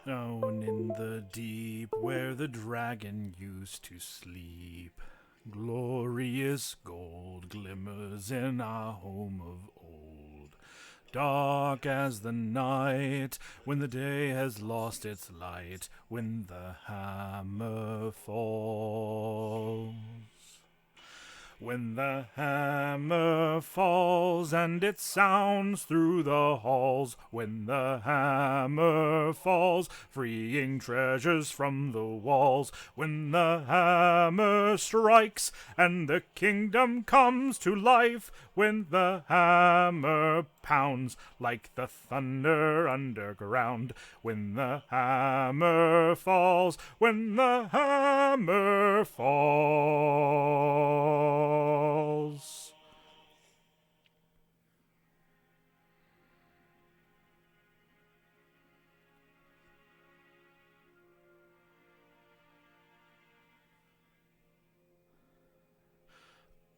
Down in the deep where the dragon used to sleep, glorious gold glimmers in our home of old. Dark as the night, when the day has lost its light, when the hammer falls. When the hammer falls and it sounds through the halls, when the hammer falls, freeing treasures from the walls, when the hammer strikes and the kingdom comes to life, when the hammer pounds like the thunder underground, when the hammer falls, when the hammer falls.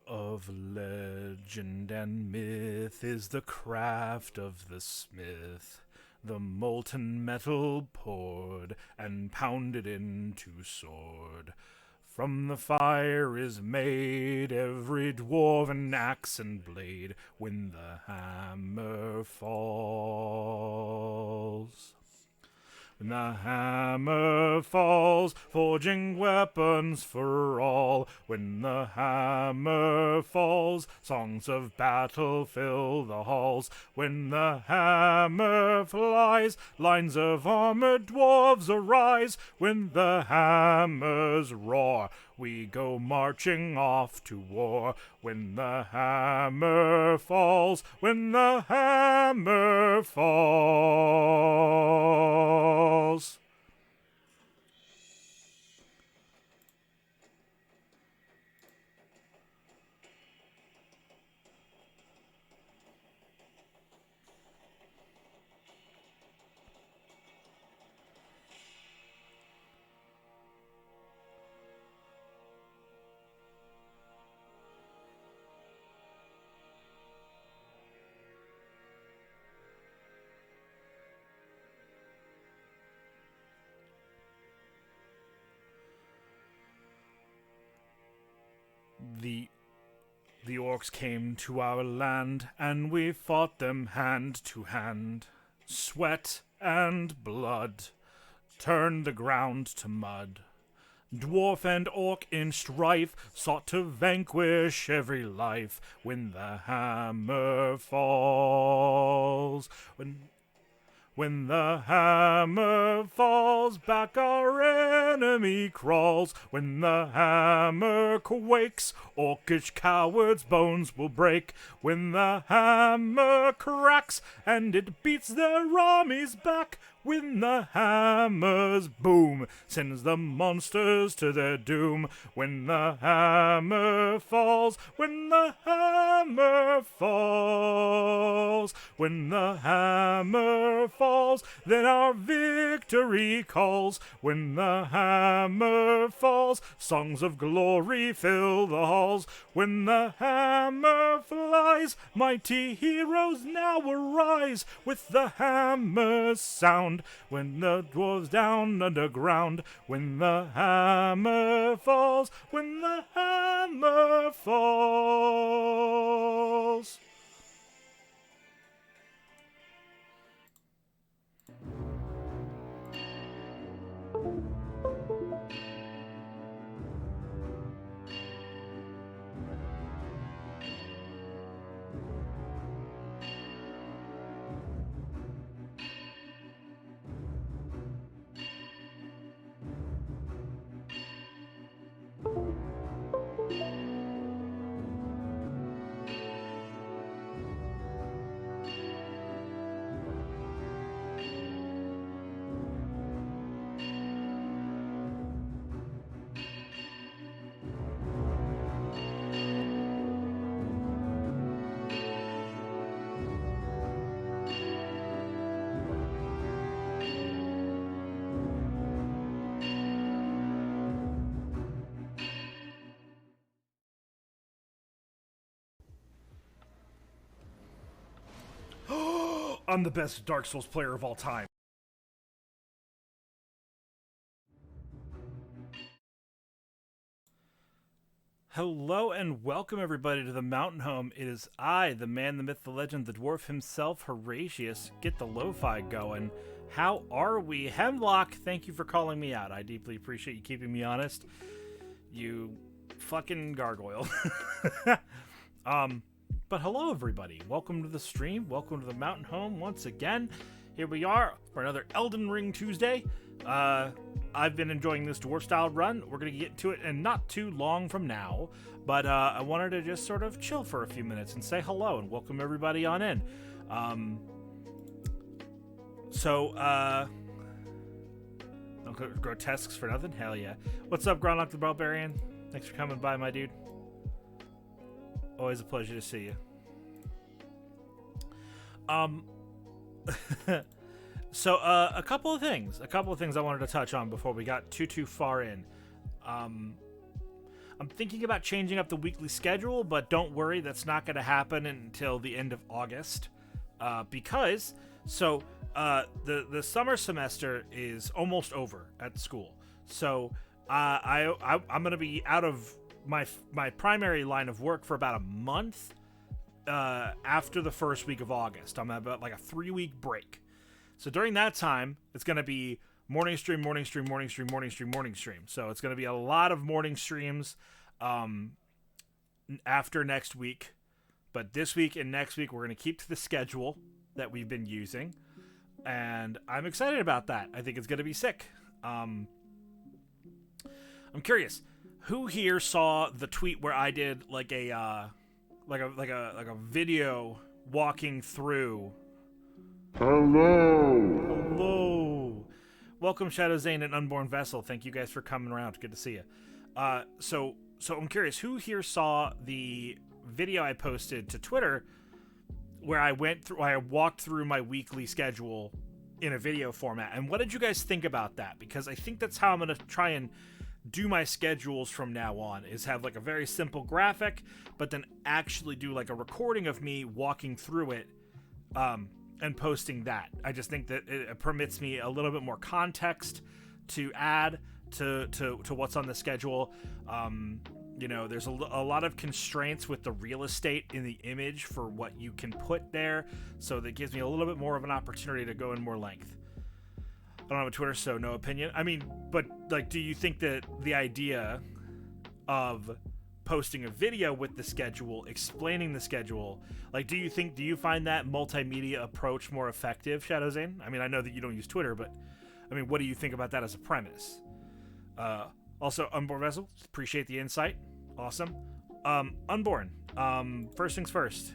Of legend and myth is the craft of the smith, the molten metal poured and pounded into sword. From the fire is made every dwarven axe and blade when the hammer falls. When the hammer falls, forging weapons for all. When the hammer falls, songs of battle fill the halls. When the hammer flies, lines of armored dwarves arise. When the hammers roar, we go marching off to war. When the hammer falls, when the hammer falls. The orcs came to our land, and we fought them hand to hand. Sweat and blood turned the ground to mud. Dwarf and orc in strife sought to vanquish every life. When the hammer falls, when the hammer falls, back our enemy crawls. When the hammer quakes, orcish cowards' bones will break. When the hammer cracks, and it beats their armies back. When the hammer's boom sends the monsters to their doom. When the hammer falls, when the hammer falls, when the hammer falls, then our victory calls. When the hammer falls, songs of glory fill the halls. When the hammer flies, mighty heroes now arise. With the hammer's sound, when the dwarves down underground. When the hammer falls, when the hammer falls. I'm the best Dark Souls player of all time. Hello and welcome everybody to the Mountain Home. It is I, the man, the myth, the legend, the dwarf himself, Horatius. Get the lo-fi going. How are we? Hemlock, thank you for calling me out. I deeply appreciate you keeping me honest. You fucking gargoyle. But hello everybody. Welcome to the stream. Welcome to the Mountain Home once again. Here we are for another Elden Ring Tuesday. I've been enjoying this dwarf style run. We're going to get to it in not too long from now, but I wanted to just sort of chill for a few minutes and say hello and welcome everybody on in. Grotesques for nothing? Hell yeah. What's up, Gronlock the Barbarian? Thanks for coming by, my dude. Always a pleasure to see you. So, a couple of things I wanted to touch on before we got too far in. I'm thinking about changing up the weekly schedule, but don't worry, that's not going to happen until the end of August, because the summer semester is almost over at school. So, I'm going to be out of my primary line of work for about a month after the first week of August. I'm about like a 3-week break. So during that time, it's going to be morning stream. So it's going to be a lot of morning streams after next week. But this week and next week, we're going to keep to the schedule that we've been using. And I'm excited about that. I think it's going to be sick. I'm curious, who here saw the tweet where I did like a video walking through? Hello. Welcome, Shadow Zane and Unborn Vessel. Thank you guys for coming around. Good to see you. So I'm curious, who here saw the video I posted to Twitter where I walked through my weekly schedule in a video format? And what did you guys think about that? Because I think that's how I'm going to try and do my schedules from now on, is have like a very simple graphic, but then actually do like a recording of me walking through it, and posting that. I just think that it permits me a little bit more context to add to what's on the schedule. There's a lot of constraints with the real estate in the image for what you can put there, so that gives me a little bit more of an opportunity to go in more length. I don't have a Twitter, so no opinion. I mean, but like, do you think that the idea of posting a video with the schedule, explaining the schedule, like, do you find that multimedia approach more effective, Shadow Zane? I mean, I know that you don't use Twitter, but I mean, what do you think about that as a premise? Also, Unborn Vessel, appreciate the insight. Awesome. Unborn, first things first,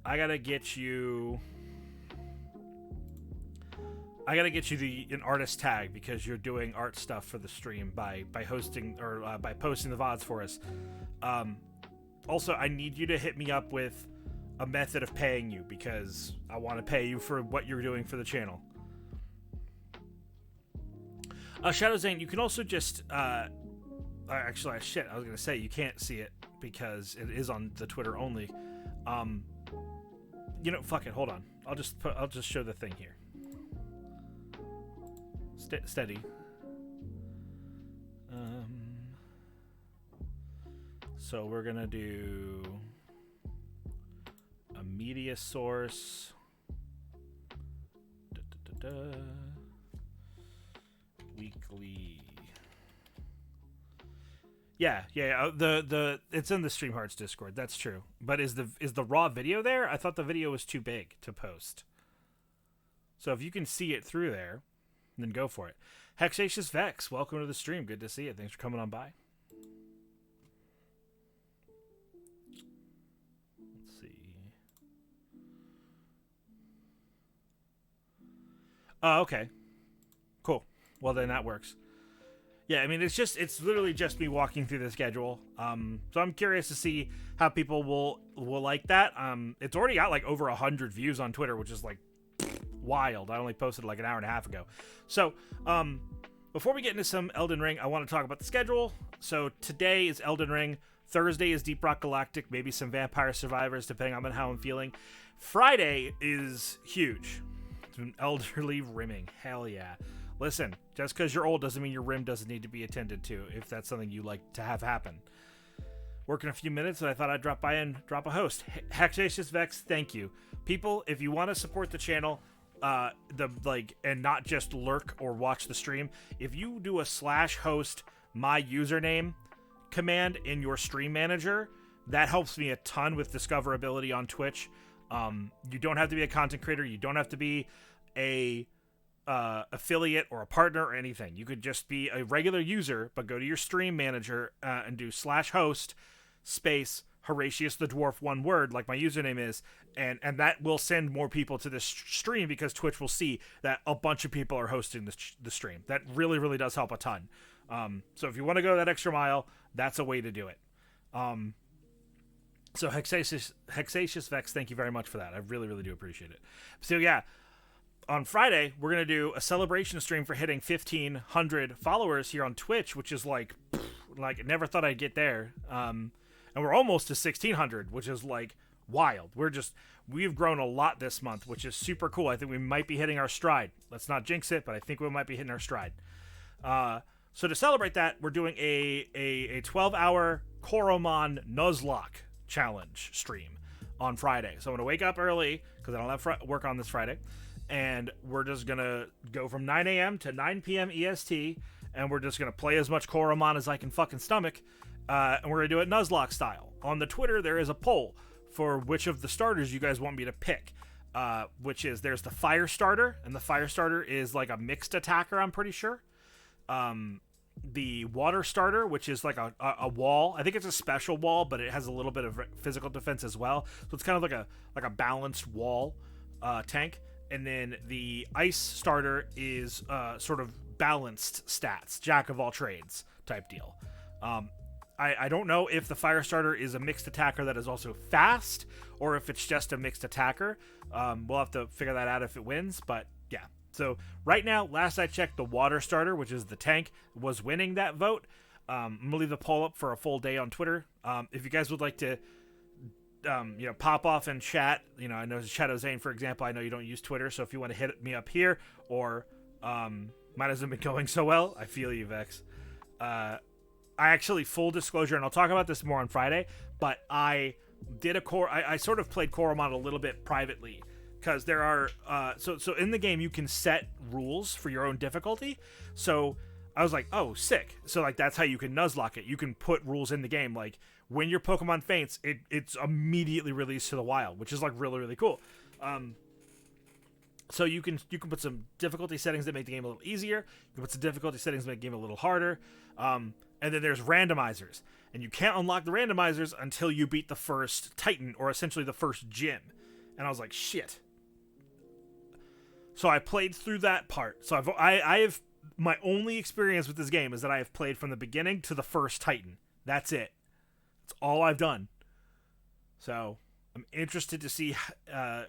I gotta get you an artist tag, because you're doing art stuff for the stream by hosting or by posting the VODs for us. Also, I need you to hit me up with a method of paying you, because I want to pay you for what you're doing for the channel. Shadow Zane, you can also just actually, shit, I was gonna say you can't see it because it is on the Twitter only. Fuck it, hold on. I'll just show the thing here. Steady. So we're gonna do a media source. Weekly. Yeah. The it's in the Stream Hearts Discord. That's true. But is the raw video there? I thought the video was too big to post. So if you can see it through there, then go for it. Hexatious Vex, welcome to the stream. Good to see you. Thanks for coming on by. Let's see. Oh, okay. Cool. Well, then that works. Yeah, I mean, it's literally just me walking through the schedule. So I'm curious to see how people will like that. It's already got like over 100 views on Twitter, which is like wild. I only posted like an hour and a half ago. So, before we get into some Elden Ring, I want to talk about the schedule. So today is Elden Ring. Thursday is Deep Rock Galactic, maybe some Vampire Survivors, depending on how I'm feeling. Friday is huge. It's an elderly rimming. Hell yeah. Listen, just because you're old doesn't mean your rim doesn't need to be attended to, if that's something you like to have happen. working a few minutes, and I thought I'd drop by and drop a host. Hexatious Vex, thank you. People, if you want to support the channel, and not just lurk or watch the stream, if you do a /host my username command in your stream manager, that helps me a ton with discoverability on Twitch. You don't have to be a content creator. You don't have to be a affiliate or a partner or anything. You could just be a regular user, but go to your stream manager and do /host space Horatius the Dwarf, one word, like my username is, and that will send more people to this stream because Twitch will see that a bunch of people are hosting the stream. That really, really does help a ton. So if you want to go that extra mile, that's a way to do it. So Hexatious Vex, thank you very much for that. I really, really do appreciate it. So yeah, on Friday, we're going to do a celebration stream for hitting 1,500 followers here on Twitch, which is like never thought I'd get there. And we're almost to 1,600, which is like wild. We've grown a lot this month, which is super cool. I think we might be hitting our stride. Let's not jinx it, but I think we might be hitting our stride. So to celebrate that, we're doing a 12-hour Koromon Nuzlocke challenge stream on Friday. So I'm going to wake up early because I don't have work on this Friday. And we're just going to go from 9 a.m. to 9 p.m. EST. And we're just going to play as much Koromon as I can fucking stomach. And we're going to do it Nuzlocke style. On the Twitter, there is a poll for which of the starters you guys want me to pick. Which is, there's the Fire Starter. And the Fire Starter is like a mixed attacker, I'm pretty sure. The Water Starter, which is like a wall. I think it's a special wall, but it has a little bit of physical defense as well. So it's kind of like a balanced wall tank. And then the Ice Starter is sort of balanced stats, jack of all trades type deal. I don't know if the Fire Starter is a mixed attacker that is also fast, or if it's just a mixed attacker. We'll have to figure that out if it wins, but yeah. So right now, last I checked, the Water Starter, which is the tank, was winning that vote. I'm going to leave the poll up for a full day on Twitter. If you guys would like to pop off and chat, I know Shadow Zane, for example, I know you don't use Twitter, so if you want to hit me up here, or mine hasn't been going so well, I feel you, Vex. I actually, full disclosure, and I'll talk about this more on Friday, but I did I sort of played Koromon a little bit privately, because there are, so in the game, you can set rules for your own difficulty, so I was like, oh, sick. So, like, that's how you can Nuzlocke it. You can put rules in the game, like, when your Pokemon faints, it's immediately released to the wild, which is, like, really, really cool. So you can put some difficulty settings that make the game a little easier. You can put some difficulty settings that make the game a little harder. And then there's randomizers. And you can't unlock the randomizers until you beat the first Titan, or essentially the first gym. And I was like, shit. So I played through that part. So I have my only experience with this game is that I have played from the beginning to the first Titan. That's it. That's all I've done. So I'm interested to see, to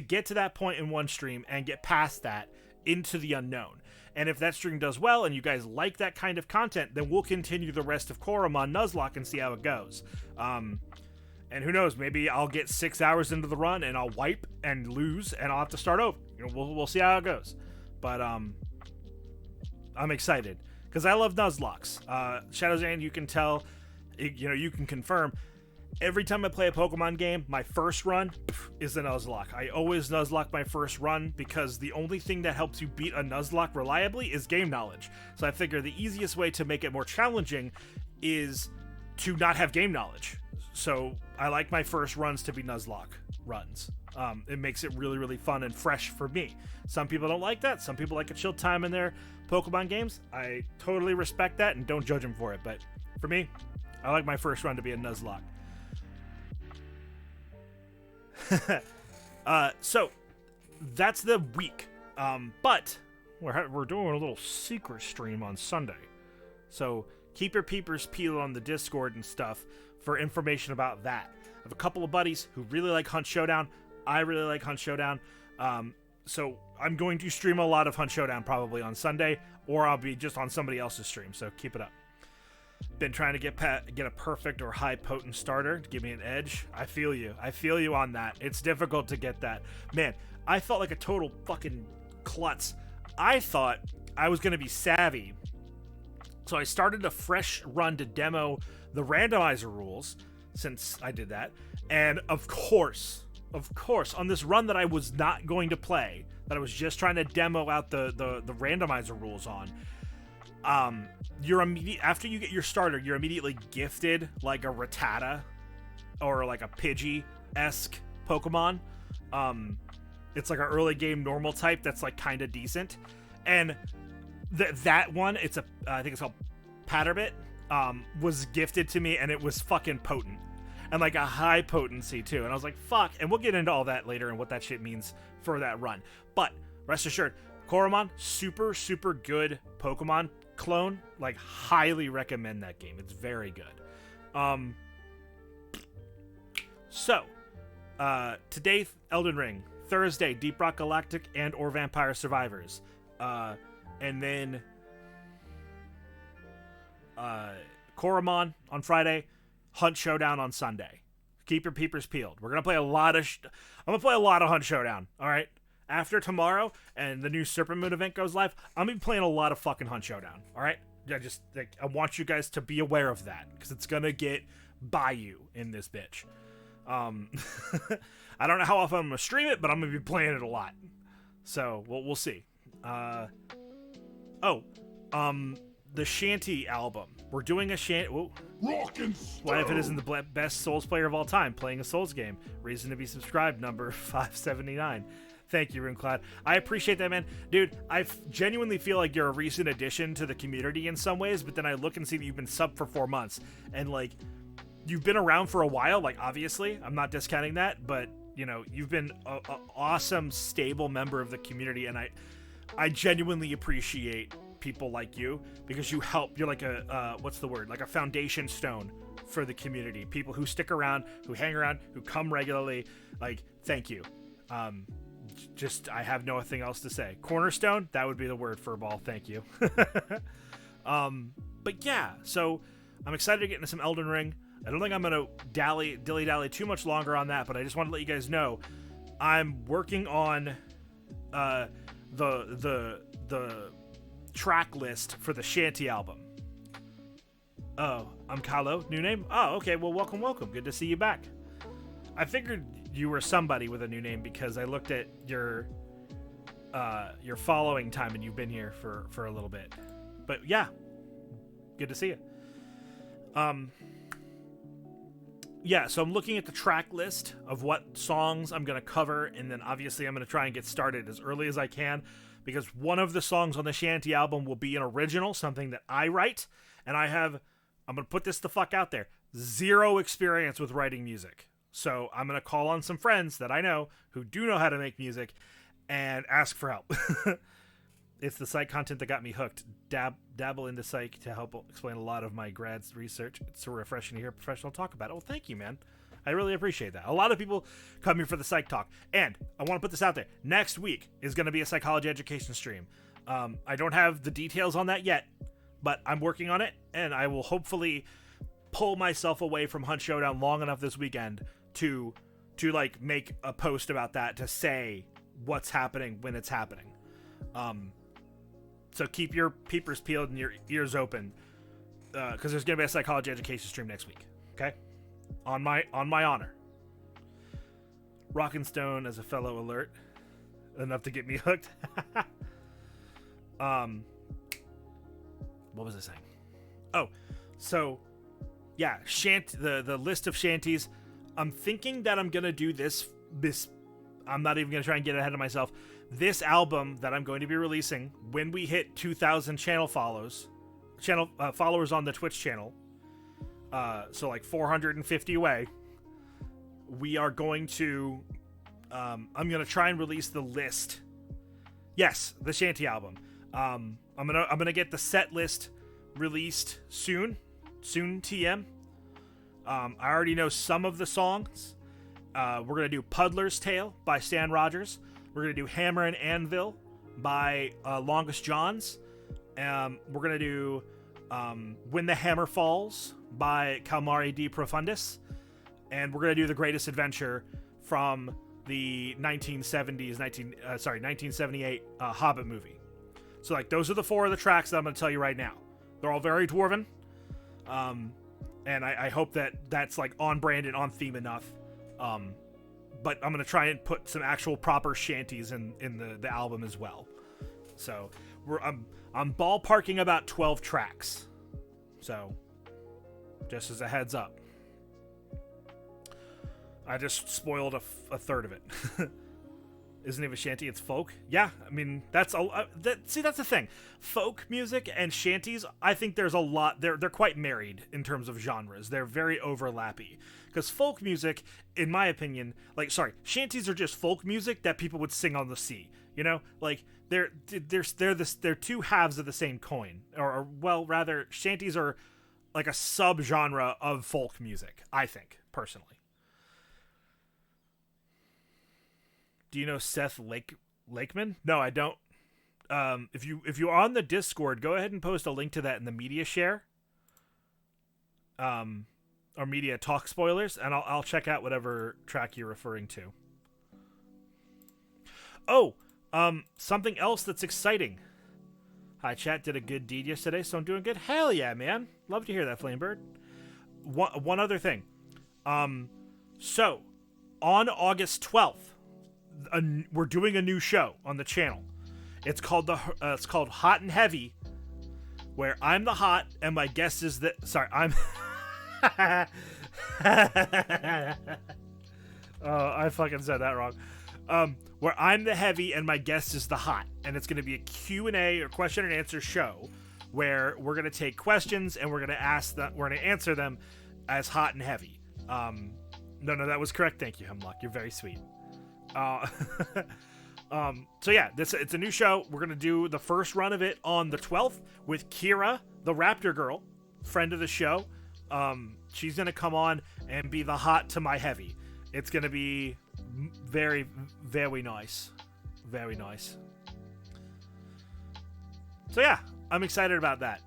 get to that point in one stream and get past that into the unknown. And if that stream does well and you guys like that kind of content, then we'll continue the rest of Koromon Nuzlocke and see how it goes. And who knows, maybe I'll get 6 hours into the run and I'll wipe and lose and I'll have to start over. We'll see how it goes. But I'm excited because I love Nuzlockes. Shadow Zane, you can tell, you can confirm. Every time I play a Pokemon game, my first run is a Nuzlocke. I always Nuzlocke my first run because the only thing that helps you beat a Nuzlocke reliably is game knowledge. So I figure the easiest way to make it more challenging is to not have game knowledge. So I like my first runs to be Nuzlocke runs. It makes it really, really fun and fresh for me. Some people don't like that. Some people like a chill time in their Pokemon games. I totally respect that and don't judge them for it. But for me, I like my first run to be a Nuzlocke. So that's the week. But we're doing a little secret stream on Sunday. So keep your peepers peeled on the Discord and stuff for information about that. I have a couple of buddies who really like Hunt Showdown. I really like Hunt Showdown. So I'm going to stream a lot of Hunt Showdown probably on Sunday, or I'll be just on somebody else's stream. So keep it up. Been trying to get a perfect or high potent starter to give me an edge. I feel you. I feel you on that. It's difficult to get that. Man, I felt like a total fucking klutz. I thought I was going to be savvy So I started a fresh run to demo the randomizer rules since I did that. And of course, on this run that I was not going to play, that I was just trying to demo out the randomizer rules on, you're after you get your starter, you're immediately gifted like a Rattata or like a Pidgey-esque Pokemon. It's like an early game normal type that's like kind of decent. And that one, I think it's called Patterbit, was gifted to me, and it was fucking potent. And like a high potency too. And I was like, fuck. And we'll get into all that later and what that shit means for that run. But rest assured, Koromon, super, super good Pokemon clone. Like, highly recommend that game. It's very good. So, today, Elden Ring. Thursday, Deep Rock Galactic and or Vampire Survivors. And then Koromon on Friday, Hunt Showdown on Sunday. Keep your peepers peeled. We're gonna play a lot of I'm gonna play a lot of Hunt Showdown. All right. After tomorrow and the new Serpent Moon event goes live, I'm gonna be playing a lot of fucking Hunt Showdown. All right. I want you guys to be aware of that because it's gonna get by you in this bitch. I don't know how often I'm gonna stream it, but I'm gonna be playing it a lot. So we'll see. The Shanty album. We're doing a Shanty. What if it isn't the best Souls player of all time playing a Souls game? Reason to be subscribed, number 579. Thank you, RuneCloud. I appreciate that, man. Dude, I genuinely feel like you're a recent addition to the community in some ways, but then I look and see that you've been subbed for 4 months. And, like, you've been around for a while, like, obviously. I'm not discounting that, but, you know, you've been an awesome, stable member of the community, and I genuinely appreciate people like you because you help. You're like a like a foundation stone for the community. People who stick around, who hang around, who come regularly. Like, thank you. I have nothing else to say. Cornerstone, that would be the word for a ball. Thank you. But yeah, so I'm excited to get into some Elden Ring. I don't think I'm gonna dilly-dally too much longer on that, but I just want to let you guys know I'm working on the track list for the Shanty album. Oh, I'm Kylo. New name? Oh, okay. Well, welcome. Good to see you back. I figured you were somebody with a new name because I looked at your following time and you've been here for a little bit. But yeah, good to see you. Yeah, so I'm looking at the track list of what songs I'm going to cover, and then obviously I'm going to try and get started as early as I can, because one of the songs on the Shanty album will be an original, something that I write, and I'm going to put this the fuck out there, zero experience with writing music. So I'm going to call on some friends that I know who do know how to make music and ask for help. It's the psych content that got me hooked. Dabble into psych to help explain a lot of my grad's research. It's so refreshing to hear a professional talk about it. Well, thank you, man. I really appreciate that. A lot of people come here for the psych talk. And I want to put this out there. Next week is going to be a psychology education stream. I don't have the details on that yet, but I'm working on it. And I will hopefully pull myself away from Hunt Showdown long enough this weekend to like make a post about that, to say what's happening when it's happening. So keep your peepers peeled and your ears open, because there's going to be a psychology education stream next week. Okay? On my honor. Rockin' Stone as a fellow alert. Enough to get me hooked. What was I saying? Oh, so yeah, the list of shanties. I'm thinking that I'm going to do this. I'm not even going to try and get ahead of myself. This album that I'm going to be releasing when we hit 2,000 followers on the Twitch channel, so like 450 away, we are going to, I'm going to try and release the list. Yes, the Shanty album. I'm gonna get the set list released soon TM. I already know some of the songs. We're going to do Puddler's Tale by Stan Rogers. We're going to do Hammer and Anvil by Longest Johns. We're going to do When the Hammer Falls by Calmari D. Profundis. And we're going to do The Greatest Adventure from the 1978 Hobbit movie. So, like, those are the four of the tracks that I'm going to tell you right now. They're all very dwarven. And I hope that that's like on brand and on theme enough. But I'm gonna try and put some actual proper shanties in the album as well. So I'm ballparking about 12 tracks. So just as a heads up, I just spoiled a third of it. Isn't it a shanty? It's folk. Yeah, I mean that's that's the thing. Folk music and shanties, I think there's a lot. They're quite married in terms of genres. They're very overlappy. Because folk music, in my opinion, shanties are just folk music that people would sing on the sea. You know, like they're two halves of the same coin. Or well, rather, shanties are like a subgenre of folk music. I think personally. Do you know Seth Lakeman? No, I don't. If you're on the Discord, go ahead and post a link to that in the media share. Or media talk spoilers, and I'll check out whatever track you're referring to. Oh, something else that's exciting. Hi, chat did a good deed yesterday, so I'm doing good. Hell yeah, man. Love to hear that, Flamebird. One other thing. So, on August 12th, we're doing a new show on the channel. It's called Hot and Heavy, where I'm the hot and my guest is the... Sorry, I'm... Oh, I fucking said that wrong. Where I'm the heavy and my guest is the hot, and it's going to be a Q&A or question and answer show where we're going to take questions and we're going to answer them as hot and heavy. No, that was correct. Thank you, Hemlock. You're very sweet. So yeah, it's a new show. We're going to do the first run of it on the 12th with Kira, the Raptor girl, friend of the show. She's going to come on and be the hot to my heavy. It's going to be very, very nice. Very nice. So yeah, I'm excited about that.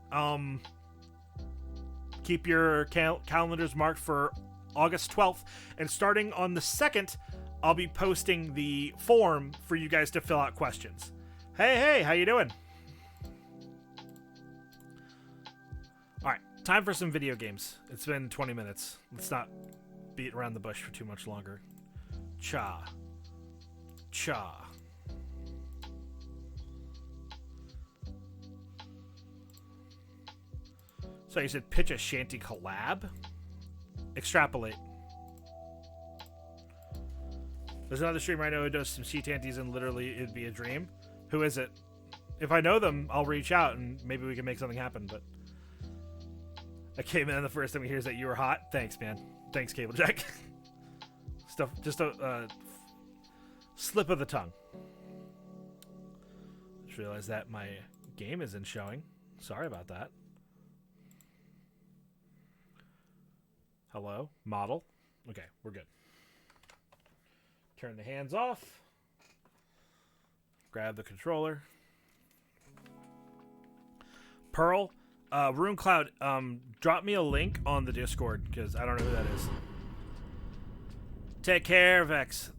Keep your calendars marked for August 12th. And starting on the 2nd, I'll be posting the form for you guys to fill out questions. Hey, how you doing? Alright, time for some video games. It's been 20 minutes. Let's not beat around the bush for too much longer. Cha. So you said pitch a shanty collab? Extrapolate. There's another streamer I know who does some sea tanties and literally it'd be a dream. Who is it? If I know them, I'll reach out and maybe we can make something happen, but... I came in the first time he hears that you were hot. Thanks, man. Thanks, Cable Jack. Just a slip of the tongue. Just realized that my game isn't showing. Sorry about that. Hello? Model? Okay, we're good. Turn the hands off. Grab the controller. Pearl, Rune Cloud, drop me a link on the Discord, because I don't know who that is. Take care, Vex.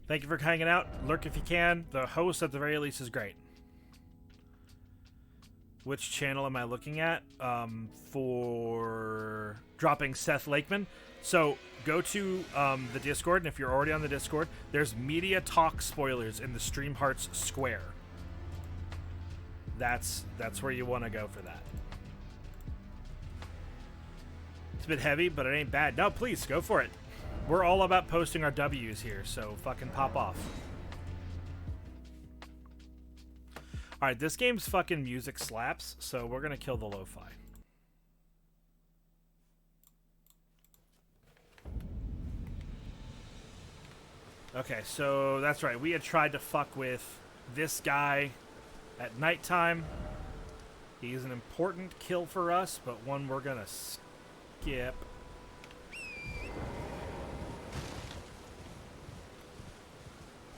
Thank you for hanging out. Lurk if you can. The host, at the very least, is great. Which channel am I looking at for dropping Seth Lakeman? So go to the Discord, and if you're already on the Discord, there's media talk spoilers in the Stream Hearts Square. That's where you want to go for that. It's a bit heavy, but it ain't bad. No, please, go for it. We're all about posting our W's here, so fucking pop off. Alright, this game's fucking music slaps, so we're gonna kill the lo-fi. Okay, so that's right. We had tried to fuck with this guy at nighttime. He's an important kill for us, but one we're gonna skip.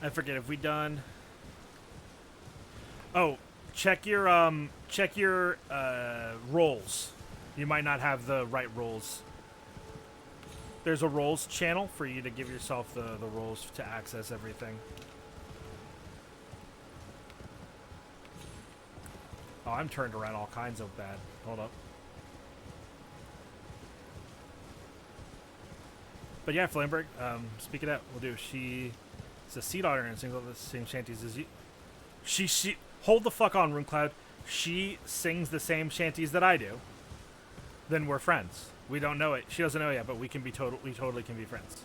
I forget, have we done... Oh, check your roles. You might not have the right roles. There's a roles channel for you to give yourself the roles to access everything. Oh, I'm turned around all kinds of bad. Hold up. But yeah, Flamberg, speak it out. We'll do. She's a sea daughter and sings all the same shanties as you. She hold the fuck on, Runecloud. She sings the same shanties that I do. Then we're friends. We don't know it. She doesn't know it yet, but we totally can be friends.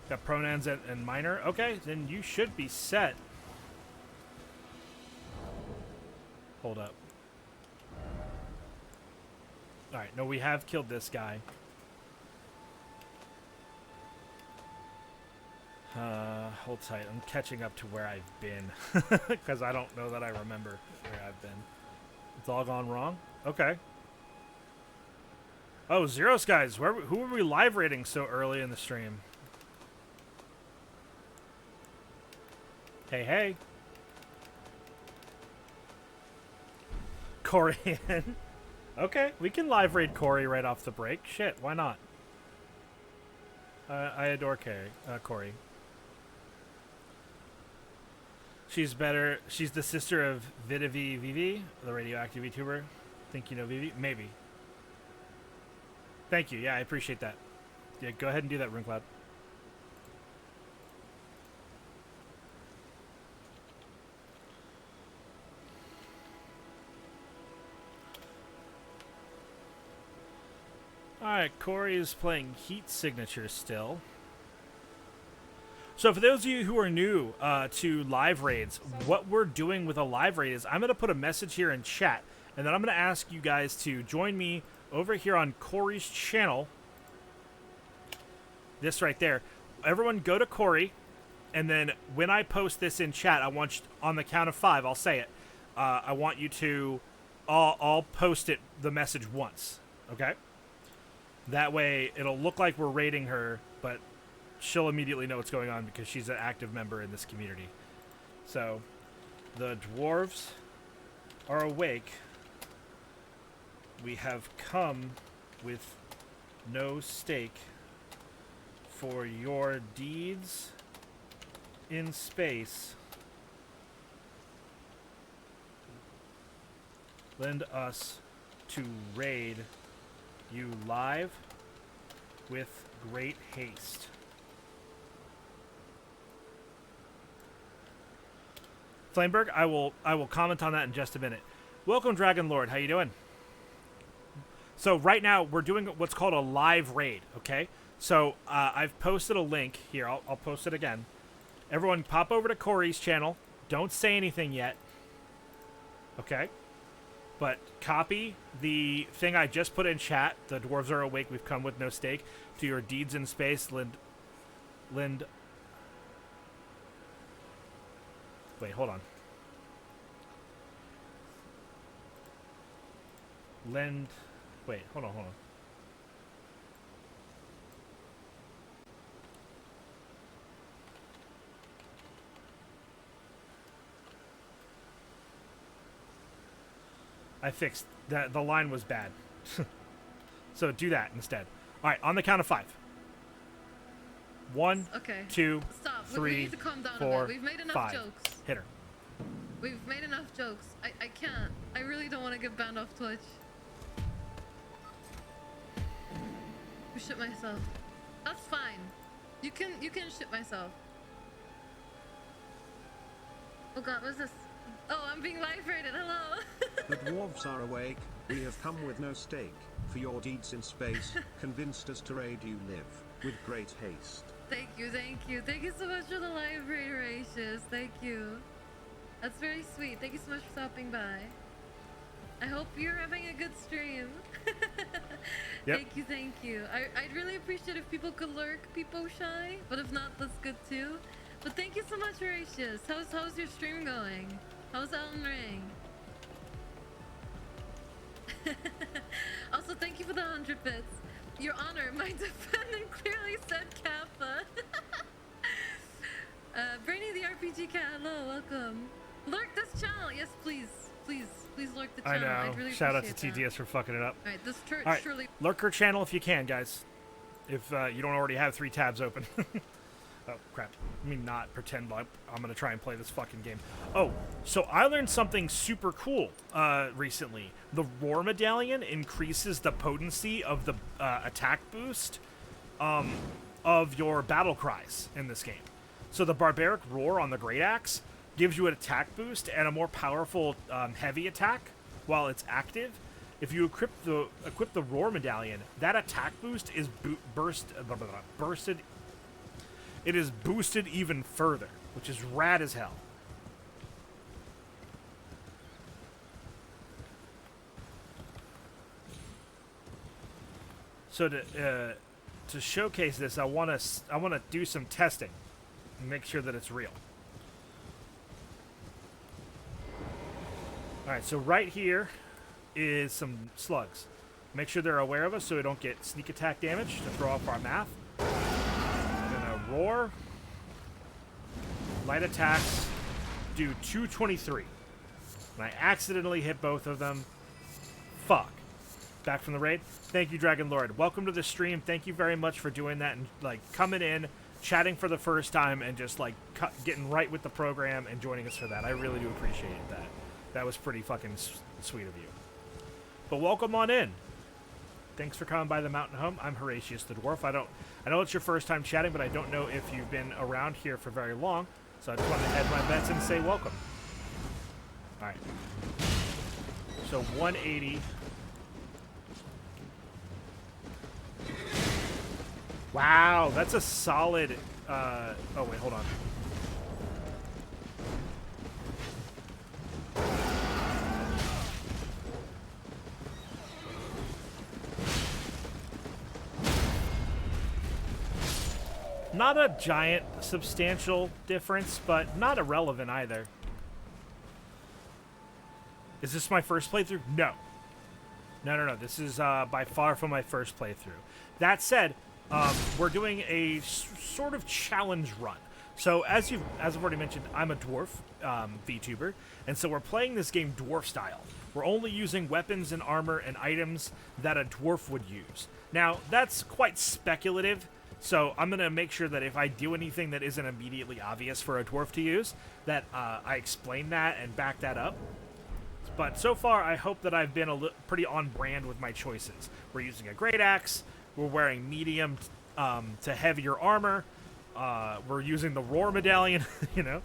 Got pronouns and minor. Okay, then you should be set. Hold up. Alright, no, we have killed this guy. Hold tight. I'm catching up to where I've been. Because I don't know that I remember where I've been. It's all gone wrong? Okay. Oh, Zero Skies. Who were we live rating so early in the stream? Hey, hey. Corian. Okay, we can live raid Corey right off the break. Shit, why not? I adore Corey. She's better. She's the sister of Vidavi Vivi, the radioactive YouTuber. Think you know Vivi? Maybe. Thank you. Yeah, I appreciate that. Yeah, go ahead and do that, Runecloud. Alright, Corey is playing Heat Signature still. So for those of you who are new to live raids, what we're doing with a live raid is I'm going to put a message here in chat, and then I'm going to ask you guys to join me over here on Corey's channel. This right there. Everyone go to Corey, and then when I post this in chat, I want you, on the count of 5, I'll say it. I want you to, I'll post it, the message once, okay? That way, it'll look like we're raiding her, but she'll immediately know what's going on because she's an active member in this community. So, the dwarves are awake. We have come with no stake for your deeds in space. Lend us to raid you live with great haste. Flameberg, I will comment on that in just a minute. Welcome, Dragon Lord. How you doing? So right now we're doing what's called a live raid. Okay. So I've posted a link here. I'll post it again. Everyone, pop over to Corey's channel. Don't say anything yet. Okay. But copy the thing I just put in chat. The dwarves are awake. We've come with no stake. To your deeds in space, Lind. Wait, hold on. Wait, hold on. I fixed that. The line was bad. So do that instead. All right, on the count of 5. 1, okay. 2, Stop. 3, we need to calm down 4, a bit. We've made enough 5. jokes. Hit her. We've made enough jokes. I can't. I really don't want to get banned off Twitch. I shit myself. That's fine. You can shit myself. Oh god, what's this? Oh, I'm being live rated. Hello. The dwarves are awake. We have come with no stake for your deeds in space. Convinced us to raid you live with great haste. Thank you. Thank you so much for the live raid, Horatius. Thank you. That's very sweet. Thank you so much for stopping by. I hope you're having a good stream. Yep. Thank you. I'd really appreciate if people could lurk, people shy, but if not, that's good too. But thank you so much, Horatius. How's your stream going? How's Elden Ring? Also, thank you for the 100 bits. Your Honor, my defendant clearly said Kappa. Brainy the RPG cat, hello, welcome. Lurk this channel, yes, please lurk the channel. I know. I'd really Shout out to appreciate TDS for fucking it up. that. Alright, this church All right. surely. Lurk her channel if you can, guys. If you don't already have 3 tabs open. Oh, crap. Let me not pretend like I'm going to try and play this fucking game. Oh, so I learned something super cool recently. The Roar Medallion increases the potency of the attack boost of your battle cries in this game. So the Barbaric Roar on the Great Axe gives you an attack boost and a more powerful heavy attack while it's active. If you equip the Roar Medallion, that attack boost is bursted. It is boosted even further, which is rad as hell. So to showcase this, I want to do some testing and make sure that it's real. All right, so right here is some slugs. Make sure they're aware of us so we don't get sneak attack damage to throw off our math. I'm gonna roar. Light attacks do 223. And I accidentally hit both of them. Fuck. Back from the raid. Thank you, Dragon Lord. Welcome to the stream. Thank you very much for doing that and like coming in, chatting for the first time, and just like getting right with the program and joining us for that. I really do appreciate that. That was pretty fucking sweet of you. But welcome on in. Thanks for coming by the mountain home. I'm Horatius the Dwarf. I know it's your first time chatting, but I don't know if you've been around here for very long. So I just want to hedge my bets and say welcome. All right. So 180. Wow, that's a solid. Oh wait, hold on. Not a giant, substantial difference, but not irrelevant either. Is this my first playthrough? No. No. This is by far from my first playthrough. That said, we're doing a sort of challenge run. So as I've already mentioned, I'm a dwarf VTuber, and so we're playing this game dwarf style. We're only using weapons and armor and items that a dwarf would use. Now, that's quite speculative. So I'm going to make sure that if I do anything that isn't immediately obvious for a dwarf to use, that I explain that and back that up. But so far, I hope that I've been pretty on brand with my choices. We're using a great axe. We're wearing medium to heavier armor. We're using the Roar Medallion, you know,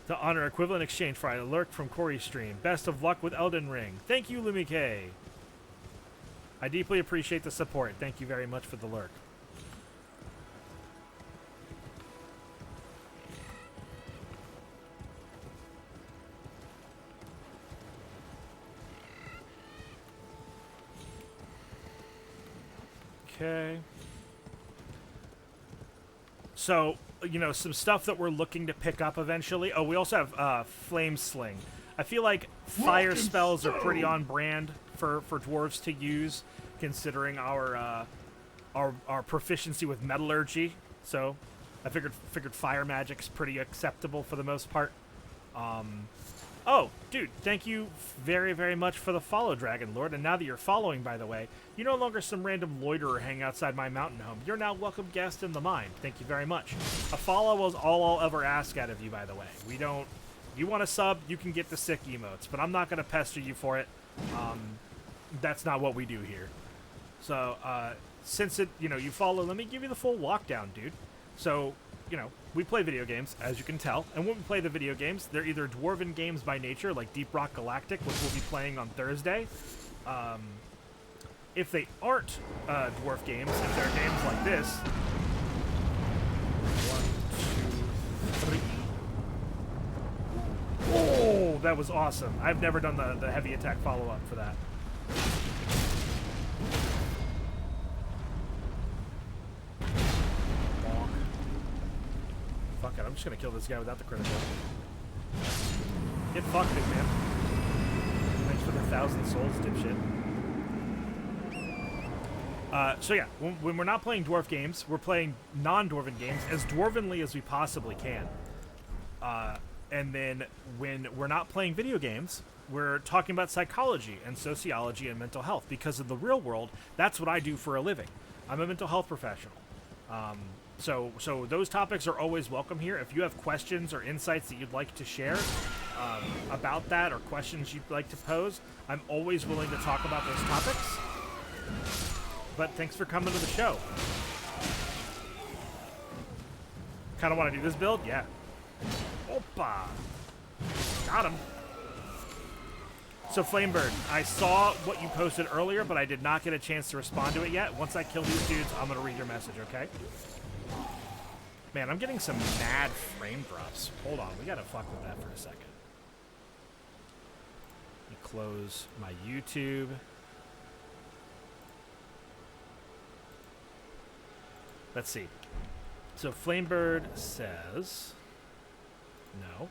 to honor equivalent exchange for a lurk from Corey's stream. Best of luck with Elden Ring. Thank you, Lumi K. I deeply appreciate the support. Thank you very much for the lurk. Okay. So, you know, some stuff that we're looking to pick up eventually. Oh, we also have Flame Sling. I feel like fire spells are pretty on brand for dwarves to use, considering our proficiency with metallurgy. So, I figured fire magic's pretty acceptable for the most part. Oh, dude, thank you very, very much for the follow, Dragon Lord. And now that you're following, by the way, you're no longer some random loiterer hanging outside my mountain home. You're now welcome guest in the mine. Thank you very much. A follow was all I'll ever ask out of you, by the way. We don't... You want to sub, you can get the sick emotes, but I'm not going to pester you for it. That's not what we do here. So, since you follow, let me give you the full walkdown, dude. So, we play video games, as you can tell. And when we play the video games, they're either dwarven games by nature, like Deep Rock Galactic, which we'll be playing on Thursday. If they aren't dwarf games, if they're games like this... 1, 2, 3... Oh, that was awesome. I've never done the heavy attack follow-up for that. Fuck it, I'm just gonna kill this guy without the critical. Get fucked, big man. Thanks for the 1,000 souls, dipshit. So yeah, when we're not playing dwarf games, we're playing non-dwarven games as dwarvenly as we possibly can. And then when we're not playing video games, we're talking about psychology and sociology and mental health, because in the real world, that's what I do for a living. I'm a mental health professional. So those topics are always welcome here. If you have questions or insights that you'd like to share about that, or questions you'd like to pose, I'm always willing to talk about those topics. But thanks for coming to the show. Kind of want to do this build? Yeah. Opa! Got him. So Flamebird, I saw what you posted earlier, but I did not get a chance to respond to it yet. Once I kill these dudes, I'm going to read your message, okay? Man, I'm getting some mad frame drops. Hold on, we got to fuck with that for a second. Let me close my YouTube. Let's see. So Flamebird says... No.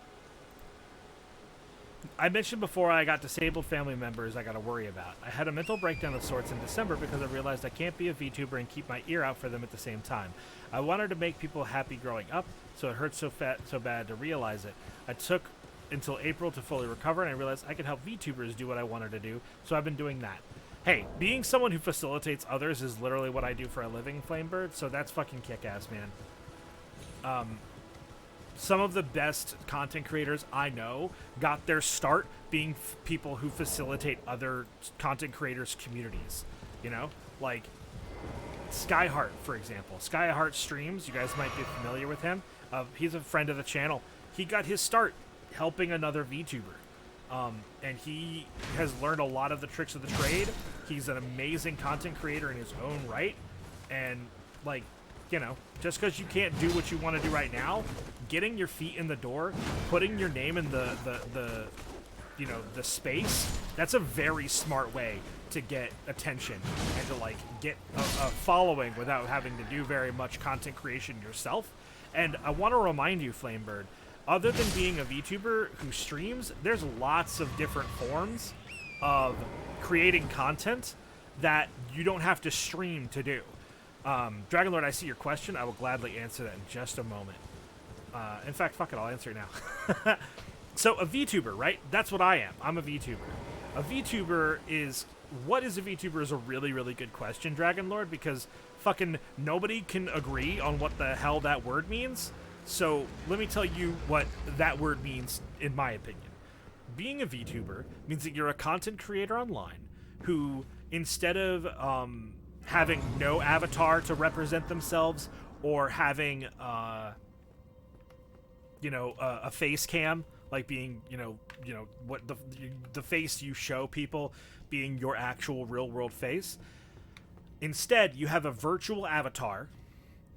I mentioned before I got disabled family members I got to worry about. I had a mental breakdown of sorts in December because I realized I can't be a VTuber and keep my ear out for them at the same time. I wanted to make people happy growing up, so it hurt so bad to realize it. I took until April to fully recover, and I realized I could help VTubers do what I wanted to do, so I've been doing that. Hey, being someone who facilitates others is literally what I do for a living, Flamebird, so that's fucking kick-ass, man. Some of the best content creators I know got their start being people who facilitate other content creators' communities. You know? Like, Skyheart, for example. Skyheart streams, you guys might be familiar with him. He's a friend of the channel. He got his start helping another VTuber. And he has learned a lot of the tricks of the trade. He's an amazing content creator in his own right. And, like, you know, just because you can't do what you want to do right now, getting your feet in the door, putting your name in the you know, the space, that's a very smart way to get attention and to, like, get a following without having to do very much content creation yourself. And I want to remind you, Flamebird, other than being a VTuber who streams, there's lots of different forms of creating content that you don't have to stream to do. Dragonlord, I see your question. I will gladly answer that in just a moment. In fact, fuck it, I'll answer it now. So, a VTuber, right? That's what I am. I'm a VTuber. A VTuber is... What is a VTuber is a really, really good question, Dragonlord, because fucking nobody can agree on what the hell that word means. So, let me tell you what that word means, in my opinion. Being a VTuber means that you're a content creator online who, instead of having no avatar to represent themselves, or having a face cam, like being what the face you show people being your actual real world face. Instead, you have a virtual avatar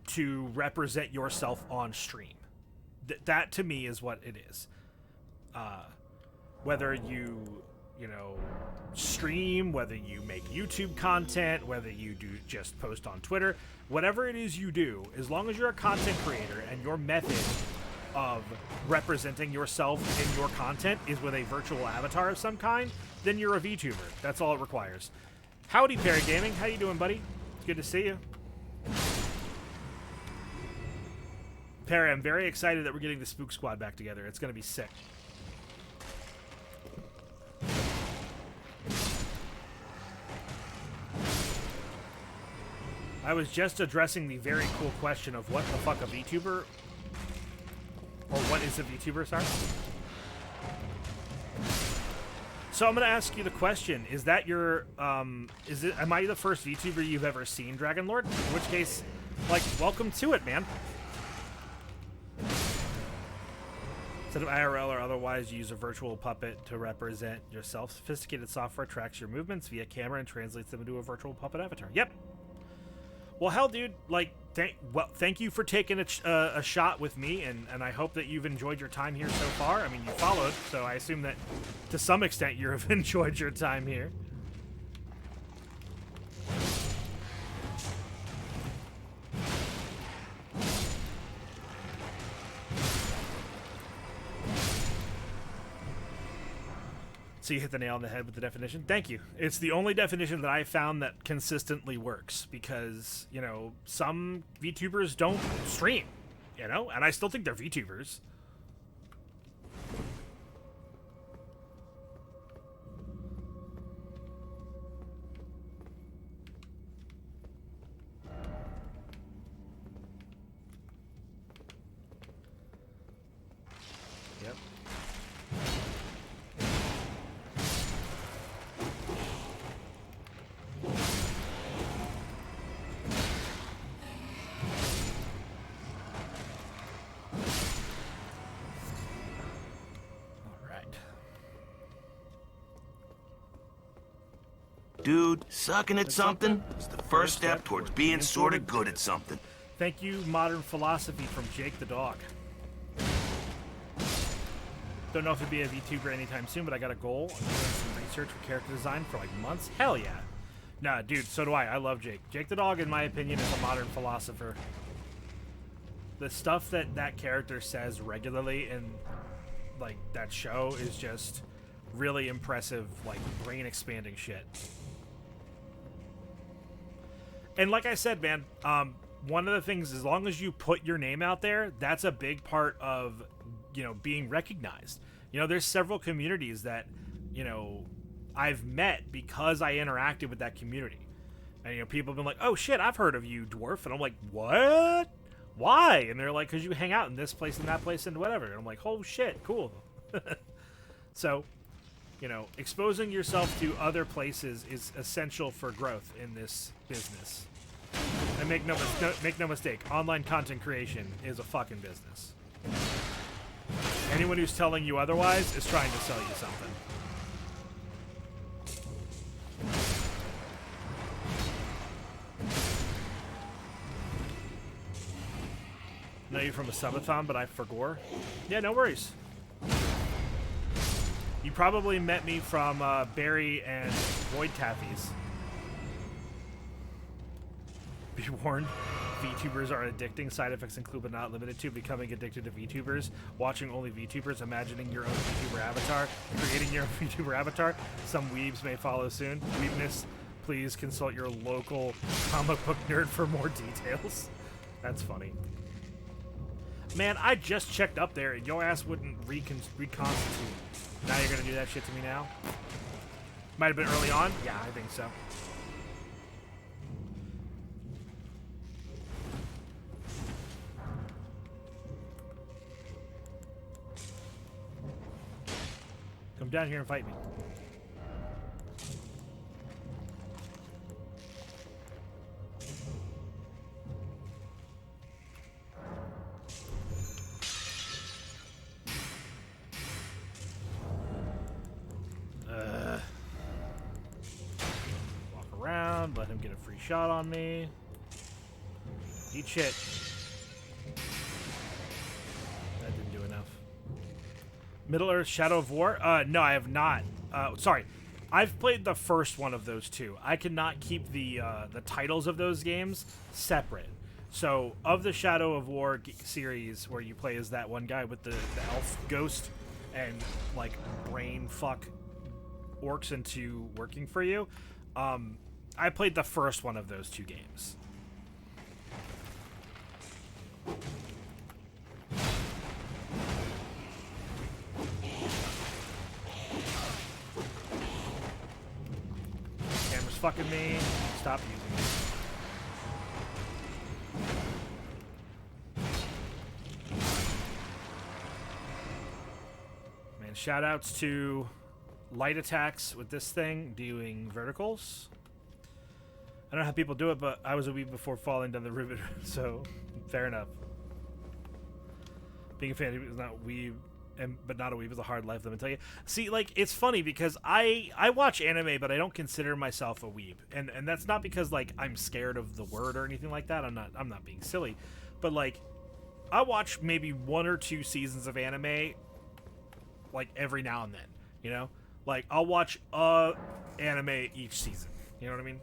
to represent yourself on stream. That to me is what it is. Whether you stream, whether you make YouTube content, whether you do just post on Twitter, whatever it is you do, as long as you're a content creator and your method of representing yourself in your content is with a virtual avatar of some kind, then you're a VTuber. That's all it requires. Howdy, Perry Gaming. How you doing, buddy? It's good to see you. Perry, I'm very excited that we're getting the Spook Squad back together. It's going to be sick. I was just addressing the very cool question of what the fuck a VTuber... Or what is a VTuber, sorry? So I'm going to ask you the question. Is that your... am I the first VTuber you've ever seen, Dragonlord? In which case, like, welcome to it, man. Instead of IRL or otherwise, you use a virtual puppet to represent yourself. Sophisticated software tracks your movements via camera and translates them into a virtual puppet avatar. Yep. Well, hell, dude, like, thank you for taking a shot with me, and I hope that you've enjoyed your time here so far. I mean, you followed, so I assume that to some extent you've enjoyed your time here. So you hit the nail on the head with the definition. Thank you. It's the only definition that I found that consistently works because, some VTubers don't stream, and I still think they're VTubers. Dude, sucking at something is the first step towards being sorta good at something. Thank you, Modern Philosophy, from Jake the Dog. Don't know if it'd be a VTuber anytime soon, but I got a goal. I'm doing some research for character design for like months. Hell yeah. Nah, dude, so do I. I love Jake. Jake the Dog, in my opinion, is a modern philosopher. The stuff that that character says regularly in like that show is just really impressive, like brain expanding shit. And like I said, man, one of the things, as long as you put your name out there, that's a big part of, you know, being recognized. You know, there's several communities that, you know, I've met because I interacted with that community. And, you know, people have been like, oh shit, I've heard of you, Dwarf. And I'm like, what? Why? And they're like, because you hang out in this place and that place and whatever. And I'm like, oh shit, cool. So, you know, exposing yourself to other places is essential for growth in this business. And make no mistake, online content creation is a fucking business. Anyone who's telling you otherwise is trying to sell you something. I know you from a subathon, but I forgot. Yeah, no worries. You probably met me from Barry and Void Taffies. Be warned, VTubers are addicting. Side effects include, but not limited to, becoming addicted to VTubers, watching only VTubers, imagining your own VTuber avatar, creating your own VTuber avatar. Some weebs may follow soon. Weebness, please consult your local comic book nerd for more details. That's funny. Man, I just checked up there and your ass wouldn't reconstitute. Now you're gonna do that shit to me now? Might have been early on? Yeah, I think so. Come down here and fight me. Walk around, let him get a free shot on me. Eat shit. That didn't do enough. Middle-earth Shadow of War? No, I have not. Sorry. I've played the first one of those two. I cannot keep the titles of those games separate. So, of the Shadow of War series, where you play as that one guy with the elf ghost and, like, brain fuck orcs into working for you, I played the first one of those two games. Camera's fucking me. Stop using it. Man, shoutouts to light attacks with this thing, doing verticals. I don't know how people do it, but I was a weeb before falling down the river, so fair enough. Being a fan is not weeb, but not a weeb is a hard life, let me tell you. See, like, it's funny because I watch anime, but I don't consider myself a weeb, and that's not because, like, I'm scared of the word or anything like that. I'm not being silly, but, like, I watch maybe 1 or 2 seasons of anime, like, every now and then, you know? Like, I'll watch anime each season, you know what I mean?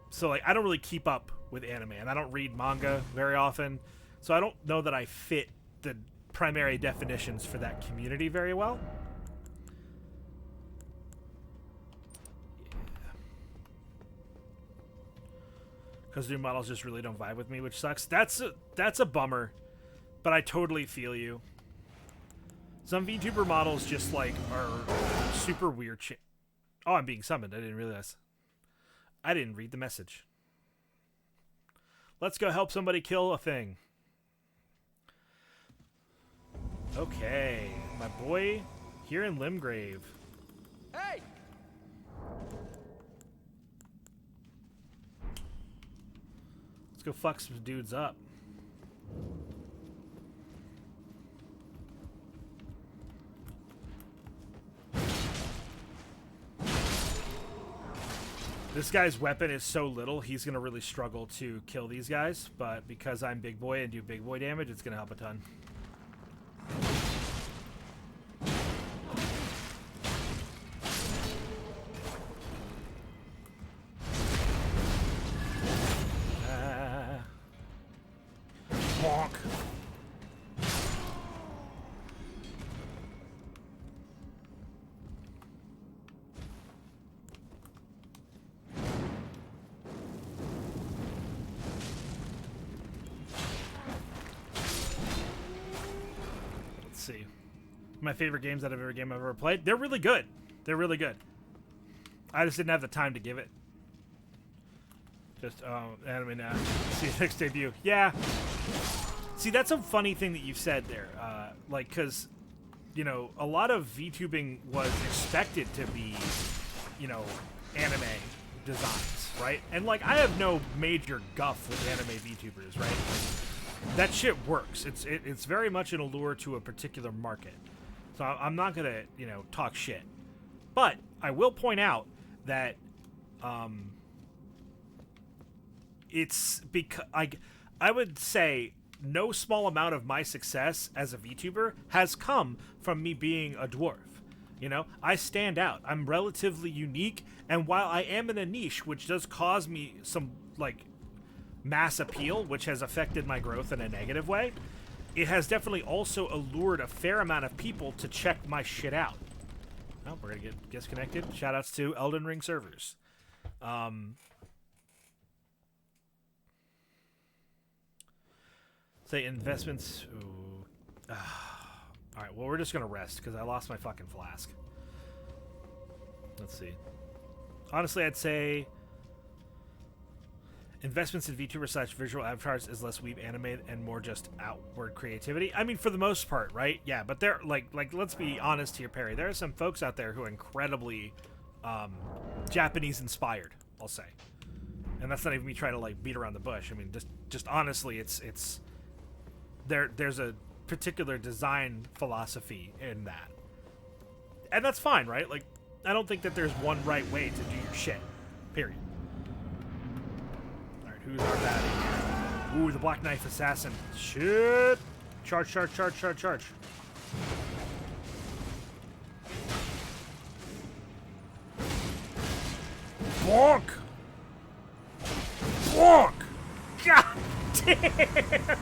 So, like, I don't really keep up with anime, and I don't read manga very often, so I don't know that I fit the primary definitions for that community very well. Because new models just really don't vibe with me, which sucks. That's a bummer, but I totally feel you. Some VTuber models just, like, are super weird shit. Oh, I'm being summoned. I didn't realize. I didn't read the message. Let's go help somebody kill a thing. Okay, my boy here in Limgrave. Hey! Let's go fuck some dudes up. This guy's weapon is so little, he's going to really struggle to kill these guys, but because I'm big boy and do big boy damage, it's going to help a ton. Bonk. See, my favorite games out of every game I've ever played. They're really good. They're really good. I just didn't have the time to give it. Just anime now. See you next debut. Yeah. See, that's a funny thing that you said there. Like, because, you know, a lot of VTubing was expected to be, you know, anime designs, right? And like, I have no major guff with anime VTubers, right? That shit works. It's very much an allure to a particular market. So I'm not gonna, you know, talk shit. But I will point out that it's because I would say no small amount of my success as a VTuber has come from me being a dwarf. You know, I stand out. I'm relatively unique, and while I am in a niche, which does cause me some like mass appeal, which has affected my growth in a negative way, it has definitely also allured a fair amount of people to check my shit out. Oh, we're gonna get disconnected. Shoutouts to Elden Ring servers. Say investments. Ooh. All right. Well, we're just gonna rest because I lost my fucking flask. Let's see. Honestly, I'd say investments in VTuber / visual avatars is less weeb animated and more just outward creativity. I mean, for the most part, right? Yeah, but they're like let's be honest here, Perry. There are some folks out there who are incredibly Japanese inspired, I'll say. And that's not even me trying to like beat around the bush. I mean, just honestly, it's there's a particular design philosophy in that. And that's fine, right? Like, I don't think that there's one right way to do your shit. Period. Who's our baddie? Ooh, the Black Knife Assassin. Shit! Charge, charge, charge, charge, charge. Bonk! Bonk! God damn!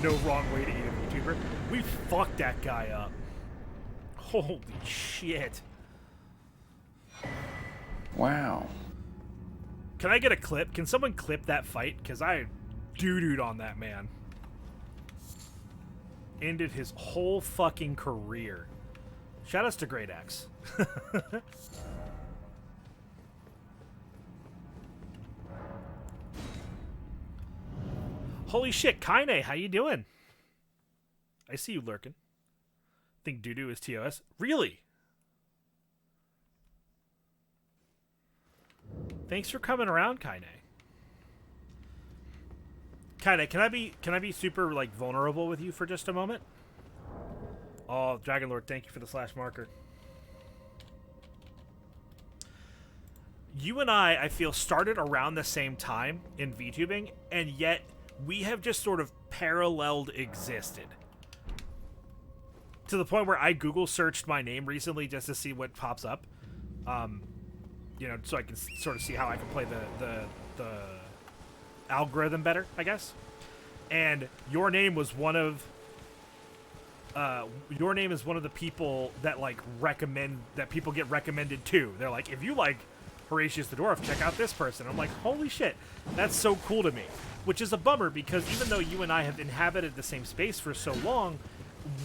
No wrong way to eat a YouTuber. We fucked that guy up. Holy shit. Wow. Can I get a clip? Can someone clip that fight? Because I doo-dooed on that man. Ended his whole fucking career. Shoutouts to Great Axe. Holy shit, Kaine, how you doing? I see you lurking. Think doo-doo is TOS. Really? Thanks for coming around, Kaine. Kaine, can I be super like vulnerable with you for just a moment? Oh, Dragon Lord, thank you for the slash marker. You and I feel, started around the same time in VTubing, and yet we have just sort of paralleled existed. To the point where I Google searched my name recently just to see what pops up. You know, so I can sort of see how I can play the algorithm better, I guess. And your name was one of the people that like that people get recommended to. They're like, if you like Horatius the Dwarf, check out this person. I'm like, holy shit, that's so cool to me. Which is a bummer because even though you and I have inhabited the same space for so long,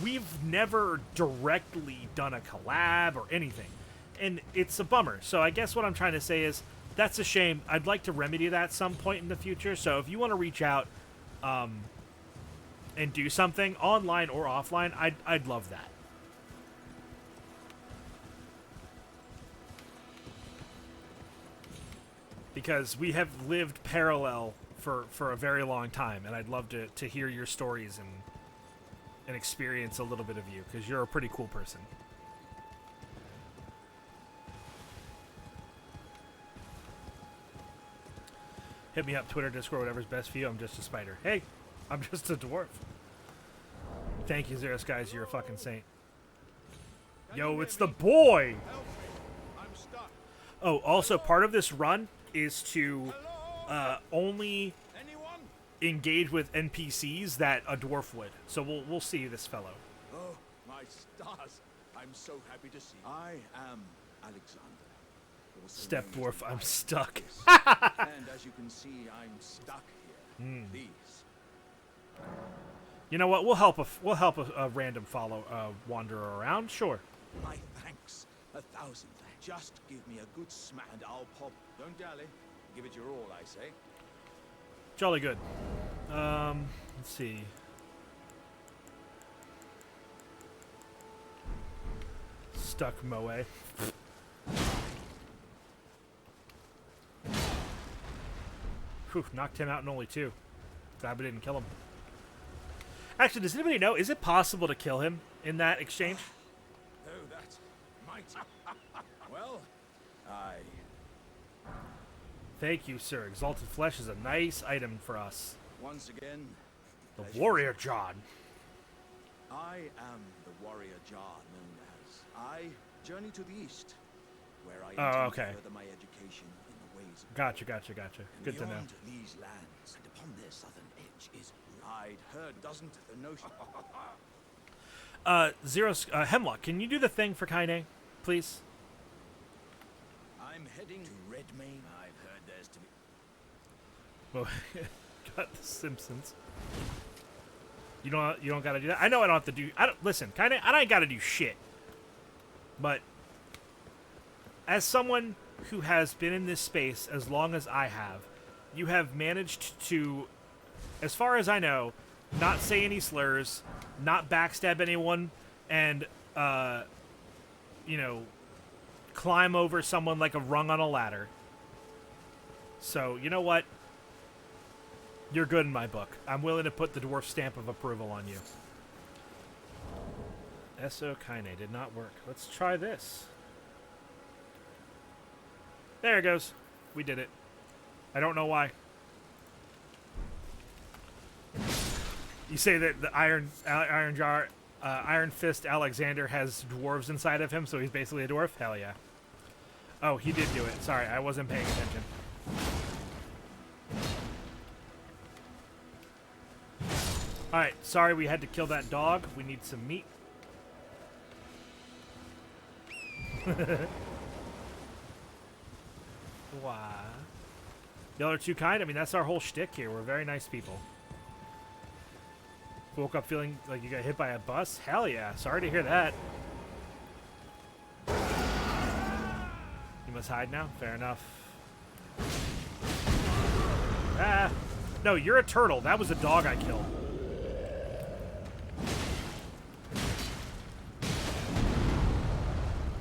we've never directly done a collab or anything. And it's a bummer. So I guess what I'm trying to say is that's a shame. I'd like to remedy that at some point in the future. So if you want to reach out and do something online or offline, I'd love that. Because we have lived parallel for a very long time, and I'd love to hear your stories and experience a little bit of you, because you're a pretty cool person. Hit me up, Twitter, Discord, whatever's best for you. I'm just a spider. Hey, I'm just a dwarf. Thank you, Zeros guys. You're a fucking saint. Yo, it's the boy! Oh, also, part of this run is to only engage with NPCs that a dwarf would. So we'll see this fellow. Oh, my stars. I'm so happy to see you. I am Alexander. Also Step known as dwarf, the I'm Iron stuck. Fist. And as you can see, I'm stuck here. These. You know what? We'll help a random follow wanderer around. Sure. My thanks. 1,000. Just give me a good smack and I'll pop. Don't dally. Give it your all, I say. Jolly good. Let's see. Stuck Moe. Whew, knocked him out in only 2. Glad we didn't kill him. Actually, does anybody know? Is it possible to kill him in that exchange? Oh, that's mighty. Well, I. Thank you, sir. Exalted Flesh is a nice item for us. Once again. The pleasure. Warrior John. I am the warrior Jar known as. I journey to the east, where I intend okay. to further my education in the ways of Gotcha. and Good to know. beyond these lands, and upon their southern edge is I'd heard doesn't the notion. Zeros, Hemlock, can you do the thing for Kaine, please? I'm heading to Redmane. I've heard there's to be. Well, got the Simpsons. You don't gotta do that. I know I don't have to do. Listen, Kaine. I don't gotta do shit. But as someone who has been in this space as long as I have, you have managed to, as far as I know, not say any slurs, not backstab anyone, and, climb over someone like a rung on a ladder. So, you know what? You're good in my book. I'm willing to put the dwarf stamp of approval on you. SO Kaine did not work. Let's try this. There it goes. We did it. I don't know why. You say that the Iron Fist Alexander has dwarves inside of him, so he's basically a dwarf? Hell yeah. Oh, he did do it. Sorry, I wasn't paying attention. Alright, sorry we had to kill that dog. We need some meat. Why? Y'all are too kind. I mean, that's our whole shtick here. We're very nice people. Woke up feeling like you got hit by a bus? Hell yeah. Sorry to hear that. You must hide now? Fair enough. Ah. No, you're a turtle. That was a dog I killed.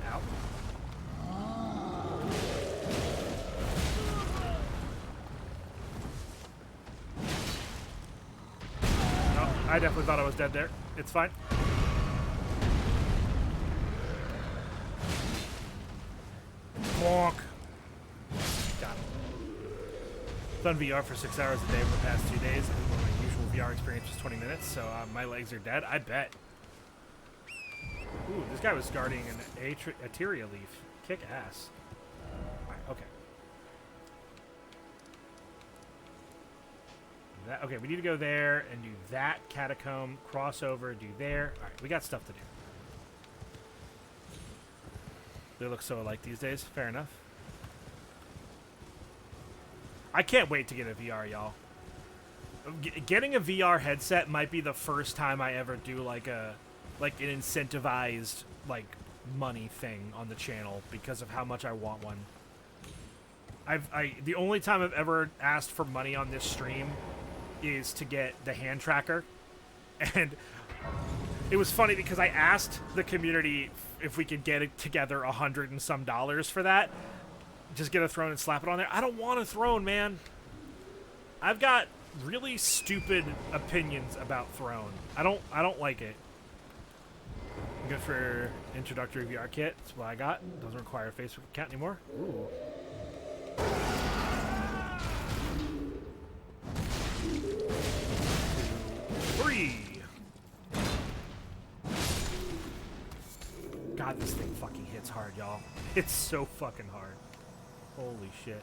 Ow. No, I definitely thought I was dead there. It's fine. Bonk. Got it. Done VR for 6 hours a day for the past 2 days. I think my usual VR experience was 20 minutes, so my legs are dead. I bet. Ooh, this guy was guarding an Ateria leaf. Kick ass. Alright, okay. Okay, we need to go there and do that catacomb, cross over, do there. Alright, we got stuff to do. They look so alike these days. Fair enough. I can't wait to get a VR, y'all. Getting a VR headset might be the first time I ever do like an incentivized money thing on the channel because of how much I want one. The only time I've ever asked for money on this stream is to get the hand tracker, and it was funny because I asked the community if we could get it together $100 and some for that. Just get a throne and slap it on there. I don't want a throne, man. I've got really stupid opinions about throne. I don't like it. Good for introductory VR kit. That's what I got. Doesn't require a Facebook account anymore. Ooh. God, this thing fucking hits hard, y'all. It's so fucking hard. Holy shit.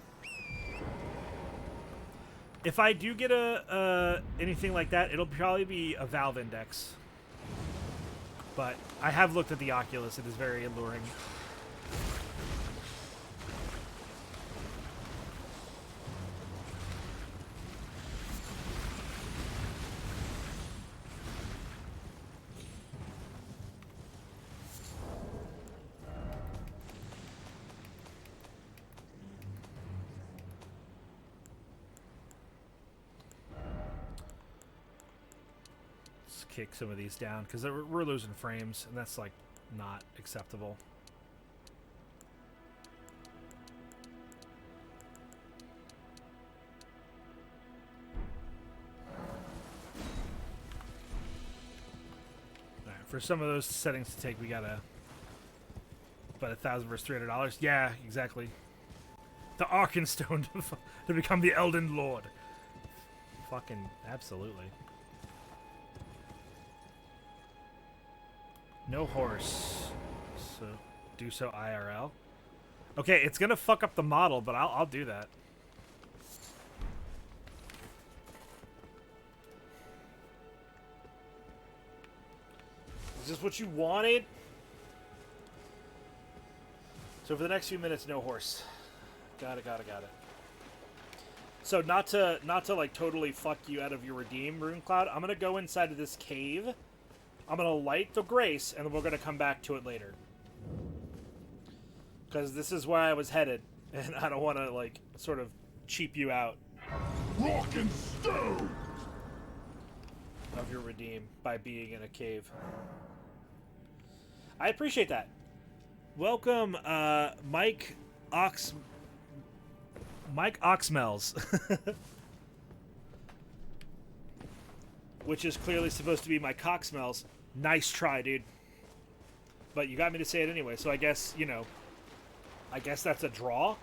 If I do get a anything like that, it'll probably be a Valve Index. But I have looked at the Oculus. It is very alluring. Kick some of these down because we're losing frames and that's like not acceptable. All right, for some of those settings to take, we gotta about $1,000 versus $300. Yeah, exactly. The Arkenstone to become the Elden Lord. Fucking absolutely. No horse. So do so IRL. Okay, it's gonna fuck up the model, but I'll do that. Is this what you wanted? So for the next few minutes, no horse. Got it. So not to like totally fuck you out of your redeem, Rune Cloud, I'm gonna go inside of this cave. I'm going to light the Grace, and then we're going to come back to it later. Because this is where I was headed, and I don't want to, like, sort of cheap you out. Rock and stone! Of your redeem by being in a cave. I appreciate that. Welcome, Mike Oxmells. Which is clearly supposed to be my cock smells. Nice try, dude. But you got me to say it anyway, so I guess, you know, I guess that's a draw.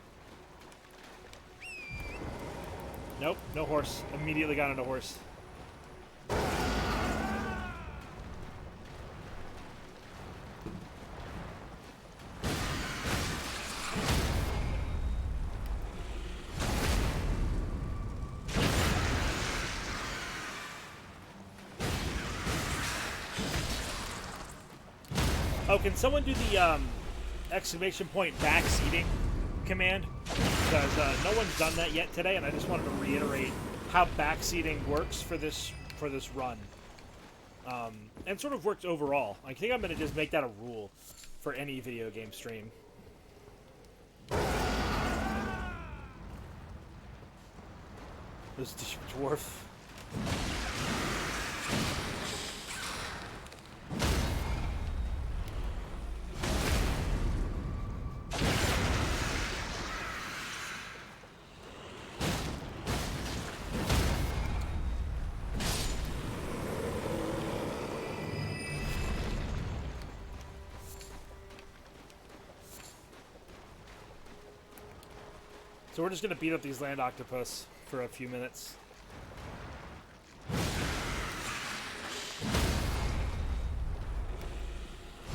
Nope, no horse. Immediately got on a horse. Oh, can someone do the exclamation point backseating command? Because no one's done that yet today, and I just wanted to reiterate how backseating works for this run, and sort of works overall. I think I'm going to just make that a rule for any video game stream. This dwarf. So we're just going to beat up these land octopus for a few minutes.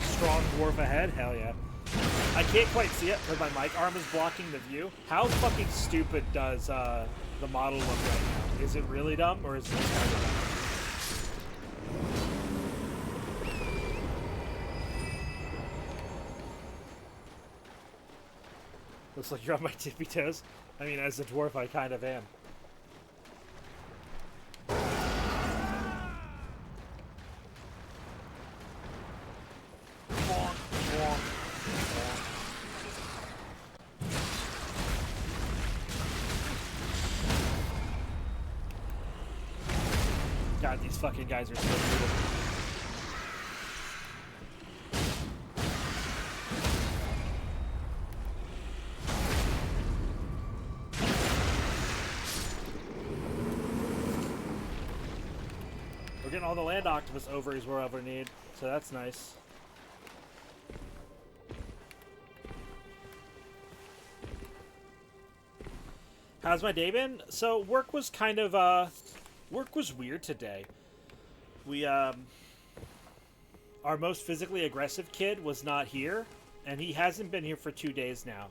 Strong dwarf ahead? Hell yeah. I can't quite see it because my mic arm is blocking the view. How fucking stupid does the model look right now? Is it really dumb or is it just kind of dumb? Looks like you're on my tippy toes. I mean, as a dwarf, I kind of am. God, these fucking guys are so brutal. We're getting all the land octopus ovaries we'll ever need, so that's nice. How's my day been? So work was kind of work was weird today. We our most physically aggressive kid was not here, and he hasn't been here for 2 days now,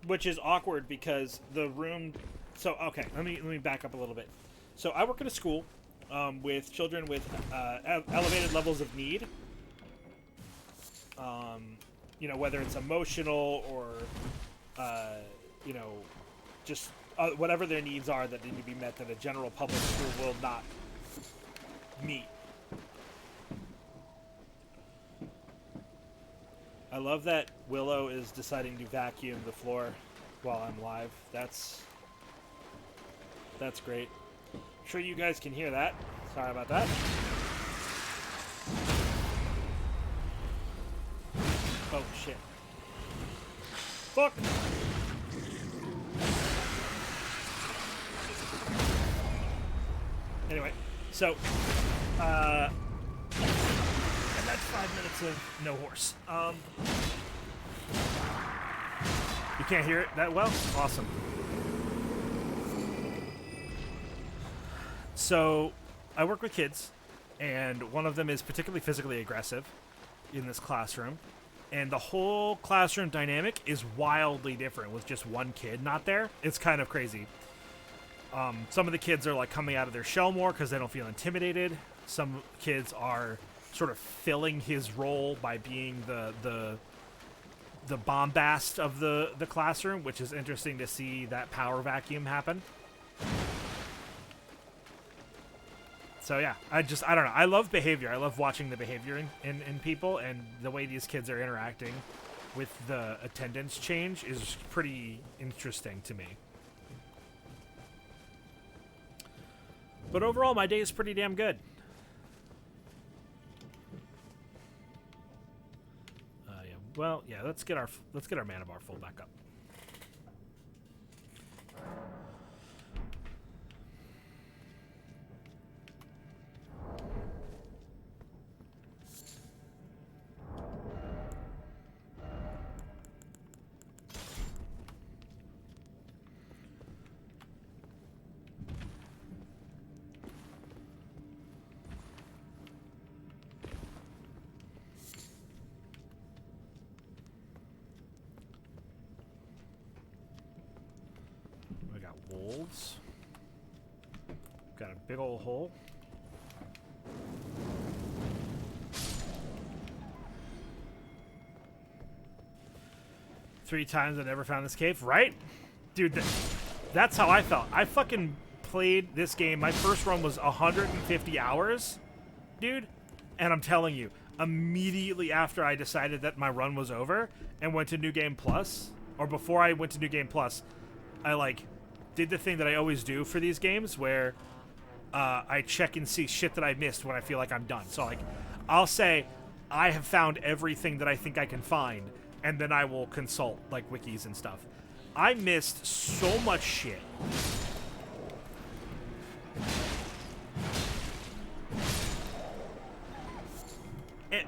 which is awkward because the room. So okay, let me back up a little bit. So I work at a school with children with elevated levels of need. You know, whether it's emotional or you know, just whatever their needs are that need to be met that a general public school will not meet. I love that Willow is deciding to vacuum the floor while I'm live. That's great. I'm sure you guys can hear that. Sorry about that. Oh shit. Fuck! Anyway, so, and that's 5 minutes of no horse. You can't hear it that well? Awesome. So, I work with kids, and one of them is particularly physically aggressive in this classroom. And the whole classroom dynamic is wildly different with just one kid not there. It's kind of crazy. Some of the kids are like coming out of their shell more because they don't feel intimidated. Some kids are sort of filling his role by being the bombast of the classroom, which is interesting to see that power vacuum happen. So yeah, I don't know. I love behavior. I love watching the behavior in people, and the way these kids are interacting with the attendance change is pretty interesting to me. But overall, my day is pretty damn good. Yeah. Well, yeah. Let's get our mana bar full back up. Wolves. Got a big old hole. Three times I never found this cave, right? Dude, that's how I felt. I fucking played this game. My first run was 150 hours, dude. And I'm telling you, immediately after I decided that my run was over and went to New Game Plus, or before I went to New Game Plus, I like did the thing that I always do for these games where I check and see shit that I missed when I feel like I'm done. So like, I'll say I have found everything that I think I can find, and then I will consult like wikis and stuff. I missed so much shit.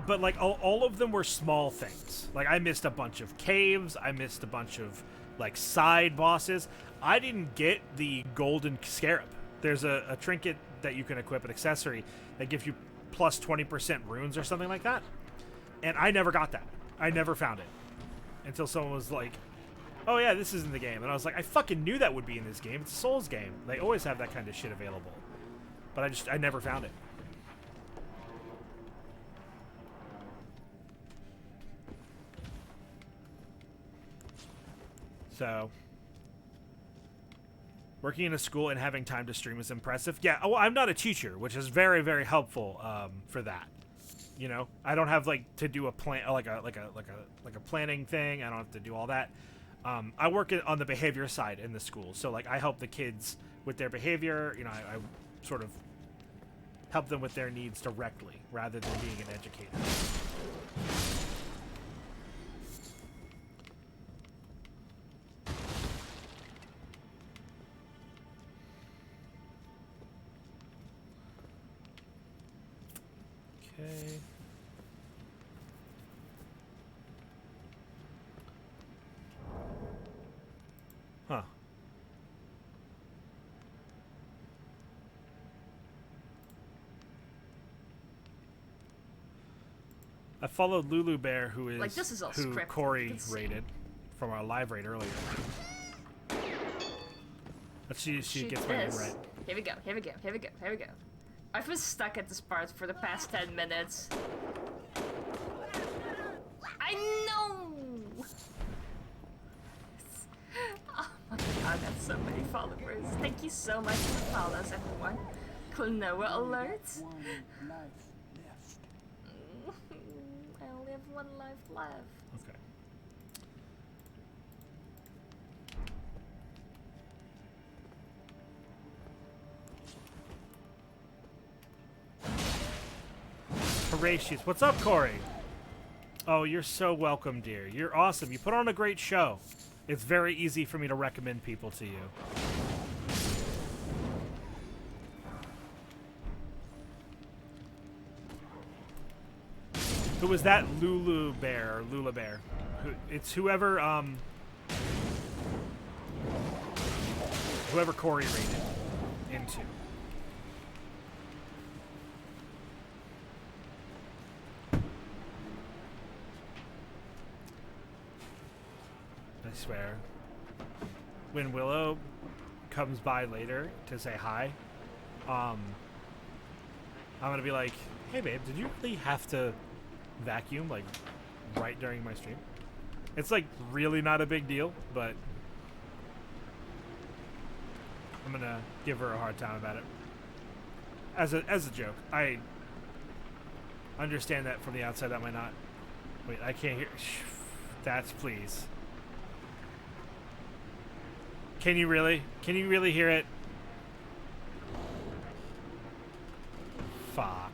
But like all of them were small things. Like I missed a bunch of caves. I missed a bunch of like side bosses. I didn't get the golden scarab. There's a trinket that you can equip, an accessory that gives you plus 20% runes or something like that. And I never got that. I never found it until someone was like, "Oh yeah, this is in the game." And I was like, "I fucking knew that would be in this game. It's a Souls game. They always have that kind of shit available." But I never found it. So, working in a school and having time to stream is impressive. Yeah, well, I'm not a teacher, which is very, very helpful for that. You know, I don't have like to do a plan, like a planning thing. I don't have to do all that. I work on the behavior side in the school, so like I help the kids with their behavior. You know, I sort of help them with their needs directly rather than being an educator. Okay. Huh. I followed Lulu Bear, who is Like, this is all who scripted, you Corey can see. rated from our live raid earlier. But she Shoot gets my name this. right. Here we go, here we go, here we go, here we go. I've been stuck at this part for the past 10 minutes. I know! Oh my god, that's so many followers. Thank you so much for the follows, everyone. Klonoa alert. I only have 1 life left. Okay. Horatius. What's up, Corey? Oh, you're so welcome, dear. You're awesome. You put on a great show. It's very easy for me to recommend people to you. Who was that? Lulu Bear or Lula Bear? It's whoever whoever Corey rated into. I swear. When Willow comes by later to say hi, I'm gonna be like, "Hey, babe, did you really have to vacuum like right during my stream?" It's like really not a big deal, but I'm gonna give her a hard time about it as a joke. I understand that from the outside that might not. Wait, I can't hear. That's please. Can you really? Can you really hear it? Fuck.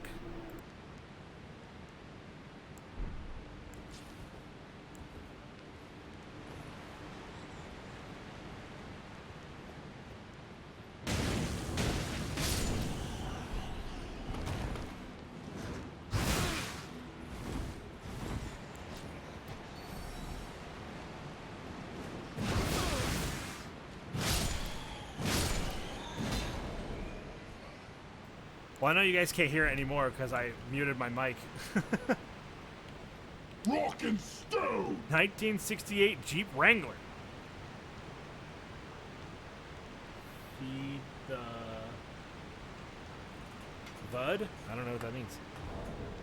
Well, I know you guys can't hear it anymore because I muted my mic. Rock and stone! 1968 Jeep Wrangler. Feed the Vud? I don't know what that means.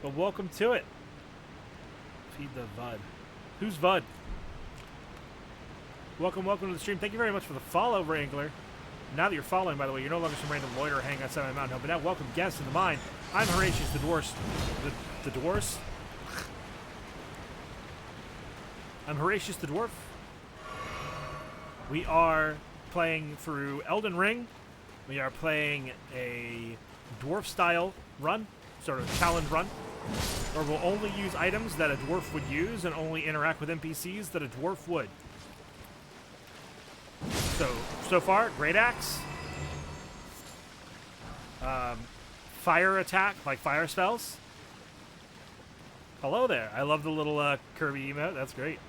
But welcome to it. Feed the Vud. Who's Vud? Welcome to the stream. Thank you very much for the follow, Wrangler. Now that you're following, by the way, you're no longer some random loiterer hanging outside my mountain home, but now welcome guests into mine. I'm Horatius the Dwarf. The Dwarf? I'm Horatius the Dwarf. We are playing through Elden Ring. We are playing a dwarf-style run, sort of challenge run, where we'll only use items that a dwarf would use and only interact with NPCs that a dwarf would. So far, great axe. Fire attack, like fire spells. Hello there. I love the little Kirby emote. That's great.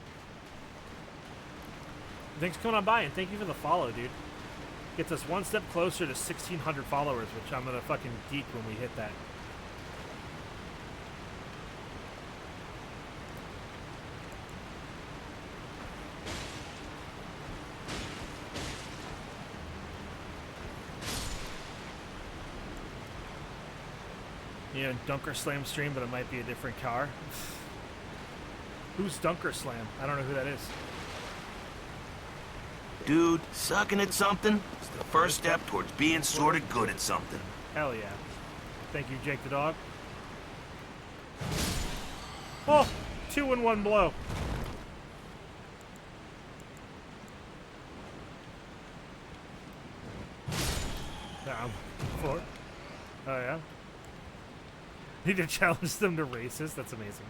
Thanks for coming on by, and thank you for the follow, dude. Gets us one step closer to 1,600 followers, which I'm gonna fucking geek when we hit that. You know, Dunker Slam stream, but it might be a different car. Who's Dunker Slam? I don't know who that is. Dude, sucking at something is the first step towards being sort of good at something. Hell yeah. Thank you, Jake the dog. Oh, 2 in 1 blow. Down. 4. Oh yeah. Need to challenge them to races. That's amazing.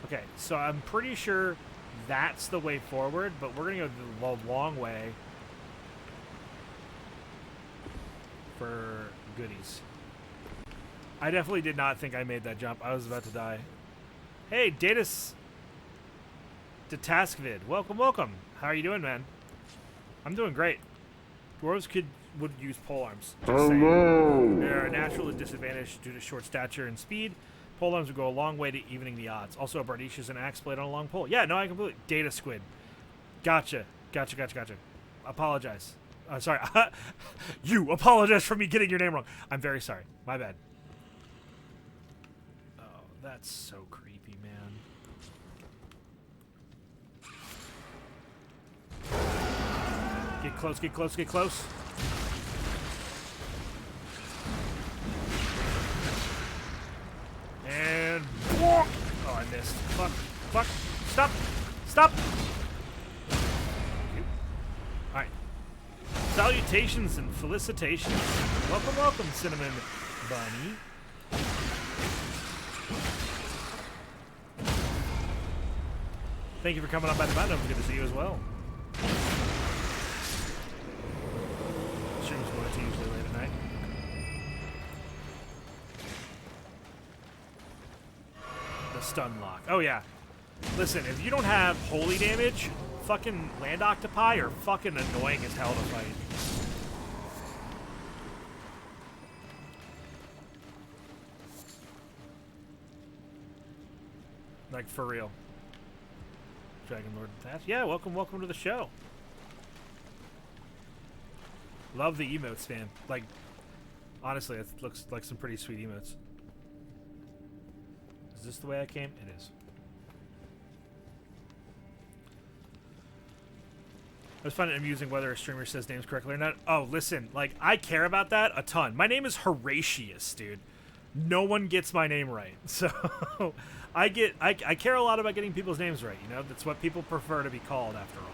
Okay, so I'm pretty sure that's the way forward, but we're gonna go the long way for goodies. I definitely did not think I made that jump. I was about to die. Hey, Datus to Taskvid. Welcome. How are you doing, man? I'm doing great. Dwarves would use polearms. Just saying. They're a natural disadvantage due to short stature and speed. Pole arms would go a long way to evening the odds. Also, a Bardiche is an axe blade on a long pole. Yeah, no, I completely... Data squid. Gotcha. Apologize. Sorry. You apologize for me getting your name wrong. I'm very sorry. My bad. Oh, that's so creepy, man. Get close, get close, get close. And walk. Oh, I missed. Fuck. Fuck. Stop. Stop. Alright. Salutations and felicitations. Welcome, welcome, Cinnamon Bunny. Thank you for coming on by the mountain. Good to see you as well. Streams 1 to usually late at night. The stun lock. Oh, yeah. Listen, if you don't have holy damage, fucking land octopi are fucking annoying as hell to fight. Like, for real. Dragon Lord Thatch. Yeah, welcome to the show. Love the emotes, man. Like, honestly, it looks like some pretty sweet emotes. Is this the way I came? It is. I just find it amusing whether a streamer says names correctly or not. Oh, listen, like, I care about that a ton. My name is Horatius, dude. No one gets my name right. So, I care a lot about getting people's names right, you know? That's what people prefer to be called, after all.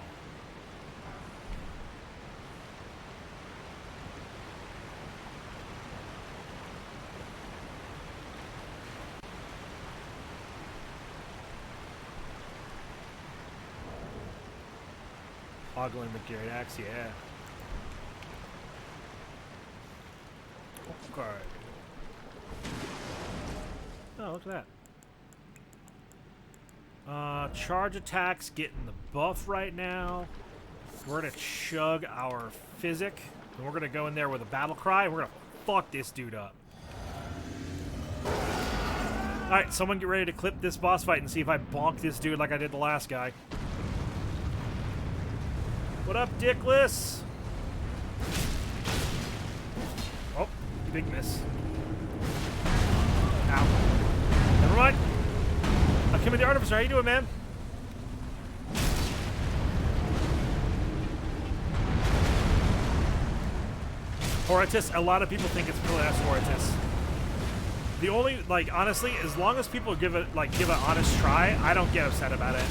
Ogling the Garrett Axe, yeah. Okay. Oh, look at that. Charge attacks getting the buff right now. We're gonna chug our physic. And we're gonna go in there with a battle cry. And we're gonna fuck this dude up. Alright, someone get ready to clip this boss fight and see if I bonk this dude like I did the last guy. What up, Dickless? Oh, big miss. Ow. Never mind. Kim the Artificer, how you doing, man? Horatius, a lot of people think it's pronounced Horatius. The only, like, honestly, as long as people give an honest try, I don't get upset about it.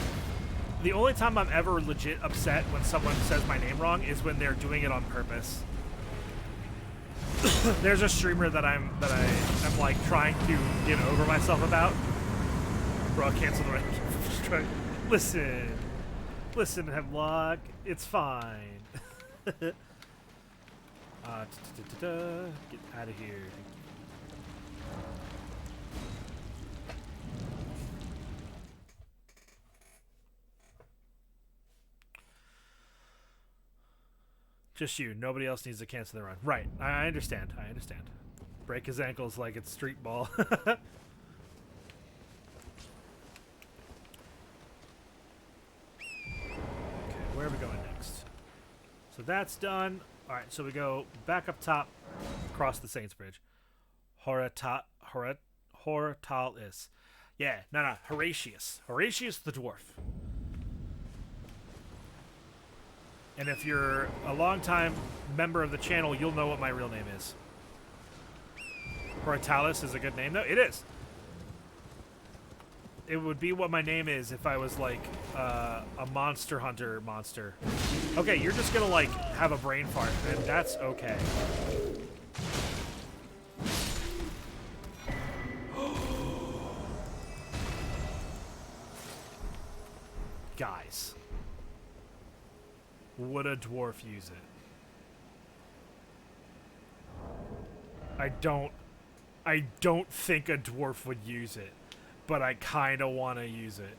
The only time I'm ever legit upset when someone says my name wrong is when they're doing it on purpose. There's a streamer that I'm like trying to get over myself about. Bro, cancel the raid. Listen, Hemlock, it's fine. Get out of here. Just you. Nobody else needs to cancel the run. Right. I understand. I understand. Break his ankles like it's street ball. Okay, where are we going next? So that's done. Alright, so we go back up top, across the Saints Bridge. Horatalis. Yeah, no, Horatius. Horatius the Dwarf. And if you're a long-time member of the channel, you'll know what my real name is. Horatalis is a good name, though. It is. It would be what my name is if I was, like, a monster hunter monster. Okay, you're just gonna, like, have a brain fart, and that's okay. Guys. Would a dwarf use it? I don't think a dwarf would use it, but I kind of want to use it.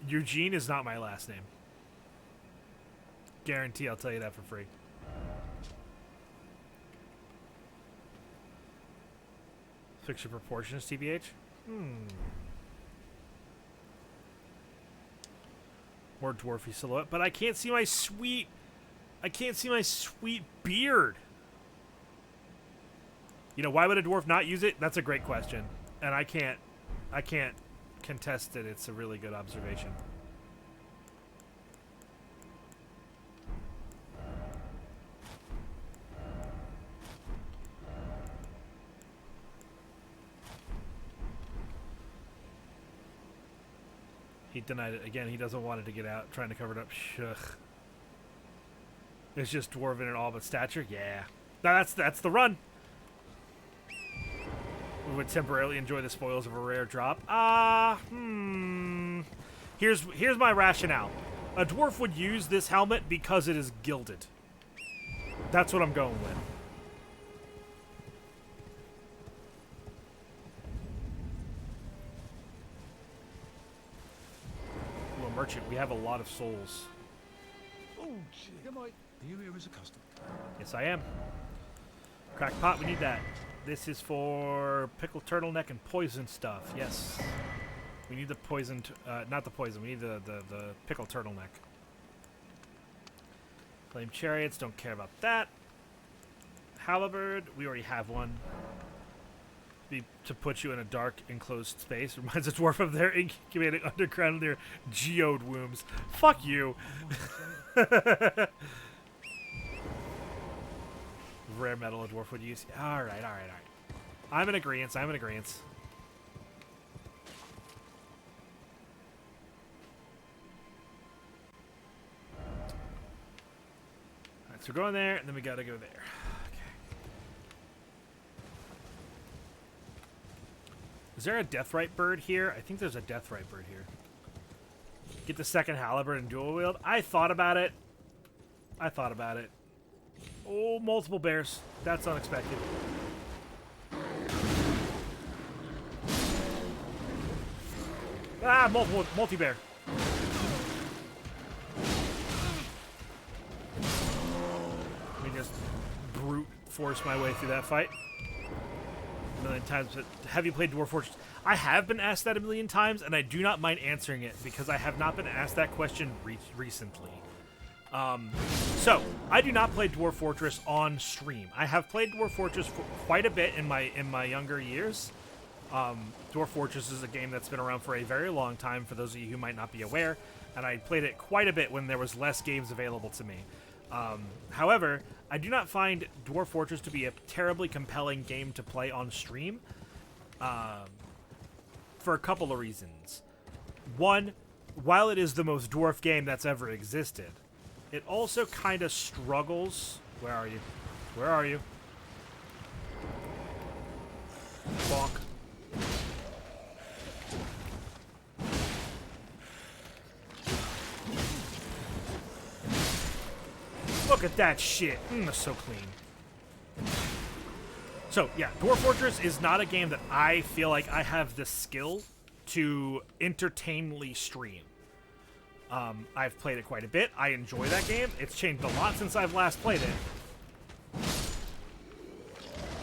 Eugene is not my last name. Guarantee I'll tell you that for free. Fix your proportions, TBH. More dwarfy silhouette, but I can't see my sweet. I can't see my sweet beard. You know, why would a dwarf not use it? That's a great question, and I can't contest it. It's a really good observation. He denied it again. He doesn't want it to get out. Trying to cover it up. Shugh. It's just dwarven in all but stature. Yeah, that's the run. We would temporarily enjoy the spoils of a rare drop. Here's my rationale. A dwarf would use this helmet because it is gilded. That's what I'm going with. Ooh, a merchant. We have a lot of souls. Oh, gee. Are you here as a customer? Yes, I am. Crackpot, we need that. This is for pickle turtleneck and poison stuff. Yes. We need the poison, not the poison, we need the pickle turtleneck. Flame chariots, don't care about that. Halberd, we already have one. To put you in a dark, enclosed space. Reminds a dwarf of their incubating underground in their geode wombs. Fuck you. Rare metal a dwarf would use. Alright. I'm in agreeance. Alright, so we're going there, and then we gotta go there. Okay. Is there a deathrite bird here? I think there's a deathrite bird here. Get the second halberd and dual wield. I thought about it. Oh, multiple bears. That's unexpected. Ah, multi-bear. Let me just brute force my way through that fight. A million times, but have you played Dwarf Fortress? I have been asked that a million times, and I do not mind answering it because I have not been asked that question recently. So I do not play Dwarf Fortress on stream. I have played Dwarf Fortress for quite a bit in my younger years. Dwarf Fortress is a game that's been around for a very long time, for those of you who might not be aware, and I played it quite a bit when there was less games available to me. However, I do not find Dwarf Fortress to be a terribly compelling game to play on stream, for a couple of reasons. One, while it is the most dwarf game that's ever existed, it also kind of struggles. Where are you? Where are you? Bonk. Look at that shit. That's so clean. So, yeah, Dwarf Fortress is not a game that I feel like I have the skill to entertainly stream. I've played it quite a bit. I enjoy that game. It's changed a lot since I've last played it.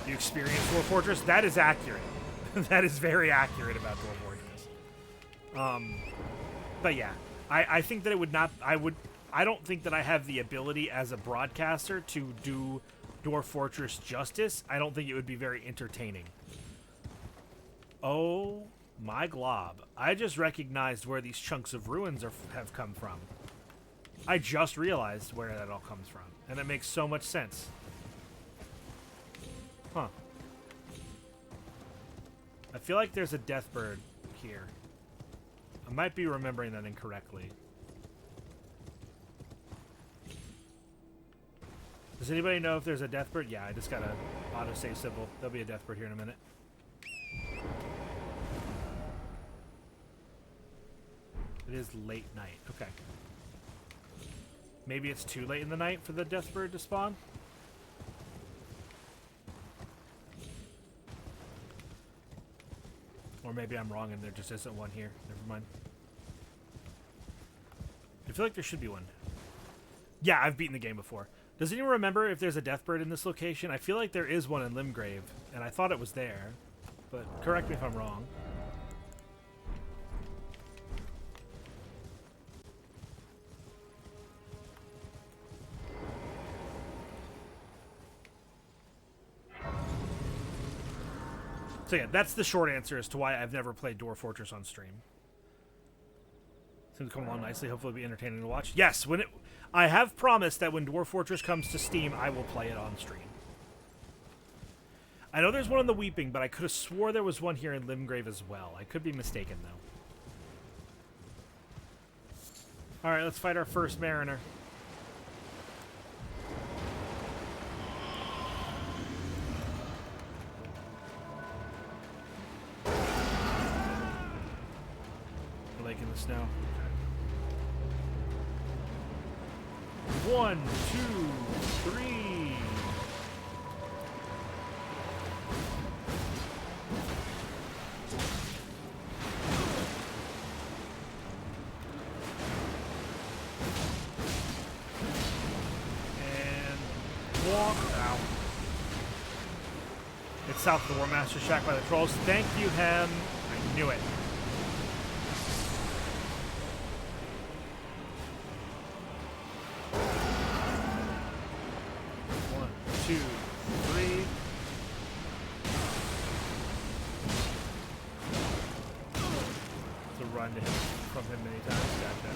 You experience Dwarf Fortress? That is accurate. That is very accurate about Dwarf Fortress. But yeah, I think that it would not... I don't think that I have the ability as a broadcaster to do Dwarf Fortress justice. I don't think it would be very entertaining. Oh my glob. I just recognized where these chunks of ruins have come from. I just realized where that all comes from. And it makes so much sense. Huh. I feel like there's a deathbird here. I might be remembering that incorrectly. Does anybody know if there's a deathbird? Yeah, I just got an autosave symbol. There'll be a deathbird here in a minute. It is late night. Okay. Maybe it's too late in the night for the deathbird to spawn? Or maybe I'm wrong and there just isn't one here. Never mind. I feel like there should be one. Yeah, I've beaten the game before. Does anyone remember if there's a deathbird in this location? I feel like there is one in Limgrave, and I thought it was there. but correct me if I'm wrong. So yeah, that's the short answer as to why I've never played Dwarf Fortress on stream. Seems to come along nicely. Hopefully it'll be entertaining to watch. Yes, I have promised that when Dwarf Fortress comes to Steam, I will play it on stream. I know there's one on the Weeping, but I could have swore there was one here in Limgrave as well. I could be mistaken, though. Alright, let's fight our first Mariner. Lake in the snow. Okay. 1, 2, 3. And walk out. It's south of the War Master Shack by the Trolls. Thank you, Hem. I knew it. 2, 3. It's a run to him from him many times. Gotcha.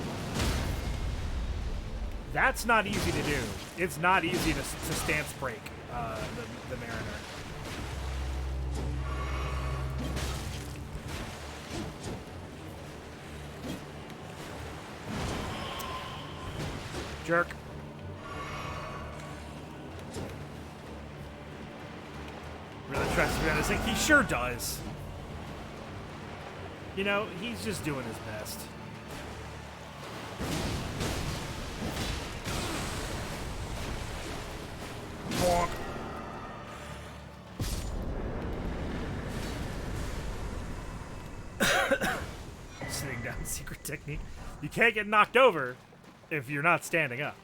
That's not easy to do. It's not easy to stance break the Mariner. Jerk. Really tries to be on his thing. He sure does. You know, he's just doing his best. Bonk. Sitting down, secret technique. You can't get knocked over if you're not standing up.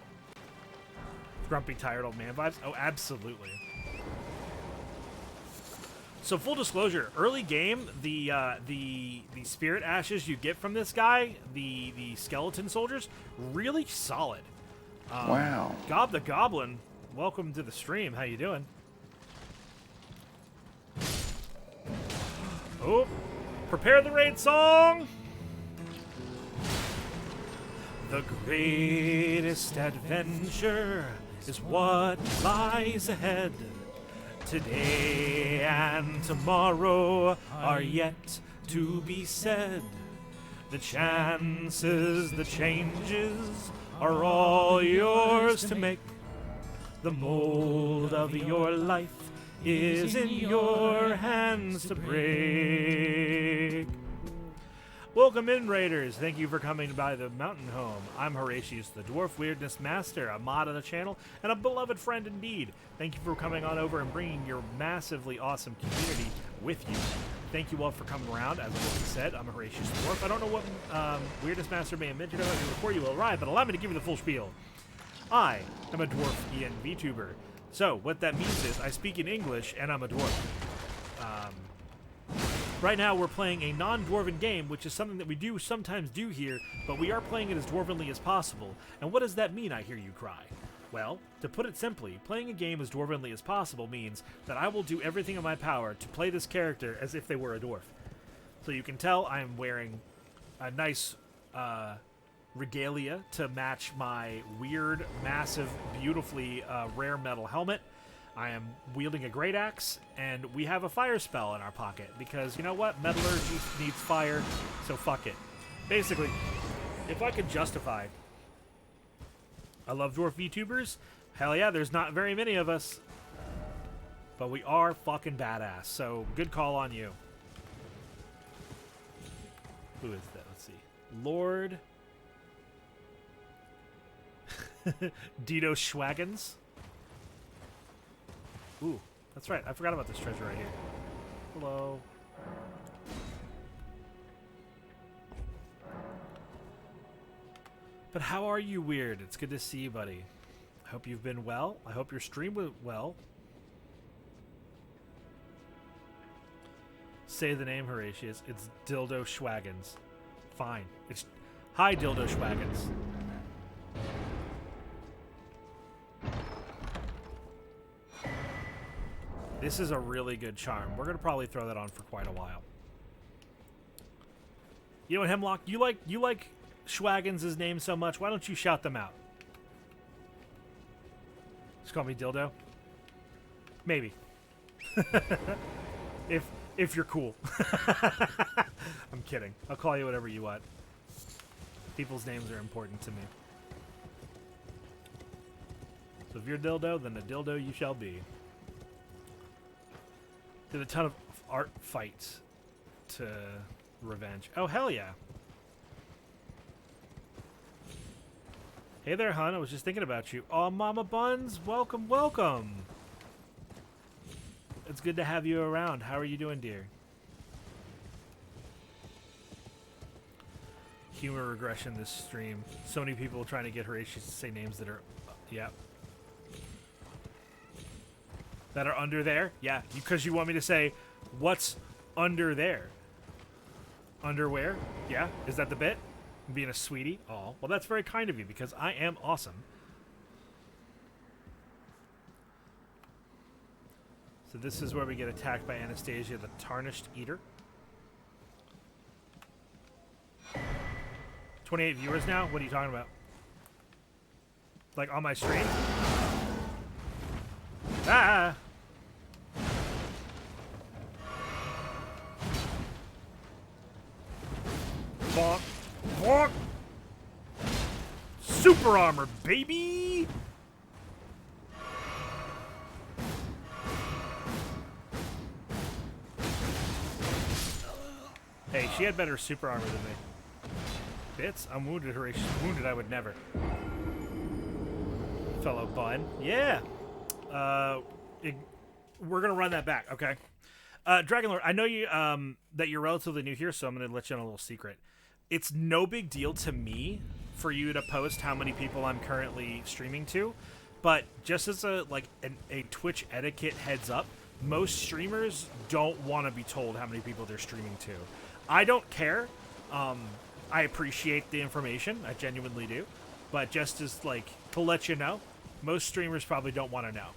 Grumpy, tired old man vibes? Oh, absolutely. So full disclosure, early game, the spirit ashes you get from this guy, the skeleton soldiers, really solid. Wow. Gob the Goblin, welcome to the stream. How you doing? Oh, prepare the raid song. The greatest adventure is what lies ahead. Today and tomorrow are yet to be said. The chances, the changes are all yours to make. The mold of your life is in your hands to break. Welcome in, Raiders. Thank you for coming by the mountain home. I'm Horatius, the Dwarf Weirdness Master, a mod of the channel, and a beloved friend indeed. Thank you for coming on over and bringing your massively awesome community with you. Thank you all for coming around. As I already said, I'm Horatius the Dwarf. I don't know what Weirdness Master may have mentioned about you before you will arrive, but allow me to give you the full spiel. I am a Dwarf EN VTuber. So, what that means is I speak in English, and I'm a dwarf. Right now, we're playing a non-dwarven game, which is something that we do sometimes do here, but we are playing it as dwarvenly as possible. And what does that mean, I hear you cry? Well, to put it simply, playing a game as dwarvenly as possible means that I will do everything in my power to play this character as if they were a dwarf. So you can tell I am wearing a nice regalia to match my weird, massive, beautifully rare metal helmet. I am wielding a great axe, and we have a fire spell in our pocket, because you know what? Metallurgy needs fire, so fuck it. Basically, if I could justify, I love dwarf VTubers. Hell yeah, there's not very many of us, but we are fucking badass, so good call on you. Who is that? Let's see. Lord Dito Schwaggins. Ooh, that's right. I forgot about this treasure right here. Hello. But how are you, Weird? It's good to see you, buddy. I hope you've been well. I hope your stream went well. Say the name, Horatius. It's Dildo Schwaggins. Fine. It's hi, Dildo Schwaggins. This is a really good charm. We're gonna probably throw that on for quite a while. You know what, Hemlock? You like Schwaggins' name so much. Why don't you shout them out? Just call me Dildo. Maybe. if you're cool. I'm kidding. I'll call you whatever you want. People's names are important to me. So if you're Dildo, then a Dildo you shall be. Did a ton of art fights to revenge. Oh, hell yeah. Hey there, hon. I was just thinking about you. Oh, Mama Buns. Welcome, welcome. It's good to have you around. How are you doing, dear? Humor regression this stream. So many people trying to get Horatius to say names that are... yeah. That are under there? Yeah, because you want me to say, what's under there? Underwear? Yeah, is that the bit? Being a sweetie? Oh, well, that's very kind of you, because I am awesome. So this is where we get attacked by Anastasia, the Tarnished Eater. 28 viewers now? What are you talking about? Like, on my stream? Ah! Bonk. Bonk. Super armor, baby! Hey, she had better super armor than me. Bits? I'm wounded, Horatio. Wounded, I would never. Fellow bun. Yeah! We're gonna run that back, okay? Dragonlord, I know you that you're relatively new here, so I'm gonna let you on a little secret. It's no big deal to me for you to post how many people I'm currently streaming to, but just as a Twitch etiquette heads up, most streamers don't want to be told how many people they're streaming to. I don't care. I appreciate the information. I genuinely do. But just as, to let you know, most streamers probably don't want to know.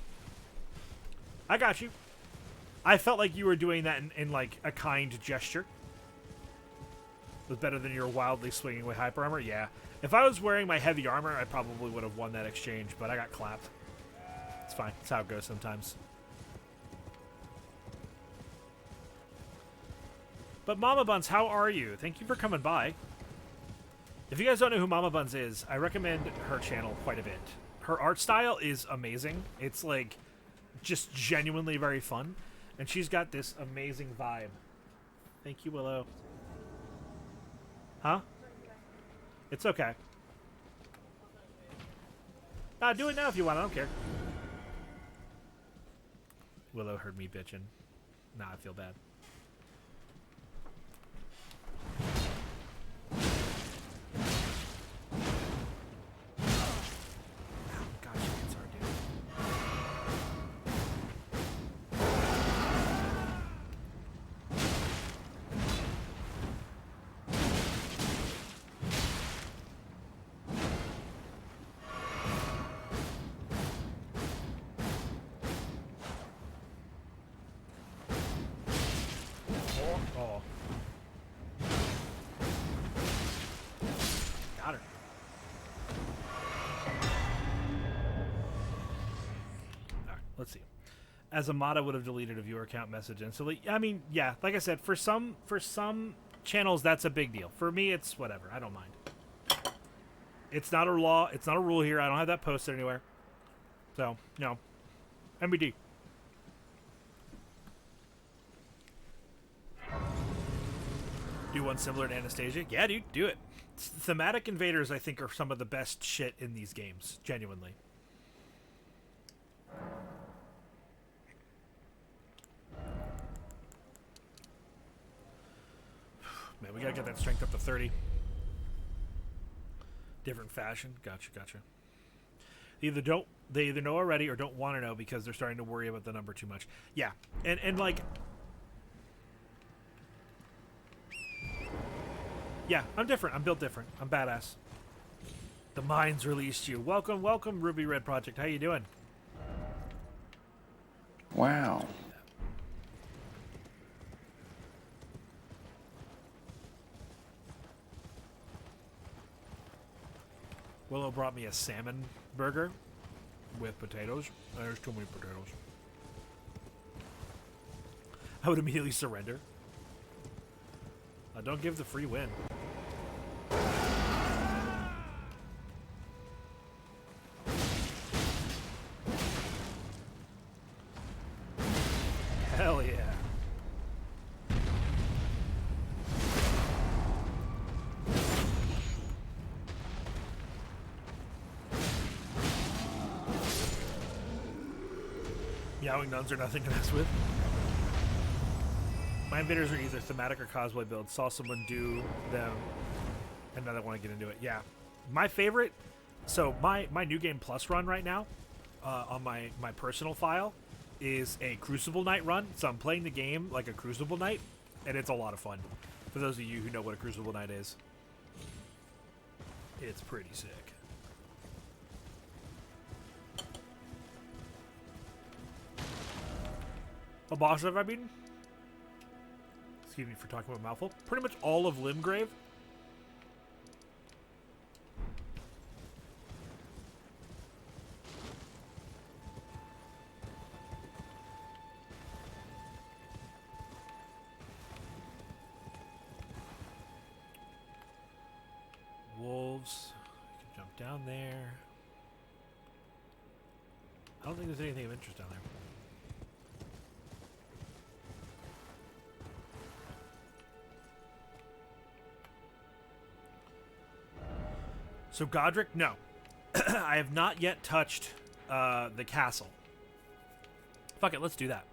I got you. I felt like you were doing that in a kind gesture. It was better than your wildly swinging with hyper armor? Yeah. If I was wearing my heavy armor, I probably would have won that exchange, but I got clapped. It's fine. It's how it goes sometimes. But Mama Buns, how are you? Thank you for coming by. If you guys don't know who Mama Buns is, I recommend her channel quite a bit. Her art style is amazing. It's just genuinely very fun. And she's got this amazing vibe. Thank you, Willow. Huh? It's okay. Do it now if you want. I don't care. Willow heard me bitching. Nah, I feel bad. Let's see. As Amada would have deleted a viewer account message instantly. I mean, yeah, like I said, for some channels that's a big deal. For me, it's whatever. I don't mind. It's not a law. It's not a rule here. I don't have that posted anywhere. So, no. MBD. Do one similar to Anastasia? Yeah, dude, do it. Thematic invaders, I think, are some of the best shit in these games. Genuinely. Man, we gotta get that strength up to 30. Different fashion. Gotcha. They either know already or don't want to know because they're starting to worry about the number too much. Yeah, and Yeah, I'm different. I'm built different. I'm badass. The Mines released you. Welcome, welcome, Ruby Red Project. How you doing? Wow. Willow brought me a salmon burger with potatoes. There's too many potatoes. I would immediately surrender. Don't give the free win. Hell yeah. Meowing nuns are nothing to mess with. My invaders are either thematic or cosplay builds. Saw someone do them, and now they want to get into it. Yeah. My favorite, so my New Game Plus run right now, on my personal file, is a Crucible Knight run. So I'm playing the game like a Crucible Knight, and it's a lot of fun. For those of you who know what a Crucible Knight is. It's pretty sick. What boss have I beaten? Excuse me for talking about mouthful. Pretty much all of Limgrave. Wolves. You can jump down there. I don't think there's anything of interest down there. So Godric, no. I have not yet touched the castle. Fuck it, let's do that.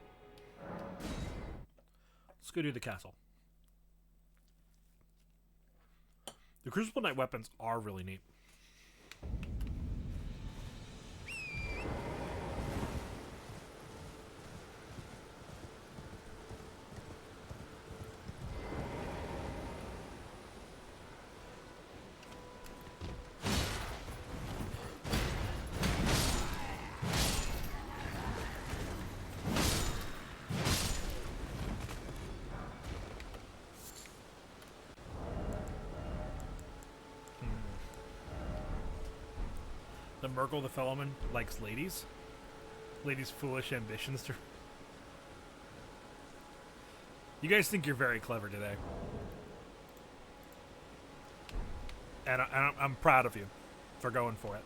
Let's go do the castle. The Crucible Knight weapons are really neat. The Murgle the Fellowman likes ladies. Ladies' foolish ambitions to... You guys think you're very clever today. And I'm proud of you for going for it.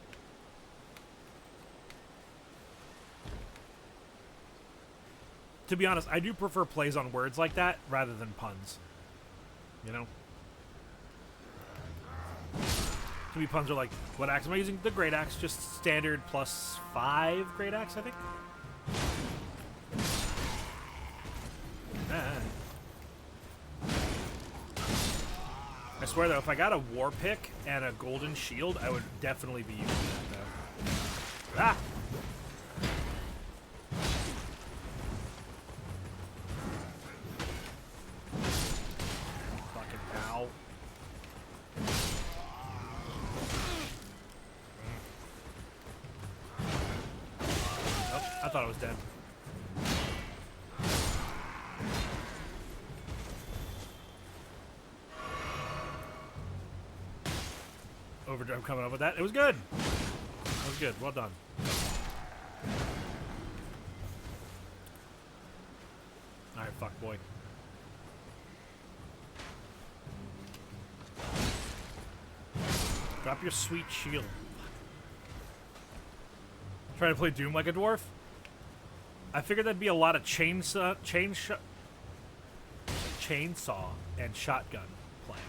To be honest, I do prefer plays on words like that rather than puns. You know? To me, puns are like, what axe am I using? The Great Axe, just standard +5 Great Axe, I think. I swear though, if I got a war pick and a golden shield, I would definitely be using that though. Ah! Fucking ow. I thought I was dead. Overdrive coming up with that. It was good. It was good. Well done. Alright, fuck boy. Drop your sweet shield. Trying to play Doom like a dwarf? I figured that'd be a lot of chainsaw and shotgun playing.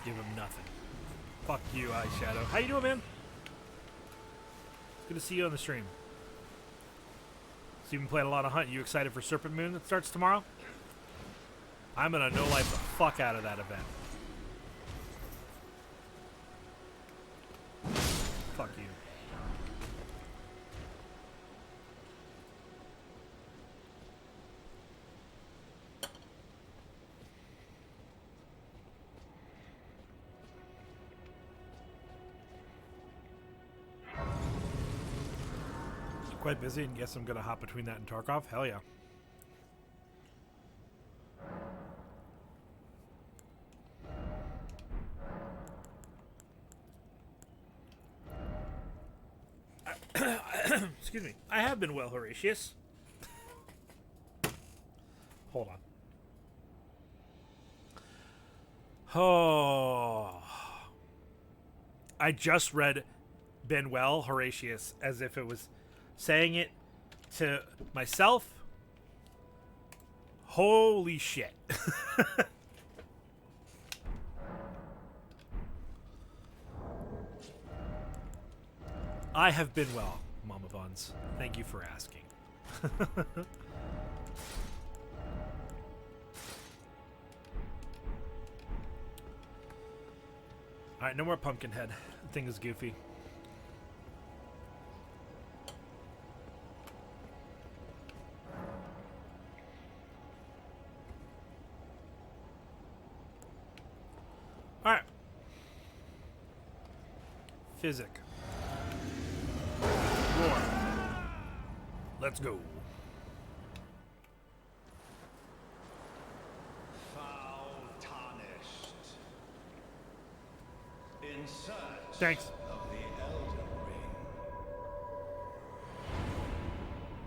Give him nothing. Fuck you, Eyeshadow. How you doing, man? Good to see you on the stream. So you've been playing a lot of Hunt. You excited for Serpent Moon that starts tomorrow? I'm gonna no-life the fuck out of that event. Fuck you. Quite busy, and guess I'm gonna hop between that and Tarkov. Hell yeah. Excuse me. I have been well, Horatius. Hold on. Oh. I just read "been well, Horatius" as if it was saying it to myself. Holy shit. I have been well, Mama Buns. Thank you for asking. Alright, no more Pumpkinhead. The thing is goofy. Alright. Physic. Roar. Let's go. Foul tarnished. In search Thanks. of the Elden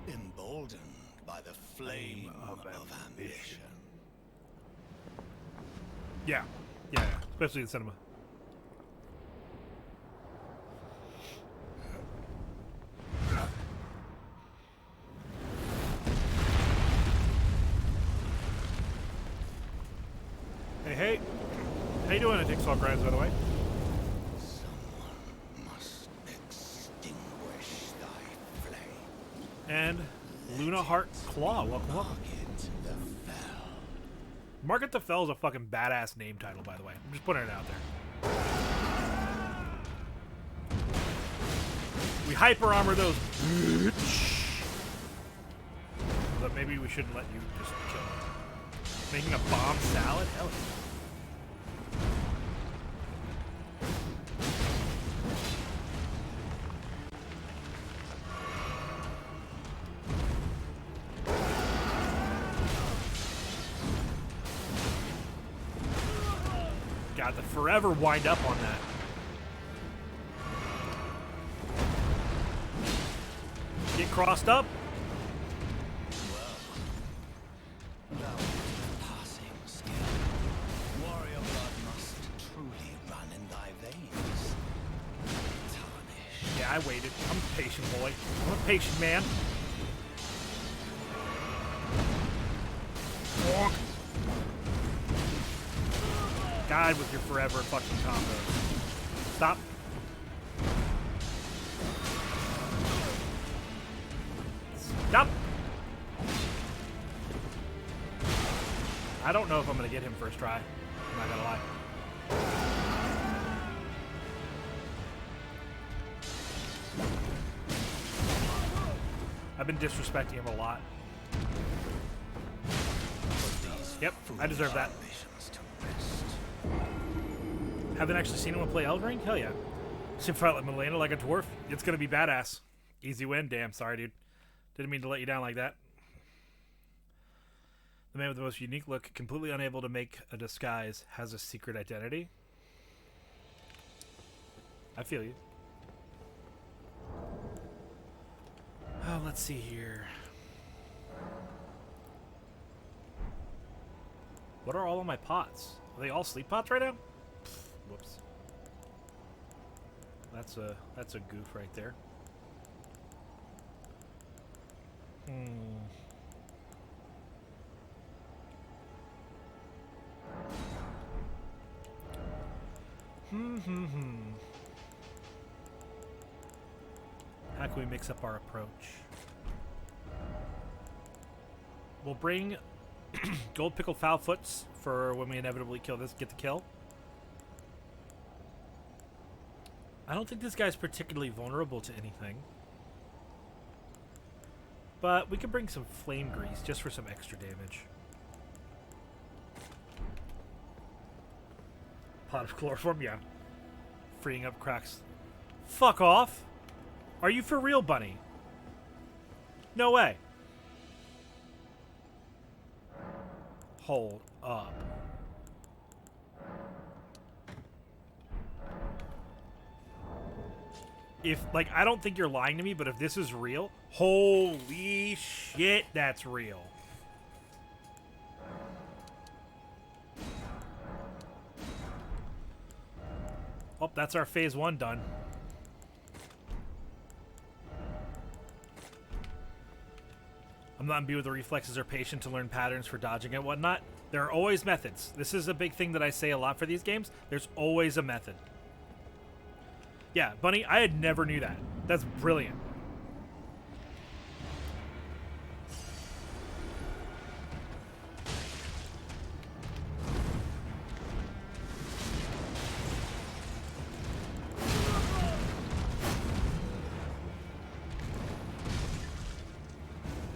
Ring. Emboldened by the flame of ambition. Yeah. Yeah. Especially in cinema. Hey, hey. How you doing at Dick's Grinds, by the way? Someone must extinguish thy flame. And Luna Heart Claw. Welcome, welcome. Market the fell. Market the Fell is a fucking badass name title, by the way. I'm just putting it out there. We hyper armor those. But maybe we shouldn't let you just kill them. Making a bomb salad? Hell yeah. God, the forever wind up on that. Get crossed up. Passing skill. Warrior blood must truly run in thy veins. Tarnish. Yeah, I waited. I'm a patient boy. I'm a patient man. Bonk. God with your forever fucking combos. Stop. Stop. I don't know if I'm gonna get him first try. I'm not gonna lie. I've been disrespecting him a lot. Yep, I deserve that. Haven't actually seen him play Elden Ring? Hell yeah. Sim fight like Milena like a dwarf. It's gonna be badass. Easy win. Damn, sorry, dude. Didn't mean to let you down like that. The man with the most unique look, completely unable to make a disguise, has a secret identity. I feel you. Oh, let's see here. What are all of my pots? Are they all sleep pots right now? Pfft, whoops. That's a goof right there. How can we mix up our approach? We'll bring gold pickled foul foots for when we inevitably get the kill. I don't think this guy's particularly vulnerable to anything. But we could bring some flame grease just for some extra damage. Pot of chloroform, yeah. Freeing up cracks. Fuck off! Are you for real, Bunny? No way. Hold up. If, like, I don't think you're lying to me, but if this is real, holy shit, that's real. Oh, that's our phase 1 done. I'm not imbued with the reflexes or patient to learn patterns for dodging and whatnot. There are always methods. This is a big thing that I say a lot for these games. There's always a method. Yeah, Bunny, I had never knew that. That's brilliant.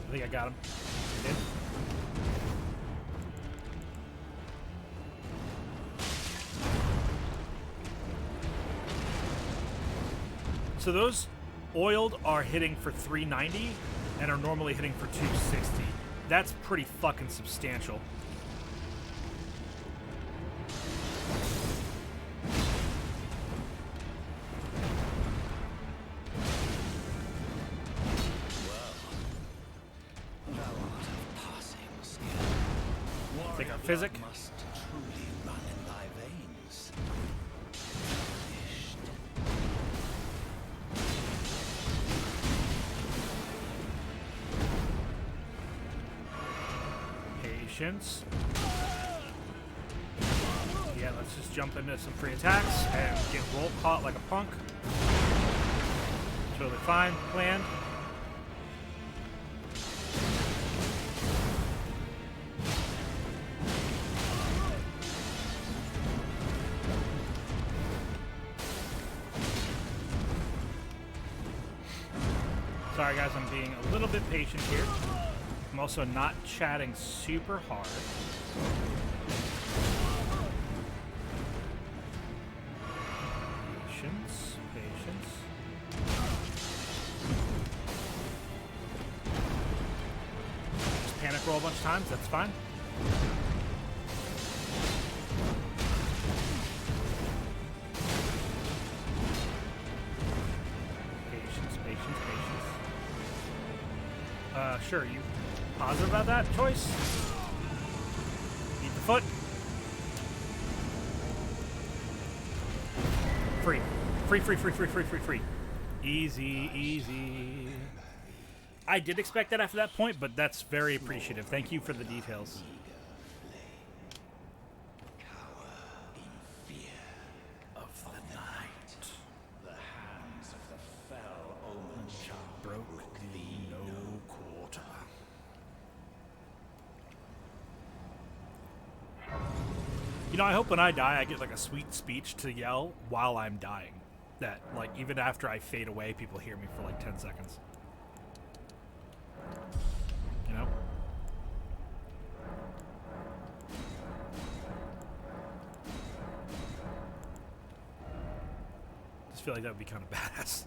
I think I got him. I did. So those oiled are hitting for 390 and are normally hitting for 260. That's pretty fucking substantial. Take our physic. Must truly run in thy veins. Patience. Yeah, let's just jump into some free attacks and get roll caught like a punk. Totally fine. Planned. Sorry guys, I'm being a little bit patient here. I'm also not chatting super hard. Patience, patience. Just panic roll a bunch of times, that's fine. Patience, patience, patience. Sure, you positive about that choice? Eat the foot. Free. Free, free, free, free, free, free, free. Easy, easy. I did expect that after that point, but that's very appreciative. Thank you for the details. Of the night. The hands of the fell omen shall Broke thee no quarter. You know, I hope when I die, I get like a sweet speech to yell while I'm dying. That, like, even after I fade away, people hear me for like 10 seconds. You know? Just feel like that would be kind of badass.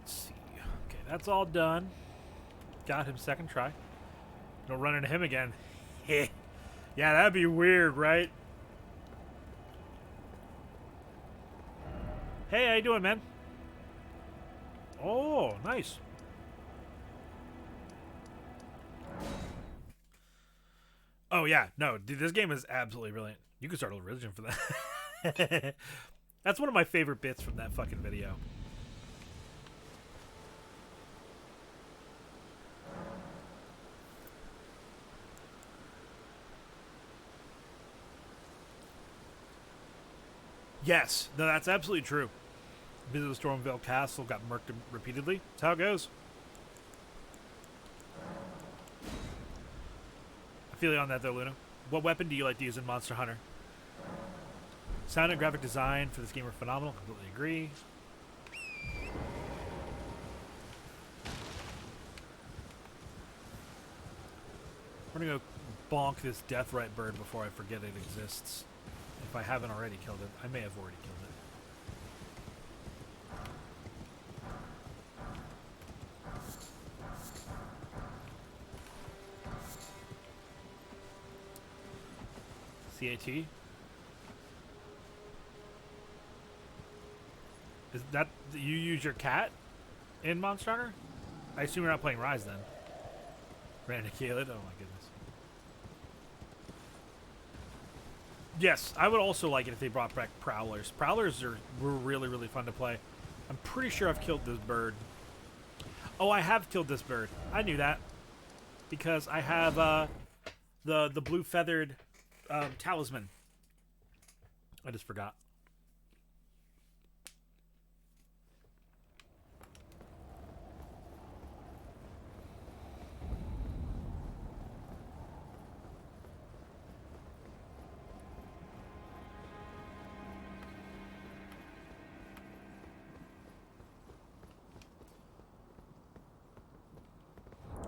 Let's see. Okay, that's all done. Got him second try. Don't run into him again. Yeah, that'd be weird, right? Hey, how you doing, man? Oh, nice. Oh, yeah. No, dude, this game is absolutely brilliant. You could start a religion for that. That's one of my favorite bits from that fucking video. Yes, no, that's absolutely true. Visit the Stormvale Castle, got murked repeatedly. That's how it goes. I feel you on that though, Luna. What weapon do you like to use in Monster Hunter? Sound and graphic design for this game are phenomenal. Completely agree. We're gonna go bonk this Deathrite bird before I forget it exists. If I haven't already killed it, I may have already killed CAT. Is that you use your cat in Monster Hunter? I assume you're not playing Rise then. Ran to kill it. Oh my goodness. Yes, I would also like it if they brought back Prowlers. Prowlers were really, really fun to play. I'm pretty sure I've killed this bird. Oh, I have killed this bird. I knew that. Because I have the blue feathered talisman. I just forgot.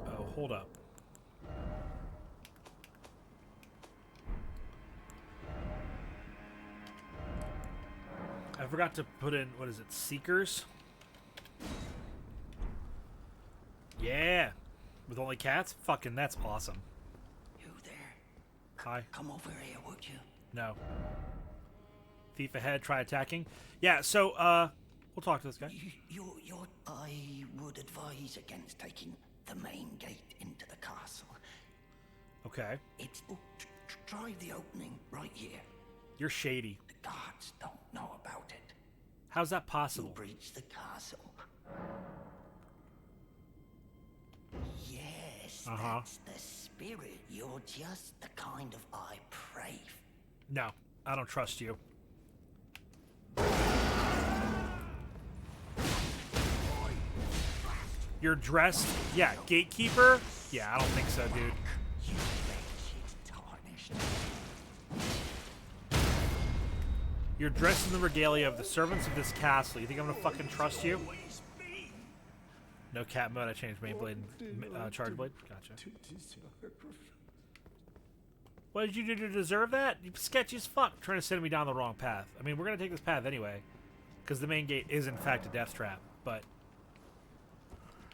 Oh, hold up. I forgot to put in, what is it, Seekers? Yeah! With only cats? Fucking, that's awesome. You there? Hi. Come over here, would you? No. Thief ahead, try attacking. Yeah, so, we'll talk to this guy. I would advise against taking the main gate into the castle. Okay. It's... try the opening right here. You're shady. The guards don't know about it. How's that You possible? breach the castle. Yes, that's the spirit. You're just the kind of I pray. No, I don't trust you. You're dressed? Yeah, gatekeeper? Yeah, I don't think so, dude. You wretched tarnished. You're dressed in the regalia of the servants of this castle. You think I'm gonna fucking trust you? No cat mode. I changed main blade and charge blade. Gotcha. What did you do to deserve that? You sketchy as fuck. Trying to send me down the wrong path. I mean, we're gonna take this path anyway, because the main gate is in fact a death trap. But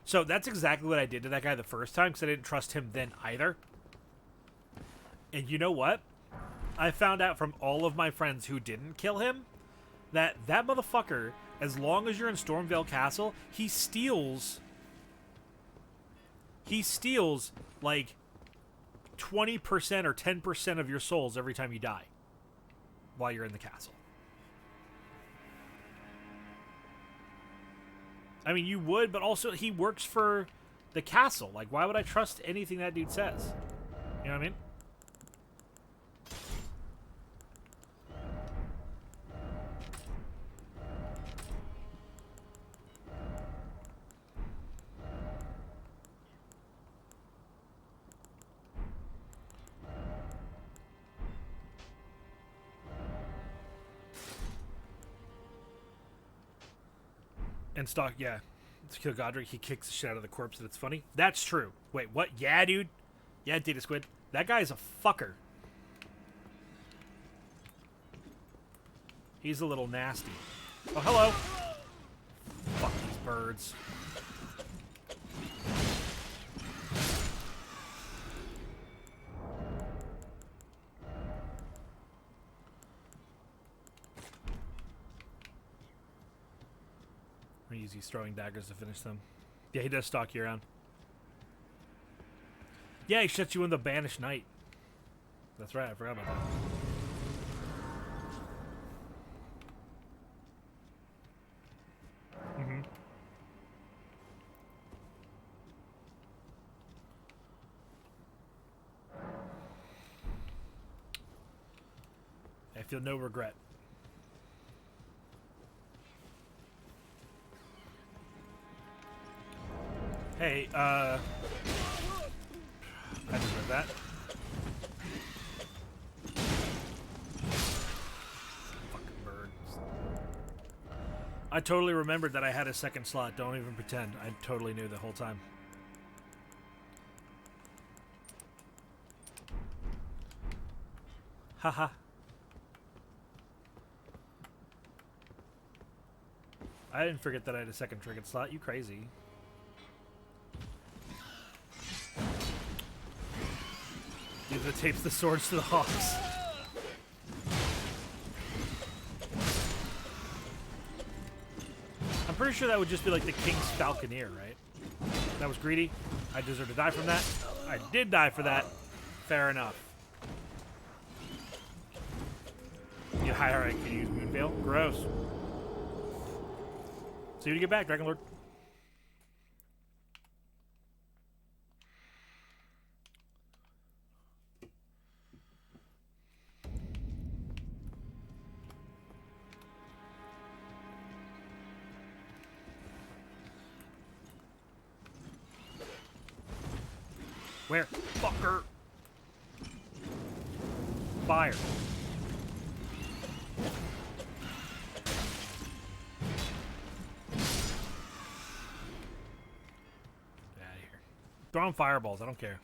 so that's exactly what I did to that guy the first time, because I didn't trust him then either. And you know what? I found out from all of my friends who didn't kill him that that motherfucker, as long as you're in Stormvale Castle, he steals like 20% or 10% of your souls every time you die while you're in the castle. I mean, you would, but also he works for the castle. Like, why would I trust anything that dude says? You know what I mean? And Stock, yeah. To kill Godric, he kicks the shit out of the corpse and it's funny. That's true. Wait, what? Yeah, dude. Yeah, Data Squid. That guy's a fucker. He's a little nasty. Oh, hello. Fuck these birds. He's throwing daggers to finish them. Yeah, he does stalk you around. Yeah, he shuts you in the Banished Knight. That's right, I forgot about that. Mm-hmm. I feel no regret. Hey, I deserve that. Fucking birds. I totally remembered that I had a second slot. Don't even pretend. I totally knew the whole time. Haha. I didn't forget that I had a second trinket slot. You crazy. Dude that tapes the swords to the hawks. pretty sure that would just be like the King's Falconeer, right? That was greedy. I deserve to die from that. I did die for that. Fair enough. Get high, alright, can you use Moonveil? Gross. See you when you get back, Dragon Lord. Where? Fucker! Fire. Get out of here. Throwing fireballs, I don't care.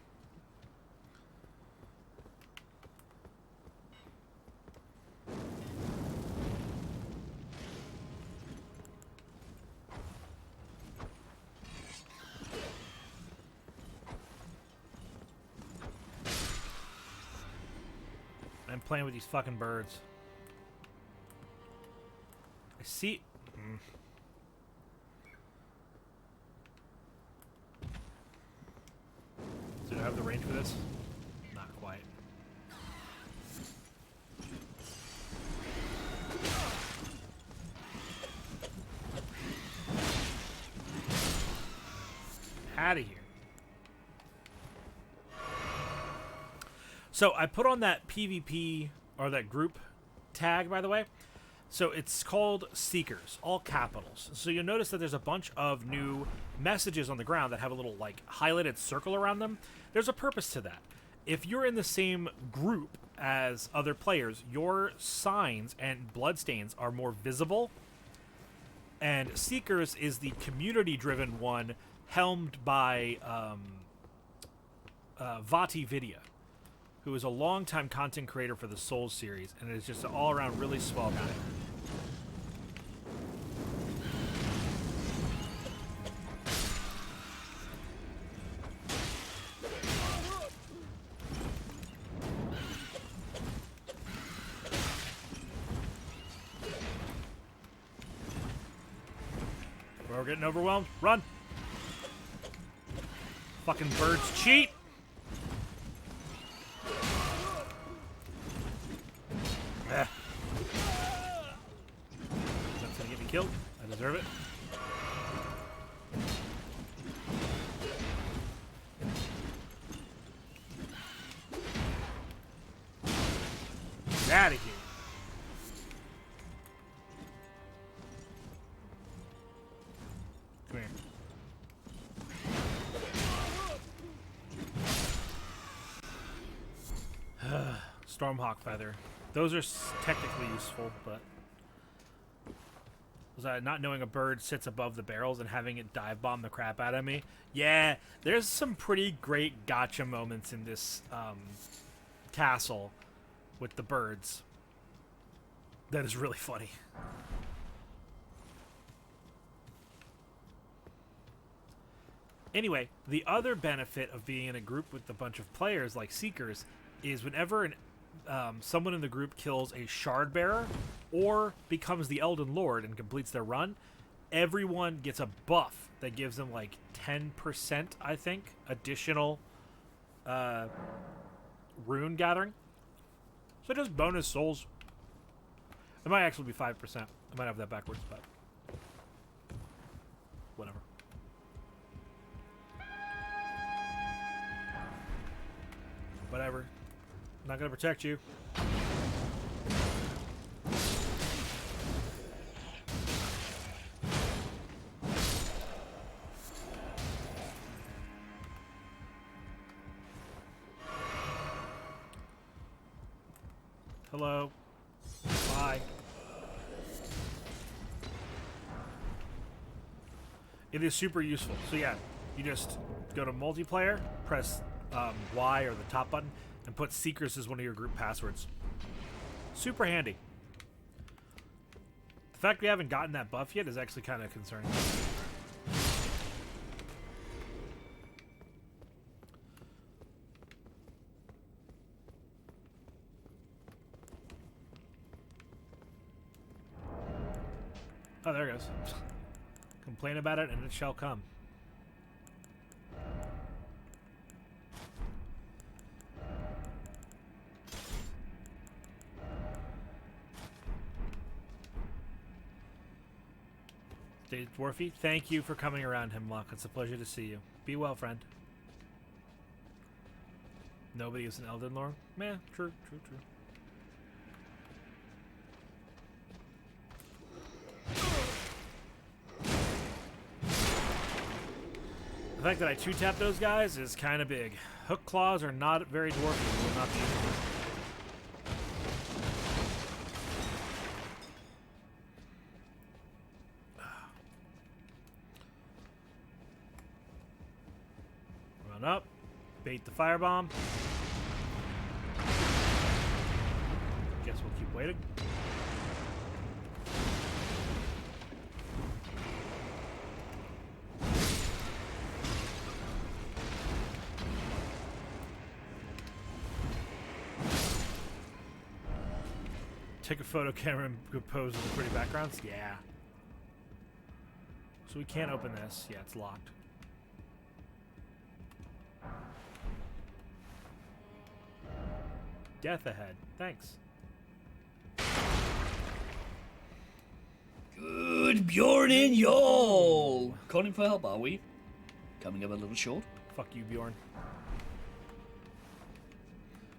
I'm playing with these fucking birds. I see. Do I have the range for this? Not quite. Out of here. So I put on that PvP, or that group tag, by the way. So it's called Seekers, all capitals. So you'll notice that there's a bunch of new messages on the ground that have a little, like, highlighted circle around them. There's a purpose to that. If you're in the same group as other players, your signs and bloodstains are more visible. And Seekers is the community-driven one, helmed by Vati Vidya, who is a longtime content creator for the Souls series, and is just an all-around really swell guy. We're getting overwhelmed. Run! Fucking birds cheat! That's gonna get me killed. I deserve it. Get out of here. Come here. Stormhawk Feather. Those are technically useful, but was I not knowing a bird sits above the barrels and having it dive bomb the crap out of me? Yeah, there's some pretty great gotcha moments in this castle with the birds. That is really funny. Anyway, the other benefit of being in a group with a bunch of players like Seekers is whenever someone in the group kills a shard bearer or becomes the Elden Lord and completes their run, everyone gets a buff that gives them like 10%, I think, additional rune gathering. So just bonus souls. It might actually be 5%. I might have that backwards, but whatever. Whatever. I'm not gonna protect you. Hello. Bye. It is super useful. So yeah, you just go to multiplayer, press Y or the top button, and put Seekers as one of your group passwords. Super handy. The fact we haven't gotten that buff yet is actually kind of concerning. Oh, there it goes. Complain about it, and it shall come. Dwarfy, thank you for coming around, Hemlock. It's a pleasure to see you. Be well, friend. Nobody is an Elden lore? Meh, true. The fact that I two-tap those guys is kind of big. Hook claws are not very dwarfy. Will not be. Run up. Bait the firebomb. Guess we'll keep waiting. Take a photo camera and pose with the pretty backgrounds? Yeah. So we can't open this. Yeah, it's locked. Death ahead. Thanks. Good Bjorn y'all! Calling for help, are we? Coming up a little short? Fuck you, Bjorn.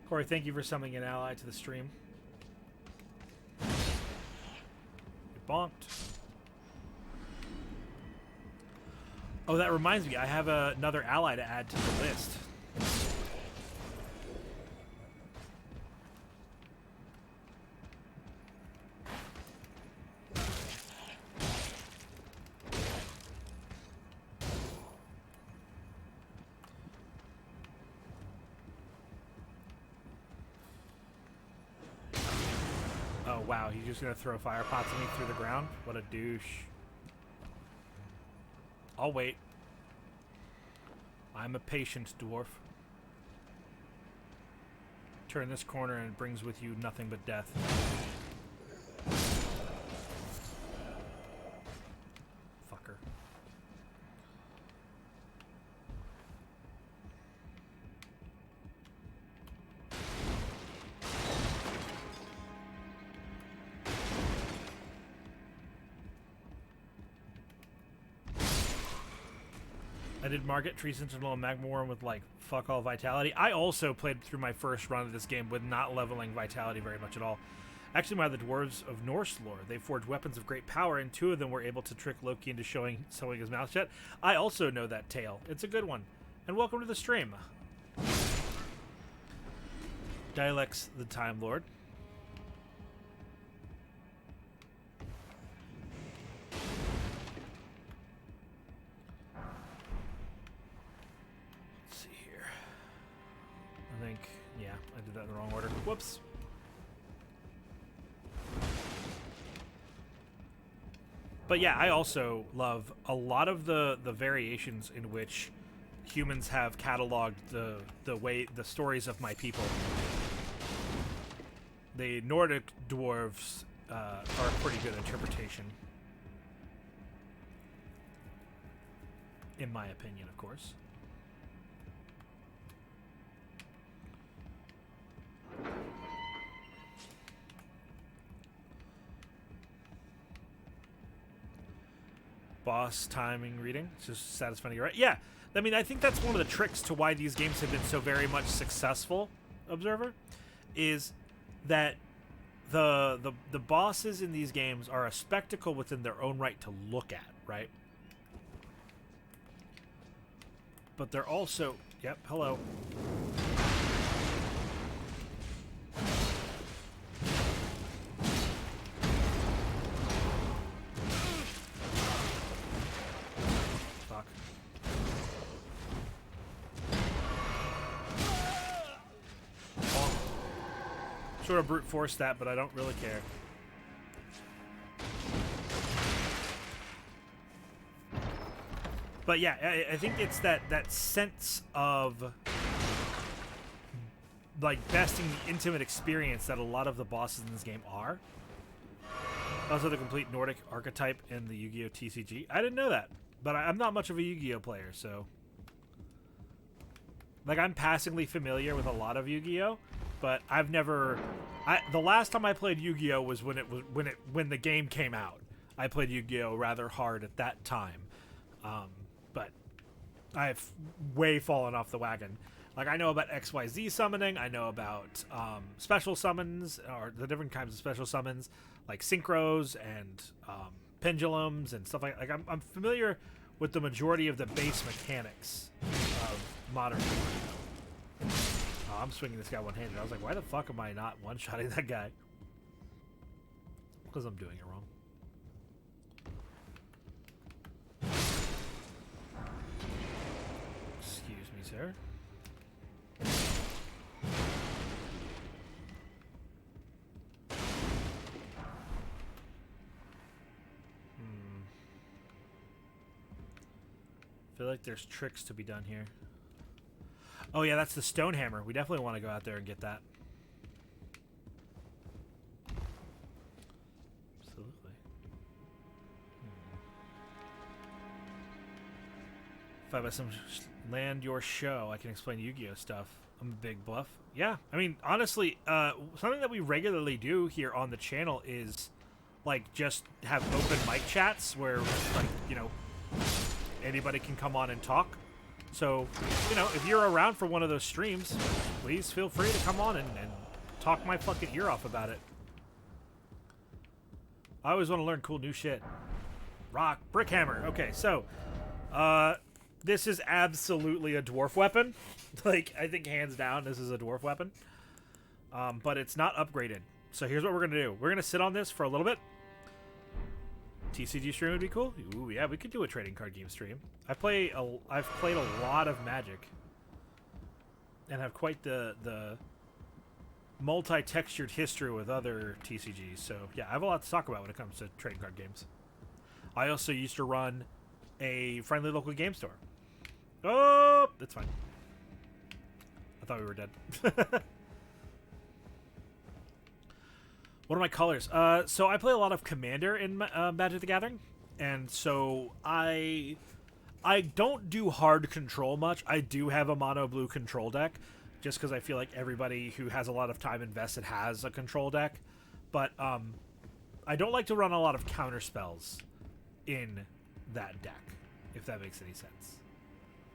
Corey, thank you for summoning an ally to the stream. Bonked. Oh, that reminds me. I have another ally to add to the list. Oh, wow. He's just going to throw fire pots at me through the ground? What a douche. I'll wait. I'm a patient dwarf. Turn this corner and it brings with you nothing but death. Fucker. I did Market, Tree Sentinel, and Magma Worm with, like, fuck all vitality. I also played through my first run of this game with not leveling vitality very much at all. Actually, by the dwarves of Norse lore, they forged weapons of great power, and 2 of them were able to trick Loki into sewing his mouth shut. I also know that tale. It's a good one. And welcome to the stream. Dialects the Time Lord. I think, yeah, I did that in the wrong order. Whoops. But yeah, I also love a lot of the variations in which humans have cataloged the stories of my people. The Nordic dwarves are a pretty good interpretation. In my opinion, of course. Boss timing reading. It's just satisfying, right? Yeah. I mean, I think that's one of the tricks to why these games have been so very much successful, Observer, is that the bosses in these games are a spectacle within their own right to look at, right? But they're also... Yep, hello. Sort of brute force that, but I don't really care. But yeah, I think it's that sense of like besting the intimate experience that a lot of the bosses in this game are. Also, the complete Nordic archetype in the Yu-Gi-Oh! TCG. I didn't know that, but I'm not much of a Yu-Gi-Oh! Player, so... Like, I'm passingly familiar with a lot of Yu-Gi-Oh!, but I've never... the last time I played Yu-Gi-Oh! Was when the game came out. I played Yu-Gi-Oh! Rather hard at that time. But I've way fallen off the wagon. Like, I know about XYZ summoning, I know about special summons, or the different kinds of special summons, like synchros and pendulums and stuff like I'm familiar with the majority of the base mechanics of modern Yu-Gi-Oh! Oh, I'm swinging this guy one-handed. I was like, why the fuck am I not one-shotting that guy? Because I'm doing it wrong. Excuse me, sir. I feel like there's tricks to be done here. Oh yeah, that's the stone hammer. We definitely want to go out there and get that. Absolutely. If I buy some land your show, I can explain Yu-Gi-Oh stuff. I'm a big bluff. Yeah, I mean, honestly, something that we regularly do here on the channel is, like, just have open mic chats where, like, you know, anybody can come on and talk. So, you know, if you're around for one of those streams, please feel free to come on and talk my fucking ear off about it. I always want to learn cool new shit. Rock, brick hammer. Okay, so, this is absolutely a dwarf weapon. Like, I think hands down, this is a dwarf weapon. But it's not upgraded. So here's what we're going to do. We're going to sit on this for a little bit. TCG stream would be cool. Ooh, yeah, we could do a trading card game stream. I've played a lot of Magic, and have quite the multi-textured history with other TCGs. So yeah, I have a lot to talk about when it comes to trading card games. I also used to run a friendly local game store. Oh, that's fine. I thought we were dead. What are my colors? So I play a lot of Commander in Magic the Gathering, and so I don't do hard control much. I do have a mono blue control deck, just because I feel like everybody who has a lot of time invested has a control deck. But I don't like to run a lot of counter spells in that deck, if that makes any sense.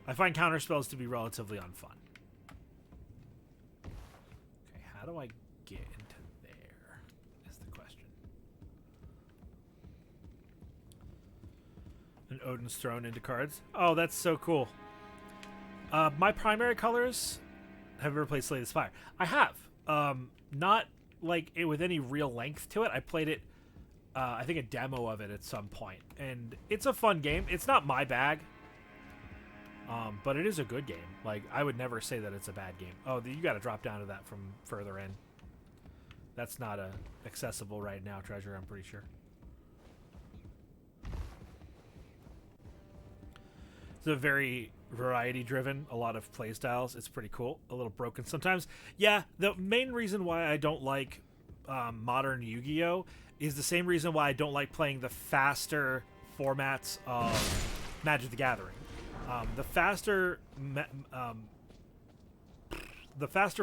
I find counter spells to be relatively unfun. Okay, how do I get into there is the question. And Odin's thrown into cards. Oh, that's so cool. My primary colors... Have you ever played Slay the Spire? I have. Not like it with any real length to it. I played it, I think a demo of it at some point. And it's a fun game. It's not my bag. But it is a good game. Like, I would never say that it's a bad game. Oh, you got to drop down to that from further in. That's not accessible right now, Treasure, I'm pretty sure. It's a very variety-driven, a lot of playstyles. It's pretty cool. A little broken sometimes. Yeah, the main reason why I don't like modern Yu-Gi-Oh! Is the same reason why I don't like playing the faster formats of Magic the Gathering. The faster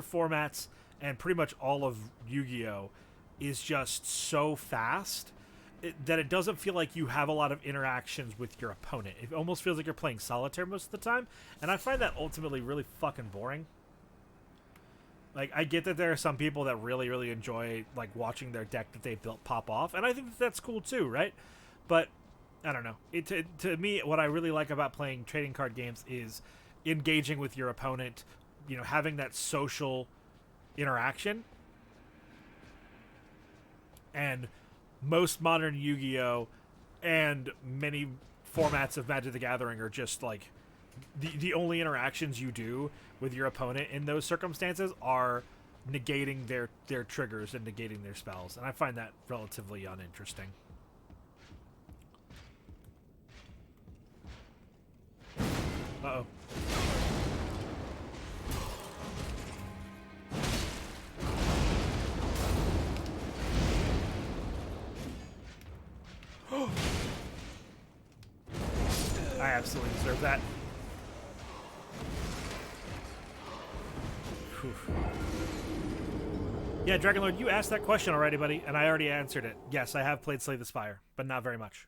formats and pretty much all of Yu-Gi-Oh! Is just so fast that it doesn't feel like you have a lot of interactions with your opponent. It almost feels like you're playing solitaire most of the time, and I find that ultimately really fucking boring. Like, I get that there are some people that really, really enjoy, like, watching their deck that they built pop off, and I think that's cool too, right? But I don't know. To me, what I really like about playing trading card games is engaging with your opponent, you know, having that social interaction. And most modern Yu-Gi-Oh! And many formats of Magic the Gathering are just like the only interactions you do with your opponent in those circumstances are negating their triggers and negating their spells. And I find that relatively uninteresting. Uh-oh. I absolutely deserve that. Whew. Yeah, Dragonlord, you asked that question already, buddy, and I already answered it. Yes, I have played Slay the Spire, but not very much.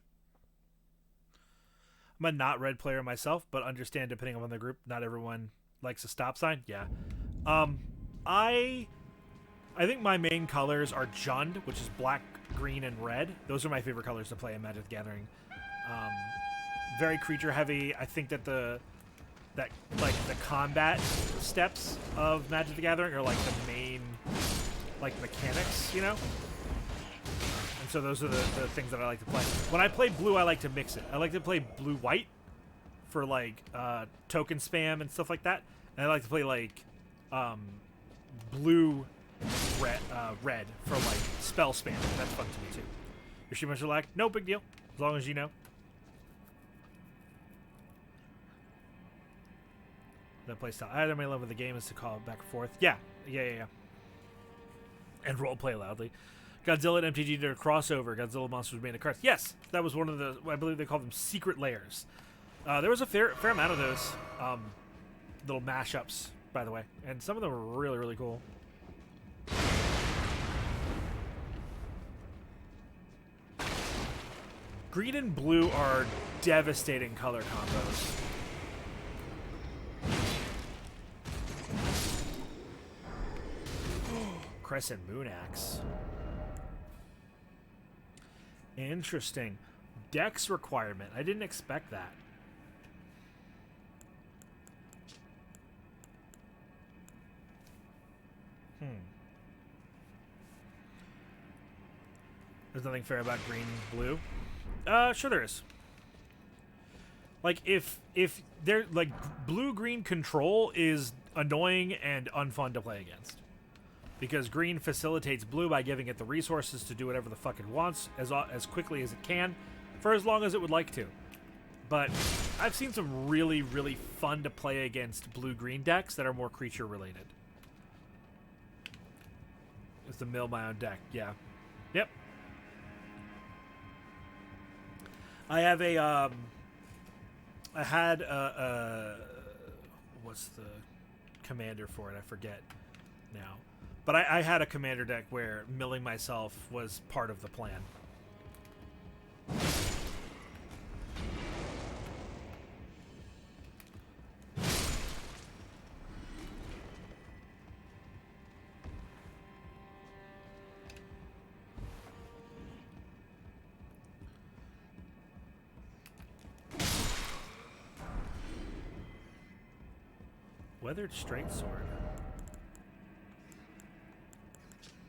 I'm a not red player myself, but understand depending on the group, not everyone likes a stop sign. Yeah. I think my main colors are Jund, which is black, green, and red. Those are my favorite colors to play in Magic the Gathering. Very creature heavy. I think that the combat steps of Magic the Gathering are like the main mechanics, you know? And so those are the things that I like to play. When I play blue, I like to mix it. I like to play blue-white for like token spam and stuff like that. And I like to play like blue red for like spell spam. That's fun to me too. Your streamers are like, no big deal, as long as you know. That playstyle. Either my love of the game is to call it back and forth. Yeah. And roleplay loudly. Godzilla and MTG did a crossover. Godzilla monsters made of cards. Yes, that was one of the. I believe they called them secret layers. There was a fair amount of those little mashups, by the way, and some of them were really, really cool. Green and blue are devastating color combos. Crescent Moon Axe. Interesting. Dex requirement. I didn't expect that. There's nothing fair about green and blue. Sure there is. Like if they're like blue-green control is annoying and unfun to play against. Because green facilitates blue by giving it the resources to do whatever the fuck it wants as quickly as it can, for as long as it would like to. But I've seen some really, really fun to play against blue-green decks that are more creature-related. It's to mill my own deck, yeah. Yep. I have a, I had what's the commander for it? I forget now. But I had a commander deck where milling myself was part of the plan. Weathered straight sword.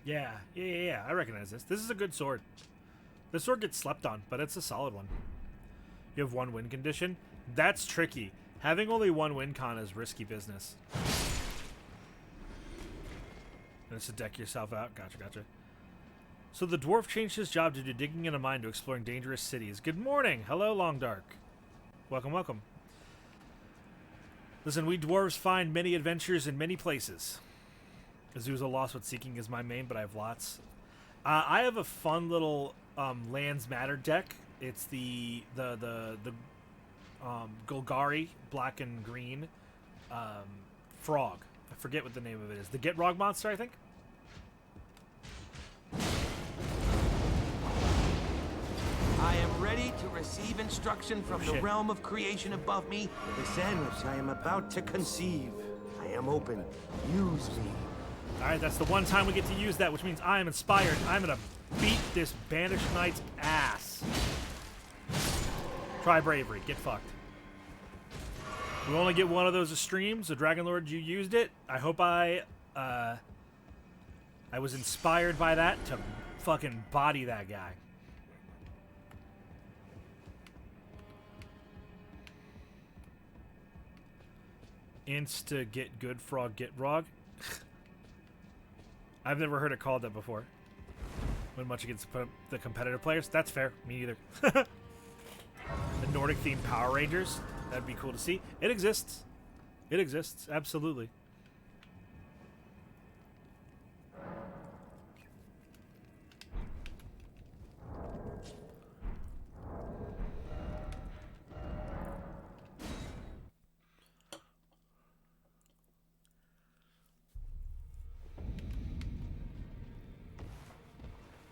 Yeah. I recognize this. This is a good sword. This sword gets slept on, but it's a solid one. You have one win condition? That's tricky. Having only one win con is risky business. Just to deck yourself out. Gotcha. So the dwarf changed his job to do digging in a mine to exploring dangerous cities. Good morning. Hello, Long Dark. Welcome. Listen, we dwarves find many adventures in many places. Azusa Lost What Seeking is my main, but I have lots. I have a fun little Lands Matter deck. It's the Golgari, black and green frog. I forget what the name of it is. The Gitrog monster, I think? I am ready to receive instruction from the realm of creation above me. The sandwich I am about to conceive. I am open. Use me. Alright, that's the one time we get to use that, which means I am inspired. I'm gonna beat this Banished Knight's ass. Try bravery. Get fucked. We only get one of those a stream, so Dragonlord, you used it. I hope I was inspired by that to fucking body that guy. Insta get good frog get rog. I've never heard it called that before. When much against the competitive players. That's fair. Me neither. The Nordic themed Power Rangers. That'd be cool to see. It exists. It exists. Absolutely.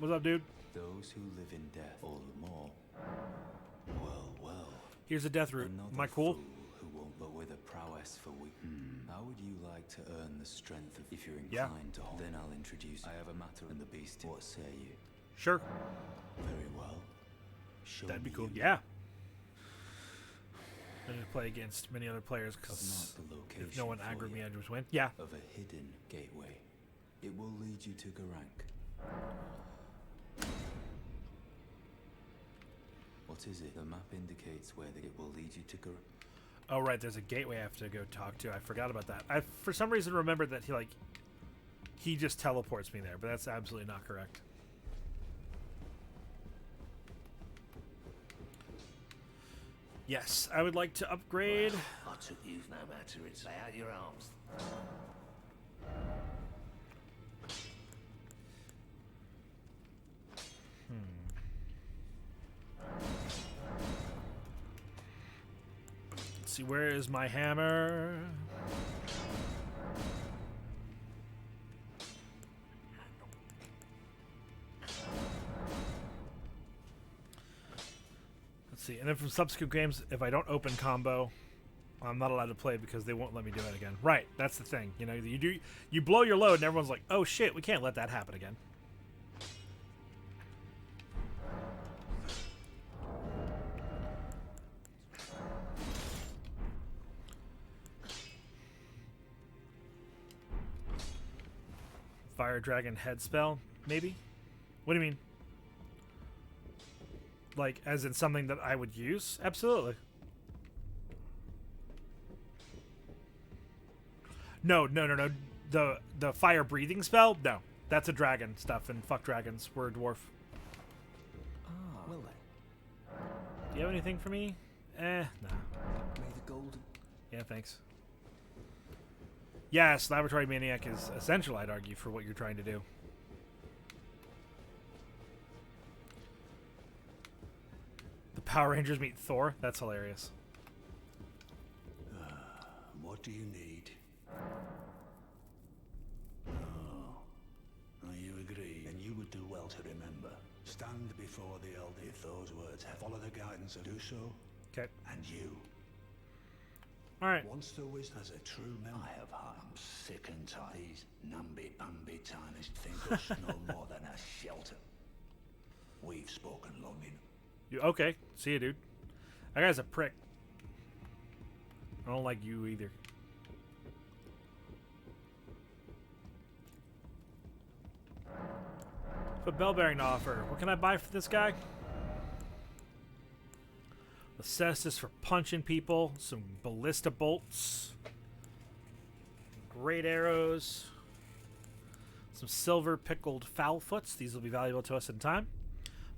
What's up, dude? Those who live in death all the more. Well. Here's a death route. Am I cool? Who won't, but with a prowess for weak. How would you like to earn the strength of, if you're inclined to? Then I'll introduce. I have a matter in the beast. What say you? Sure. Very well. Show That'd be me cool. you. Yeah. I'm gonna play against many other players because if no one aggroed me, I'd just win. Yeah. Of a hidden gateway. It will lead you to Garank. What is it? The map indicates where it will lead you to Garank. Oh right, there's a gateway I have to go talk to. I forgot about that. I for some reason remembered that he just teleports me there, but that's absolutely not correct. Yes, I would like to upgrade. I took you no matter. It's lay out your arms. Let's see, where is my hammer? Let's see, and then from subsequent games, if I don't open combo, I'm not allowed to play because they won't let me do it again. Right, that's the thing. You know, you blow your load and everyone's like, oh shit, we can't let that happen again. Fire Dragon head spell, maybe? What do you mean? Like, as in something that I would use? Absolutely. No. The fire breathing spell? No. That's a dragon stuff, and fuck dragons. We're a dwarf. Ah, will they? Do you have anything for me? Nah. May the golden. Yeah, thanks. Yes, Laboratory Maniac is essential, I'd argue, for what you're trying to do. The Power Rangers meet Thor? That's hilarious. What do you need? Oh, you agree, and you would do well to remember. Stand before the Elder if those words have. Follow the guidance and do so. Okay. And you. Alright. Once the wisdom as a true member. I have heart. I'm sick and tired. These namby-pamby tarnished think us no more than a shelter. We've spoken long enough. Okay, see you, dude. That guy's a prick. I don't like you either. A bell bearing to offer. What can I buy for this guy? The cestus for punching people. Some ballista bolts. Great arrows. Some silver pickled foul foots. These will be valuable to us in time.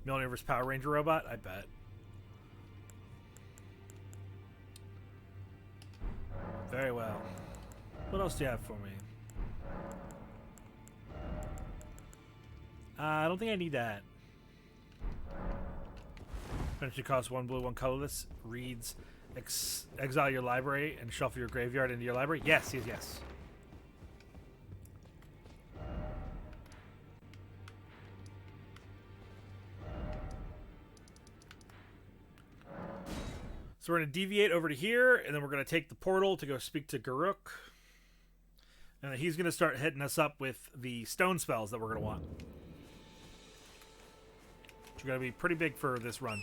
Mjolnir's Power Ranger robot, I bet. Very well. What else do you have for me? I don't think I need that. Energy costs 1 blue, 1 colorless. Reads exile your library and shuffle your graveyard into your library. Yes. So we're going to deviate over to here, and then we're going to take the portal to go speak to Garuk. And then he's going to start hitting us up with the stone spells that we're going to want. Which are going to be pretty big for this run.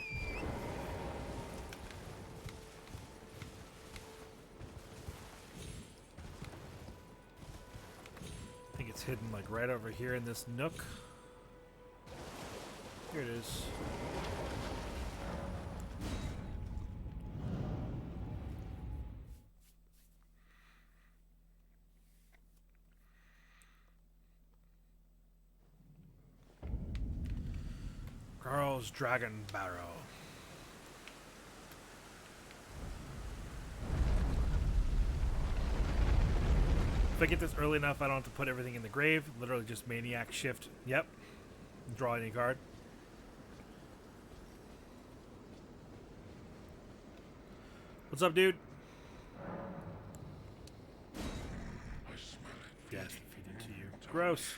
I think it's hidden like right over here in this nook. Here it is. Carl's Dragon Barrow. If I get this early enough, I don't have to put everything in the grave. Literally just Maniac Shift. Yep. Draw any card. What's up, dude? I smell it. Death feeding to you. Gross.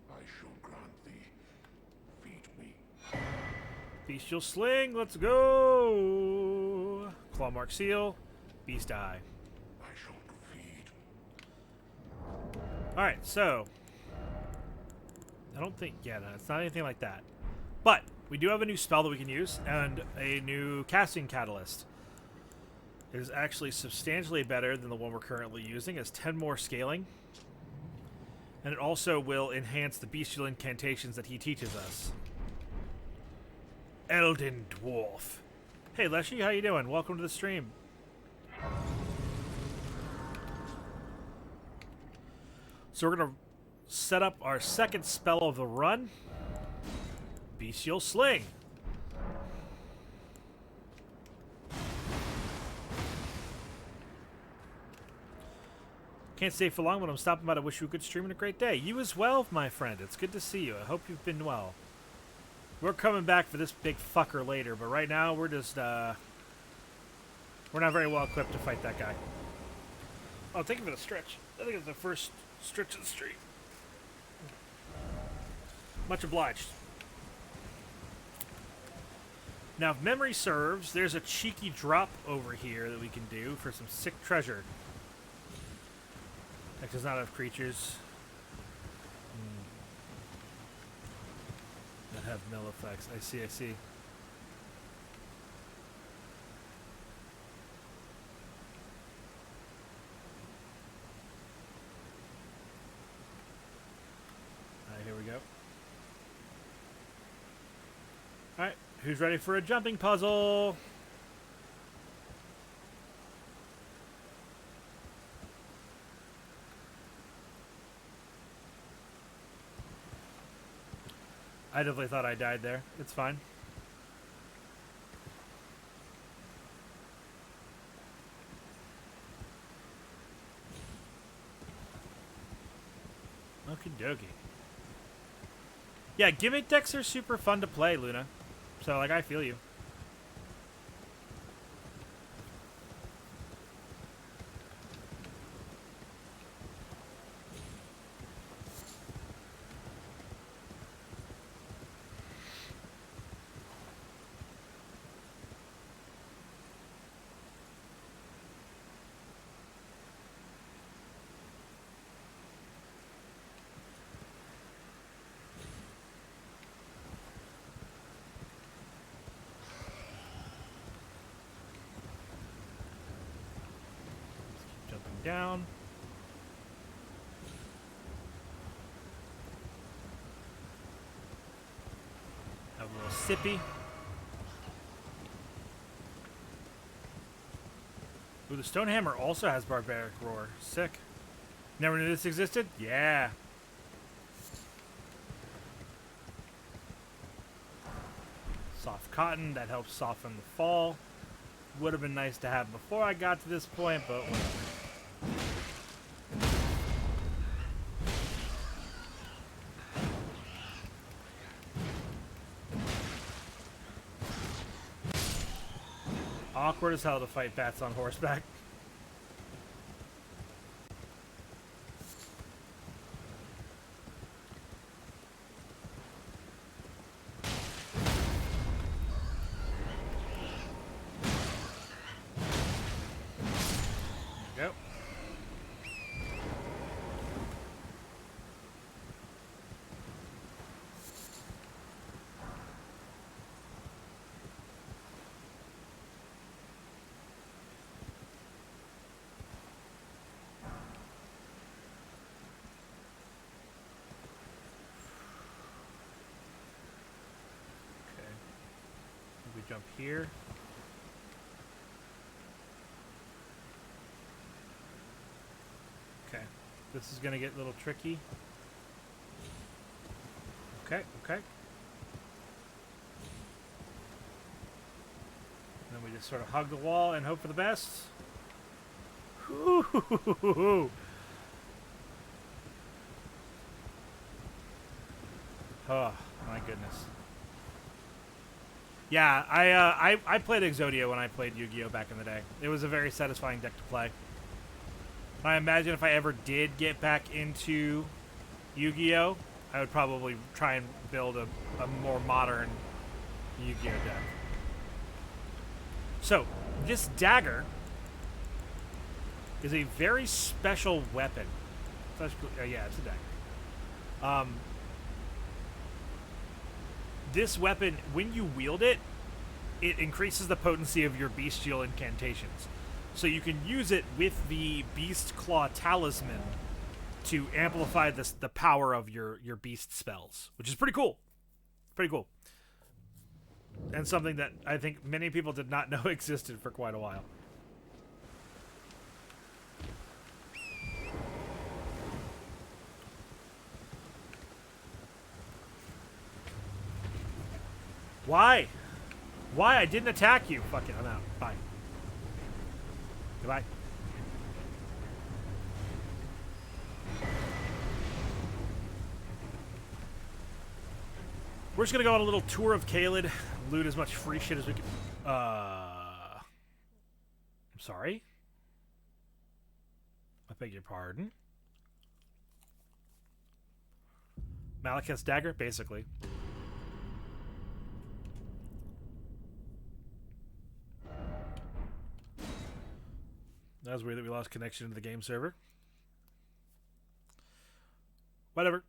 I shall grant thee Bestial Sling, let's go! Claw Mark Seal, Beast Eye. I shall feed. Alright, so. I don't think, yeah, no, it's not anything like that. But, we do have a new spell that we can use, and a new casting catalyst. It is actually substantially better than the one we're currently using. It has 10 more scaling. And it also will enhance the bestial incantations that he teaches us. Elden Dwarf. Hey Leshy, how you doing? Welcome to the stream. So we're going to set up our second spell of the run. Bestial Sling. Can't stay for long, but I'm stopping by to wish you a good stream and a great day. You as well, my friend. It's good to see you. I hope you've been well. We're coming back for this big fucker later, but right now we're just, we're not very well equipped to fight that guy. Oh, thank you for the stretch. I think it's the first stretch of the street. Much obliged. Now, if memory serves, there's a cheeky drop over here that we can do for some sick treasure. That does not have creatures that have mill effects. I see, I see. Alright, here we go. Alright, who's ready for a jumping puzzle? I definitely thought I died there. It's fine. Okie dokie. Yeah, gimmick decks are super fun to play, Luna. So, like, I feel you. Down. Have a little sippy. Ooh, the Stonehammer also has Barbaric Roar. Sick. Never knew this existed? Yeah. Soft cotton, that helps soften the fall. Would have been nice to have before I got to this point, but whatever. Awkward as hell to fight bats on horseback. Go. Jump here. Okay. This is going to get a little tricky. Okay, okay. And then we just sort of hug the wall and hope for the best. Ooh. Oh, my goodness. Yeah, I played Exodia when I played Yu-Gi-Oh! Back in the day. It was a very satisfying deck to play. I imagine if I ever did get back into Yu-Gi-Oh! I would probably try and build a more modern Yu-Gi-Oh! Deck. So, this dagger is a very special weapon. Yeah, it's a dagger. This weapon, when you wield it, it increases the potency of your bestial incantations. So you can use it with the Beast Claw Talisman to amplify the power of your beast spells, which is pretty cool. Pretty cool. And something that I think many people did not know existed for quite a while. Why? Why? I didn't attack you. Fuck it, I'm out. Bye. Goodbye. We're just gonna go on a little tour of Caelid, loot as much free shit as we can. I'm sorry? I beg your pardon? Malekith's dagger, basically. That was weird that we lost connection to the game server. Whatever.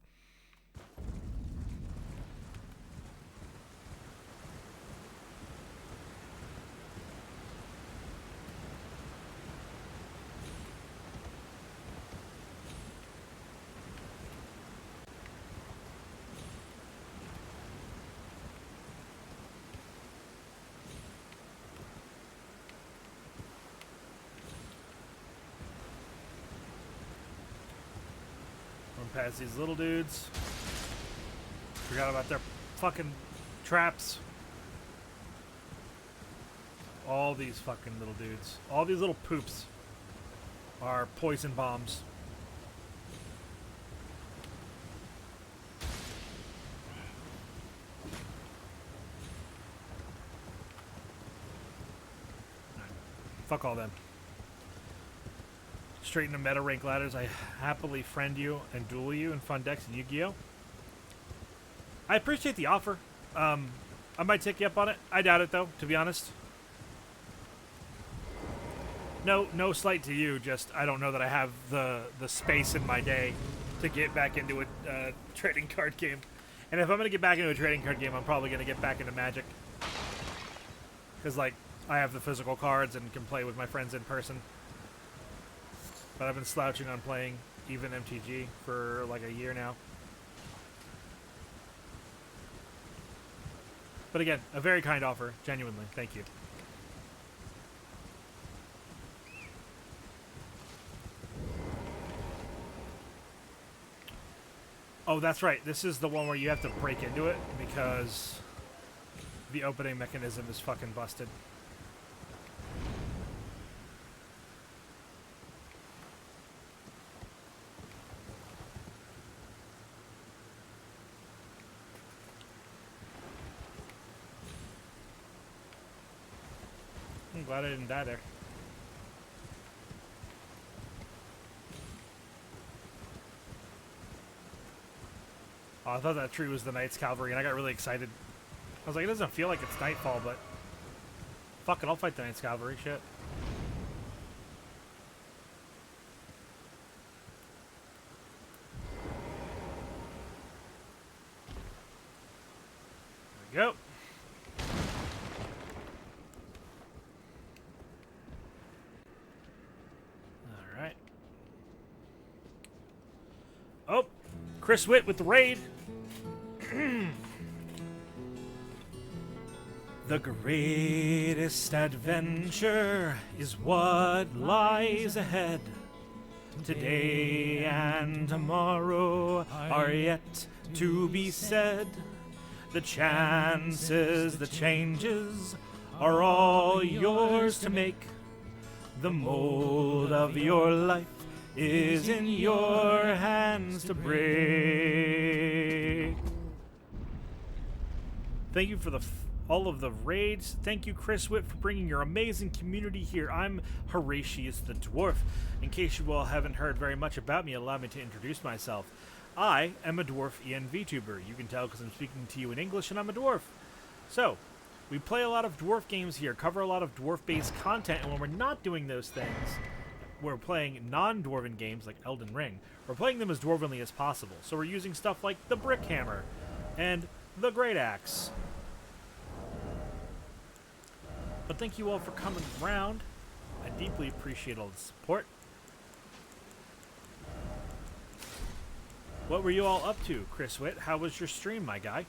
Past these little dudes. Forgot about their fucking traps. All these fucking little dudes. All these little poops are poison bombs. Fuck all them. Straight into meta rank ladders, I happily friend you and duel you in fun decks in Yu-Gi-Oh! I appreciate the offer. I might take you up on it. I doubt it though, to be honest. No slight to you, just I don't know that I have the space in my day to get back into a trading card game. And if I'm gonna get back into a trading card game, I'm probably gonna get back into Magic. Because like I have the physical cards and can play with my friends in person. But I've been slouching on playing even MTG for like a year now. But again, a very kind offer, genuinely. Thank you. Oh, that's right. This is the one where you have to break into it because the opening mechanism is fucking busted. I'm glad I didn't die there. Oh, I thought that tree was the Knight's Cavalry, and I got really excited. I was like, it doesn't feel like it's nightfall, but... Fuck it, I'll fight the Knight's Cavalry, shit. There we go. Alright. Oh! Chris Witt with the raid! The greatest adventure is what lies ahead. Today and tomorrow are yet to be said. The chances, the changes are all yours to make. The mold of your life is in your hands to break. Thank you for all of the raids. Thank you, Chris Witt, for bringing your amazing community here. I'm Horatius the Dwarf. In case you all haven't heard very much about me, allow me to introduce myself. I am a Dwarf EN VTuber. You can tell because I'm speaking to you in English and I'm a dwarf. So, We play a lot of Dwarf games here, cover a lot of Dwarf-based content, and when we're not doing those things, we're playing non-Dwarven games like Elden Ring. We're playing them as Dwarvenly as possible. So we're using stuff like the Brick Hammer and the Great Axe. But thank you all for coming around. I deeply appreciate all the support. What were you all up to, Chris Witt? How was your stream, my guy?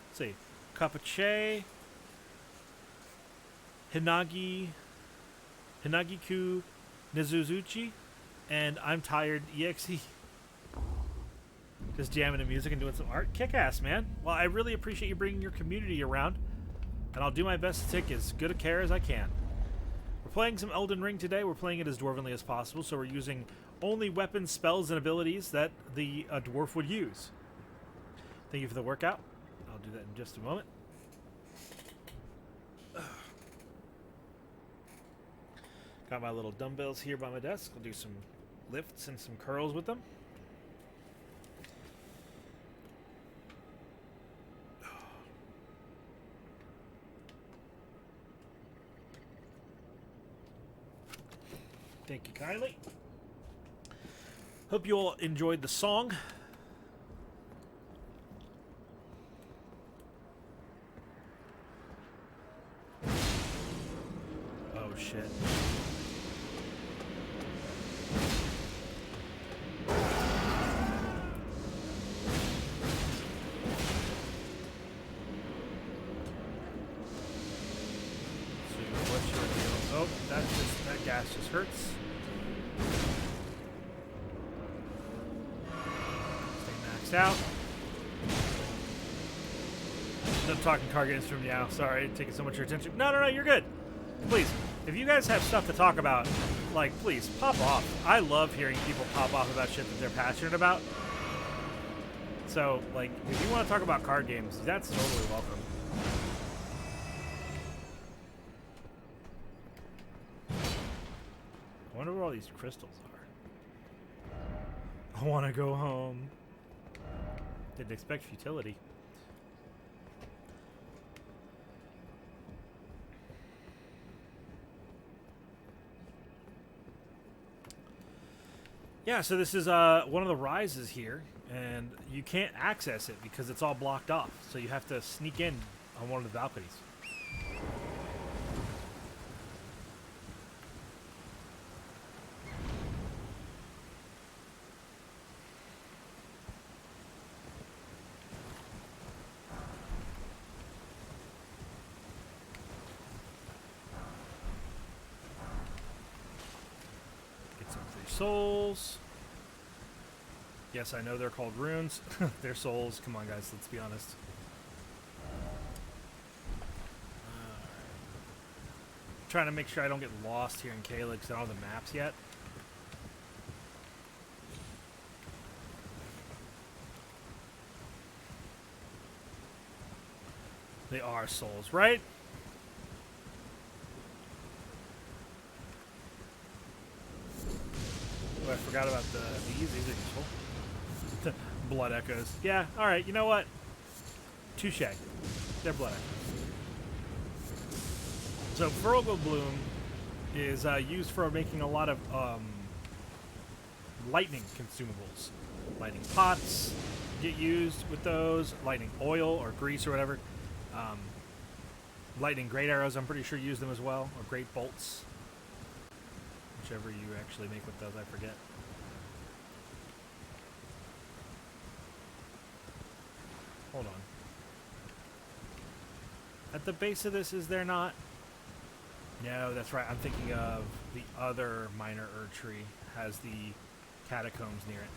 Let's see. Kapache, Hinagiku Nizuzuchi, and I'm Tired EXE. Just jamming to music and doing some art. Kick-ass, man. Well, I really appreciate you bringing your community around, and I'll do my best to take as good a care as I can. We're playing some Elden Ring today. We're playing it as Dwarvenly as possible, so we're using only weapons, spells, and abilities that the dwarf would use. Thank you for the workout. I'll do that in just a moment. Got my little dumbbells here by my desk. We'll do some lifts and some curls with them. Thank you kindly. Hope you all enjoyed the song. Oh shit. What's your deal? Oh, that gas just hurts. Stay maxed out. I'm talking card games from now. Sorry, taking so much of your attention. No, you're good. Please, if you guys have stuff to talk about, like, please, pop off. I love hearing people pop off about shit that they're passionate about. So, like, if you want to talk about card games, that's totally welcome. I wonder where all these crystals are. I want to go home. Didn't expect futility. Yeah, so this is one of the rises here, and you can't access it because it's all blocked off. So you have to sneak in on one of the balconies. Souls. Yes, I know they're called runes. They're souls. Come on, guys, let's be honest. Trying to make sure I don't get lost here in Caelid because I don't have the maps yet. They are souls, right? I forgot about these. These are useful. Blood echoes. Yeah, alright, you know what? Touche. They're blood echoes. So, Fergal Bloom is used for making a lot of lightning consumables. Lightning pots get used with those. Lightning oil or grease or whatever. Lightning great arrows, I'm pretty sure, use them as well. Or great bolts. Whichever you actually make with those, I forget. Hold on. At the base of this, is there not? No, that's right. I'm thinking of the other minor Erd tree has the catacombs near it.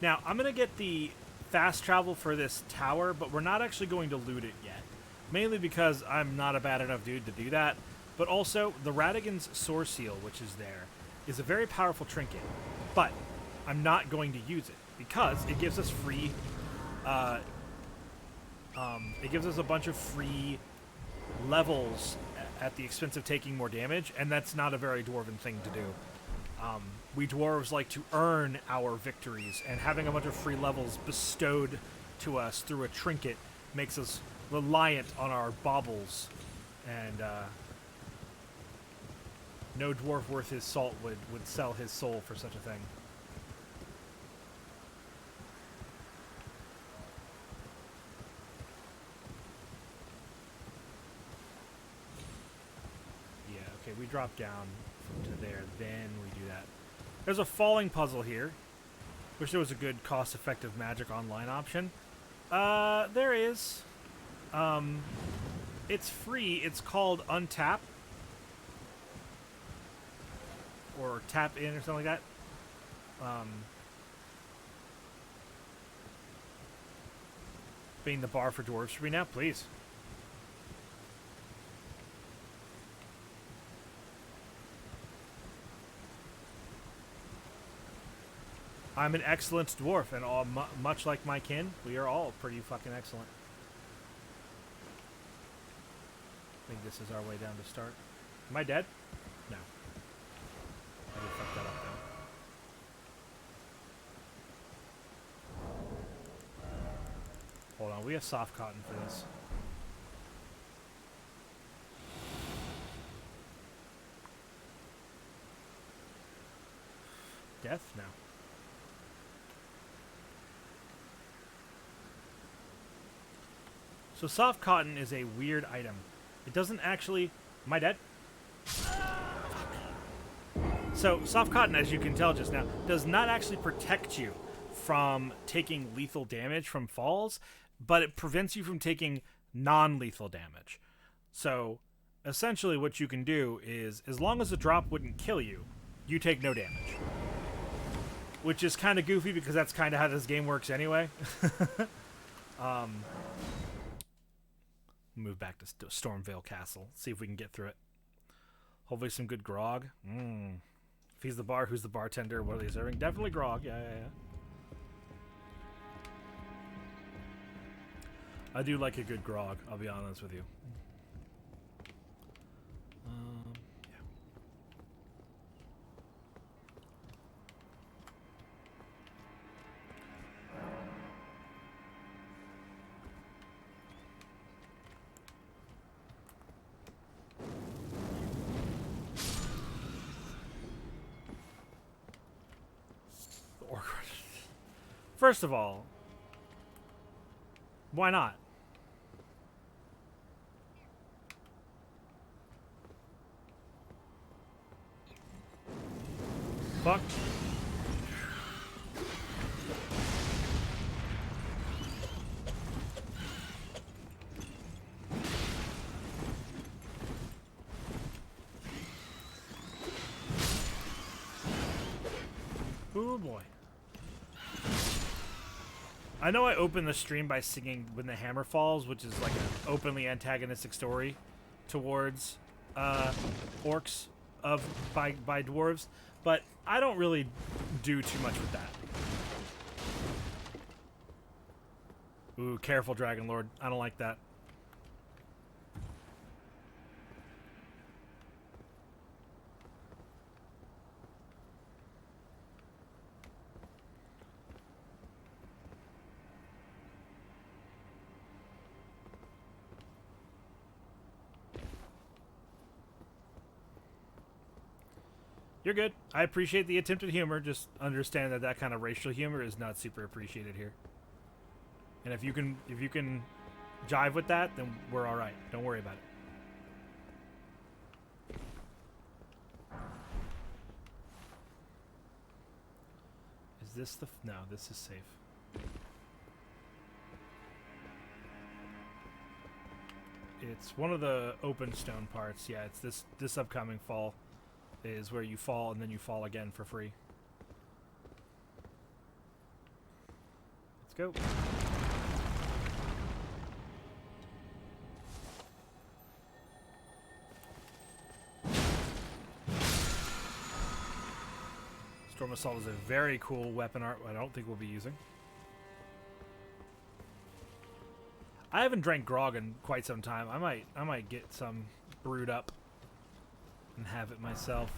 Now, I'm going to get the fast travel for this tower, but we're not actually going to loot it yet. Mainly because I'm not a bad enough dude to do that. But also, the Radigan's Source Seal, which is there, is a very powerful trinket. But I'm not going to use it because it gives us free. It gives us a bunch of free levels at the expense of taking more damage, and that's not a very dwarven thing to do. We dwarves like to earn our victories, and having a bunch of free levels bestowed to us through a trinket makes us reliant on our baubles, and no dwarf worth his salt would sell his soul for such a thing. Yeah, okay, we drop down to there, then we do that. There's a falling puzzle here. Wish there was a good cost-effective magic online option. There is. It's free. It's called Untap. Or Tap In or something like that. Being the bar for dwarves for me now, please. I'm an excellent dwarf, and all much like my kin, we are all pretty fucking excellent. I think this is our way down to start. Am I dead? No. I did fuck that up, though. Hold on, we have soft cotton for this. Death? No. So soft cotton is a weird item. It doesn't actually... Am I dead? So soft cotton, as you can tell just now, does not actually protect you from taking lethal damage from falls, but it prevents you from taking non-lethal damage. So essentially what you can do is, as long as the drop wouldn't kill you, you take no damage. Which is kind of goofy because that's kind of how this game works anyway. Move back to Stormvale Castle. See if we can get through it. Hopefully some good grog. If he's the bar, who's the bartender? What are they serving? Definitely grog. Yeah. I do like a good grog, I'll be honest with you. Yeah. First of all, why not? Fuck. Oh boy. I know I opened the stream by singing When the Hammer Falls, which is like an openly antagonistic story towards orcs by dwarves, but I don't really do too much with that. Ooh, careful, Dragon Lord. I don't like that. You're good. I appreciate the attempted humor. Just understand that that kind of racial humor is not super appreciated here. And if you can jive with that, then we're all right. Don't worry about it. Is this the... No, this is safe. It's one of the open stone parts. Yeah, it's this upcoming fall is where you fall and then you fall again for free. Let's go. Storm Assault is a very cool weapon art I don't think we'll be using. I haven't drank grog in quite some time. I might get some brewed up and have it myself.